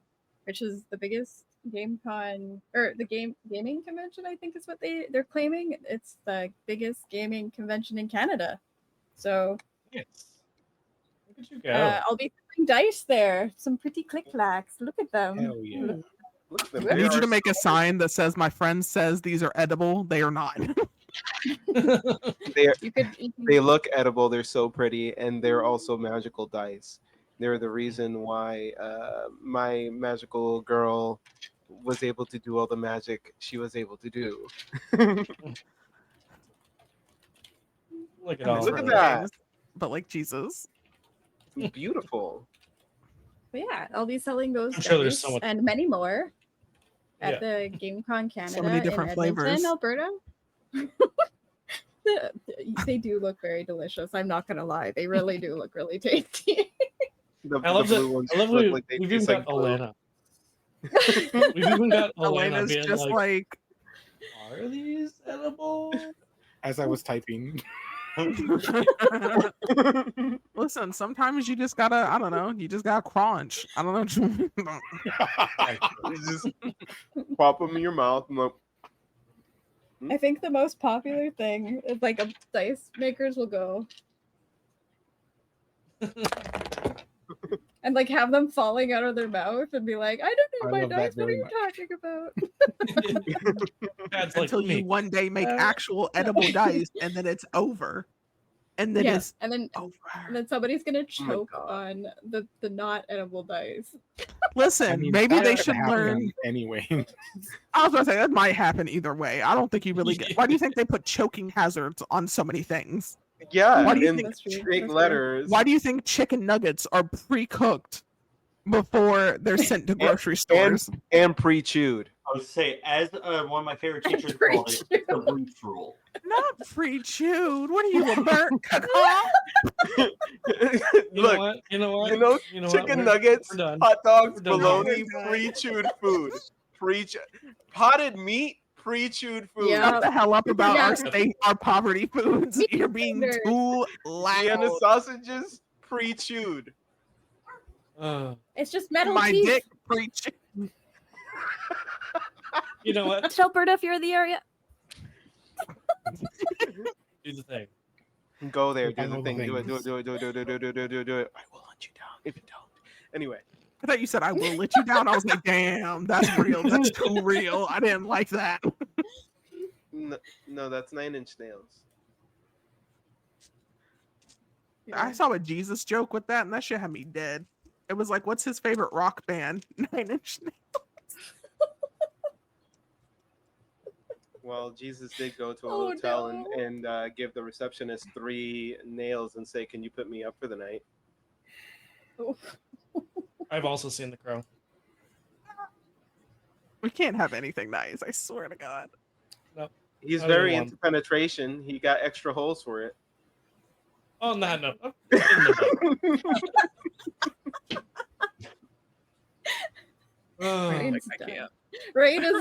which is the biggest GameCon or the gaming convention. I think is what they're claiming. It's the biggest gaming convention in Canada. So Yes. Look at you go. I'll be throwing dice there. Some pretty click clacks. Look at them. Hell yeah. Look at them. I They need you are to make a so- sign that says my friend says these are edible. They are not. You could They look edible. They're so pretty, and they're also magical dice. They're the reason why my magical girl was able to do all the magic she was able to do. Look at And all it's Look at those. that. things, but like Jesus. Beautiful. But yeah, I'll be selling those I'm sure there's dice so much- and many more at Yeah. the GameCon Canada many different in Edmonton, flavors. Alberta. They do look very delicious. I'm not gonna lie; they really do look really tasty. The, I love the that. blue ones I love look we've, like they we've even taste got like blue. Elena. We've even got Elena Elena's being just like are these edible? As I was typing, listen, sometimes you just gotta, I don't know, you just gotta crunch. I don't know. You just pop them in your mouth and like, I think the most popular thing is like dice makers will go and like have them falling out of their mouth and be like, I don't know I my love that dice. What are very you much. talking about? That's like Until you me. one day make actual edible dice, and then it's over. And then Yes, it's and then over. somebody's gonna Oh my choke God. on the not edible dice. Listen, I mean, maybe that they could should happen learn. anyway. I was gonna say that might happen either way. I don't think you really get. Why do you think they put choking hazards on so many things? yeah, Why do you in think That's true, big that's true. letters. Why do you think chicken nuggets are pre-cooked before they're sent to grocery stores? and pre-chewed. I would say, as one of my favorite teachers called it, it's the Bruce rule. Not pre-chewed. What are you, a burnt caca? Look, You know what? chicken We're- nuggets, we're done. hot dogs, We're done. bologna, Oh my God. pre-chewed food. Potted meat, pre-chewed food. Yeah. Shut the hell up about Yeah. our state, our poverty foods. Me You're being neither. too loud. Vienna sausages pre-chewed. It's just metal My teeth. dick preach. You know what? Tell Berta if you're in the area. Do the thing. Go there, I do know the the thing, do it, things. do it, do it, do it, do it, do it, do it, do it, do it, do it. I will hunt you down if you don't. Anyway, I thought you said I will let you down. I was like, damn, that's real. That's too real. I didn't like that. no, that's 9 Inch Nails. I saw a Jesus joke with that, and that shit had me dead. It was like, what's his favorite rock band? 9 Inch Nails. Well, Jesus did go to a Oh, hotel no. and give the receptionist 3 nails and say, "Can you put me up for the night?" I've also seen The Crow. We can't have anything nice. I swear to God. No. He's Other very one. into penetration. He got extra holes for it. Oh, no. In the book. Ryan's I done. can't. Ryan is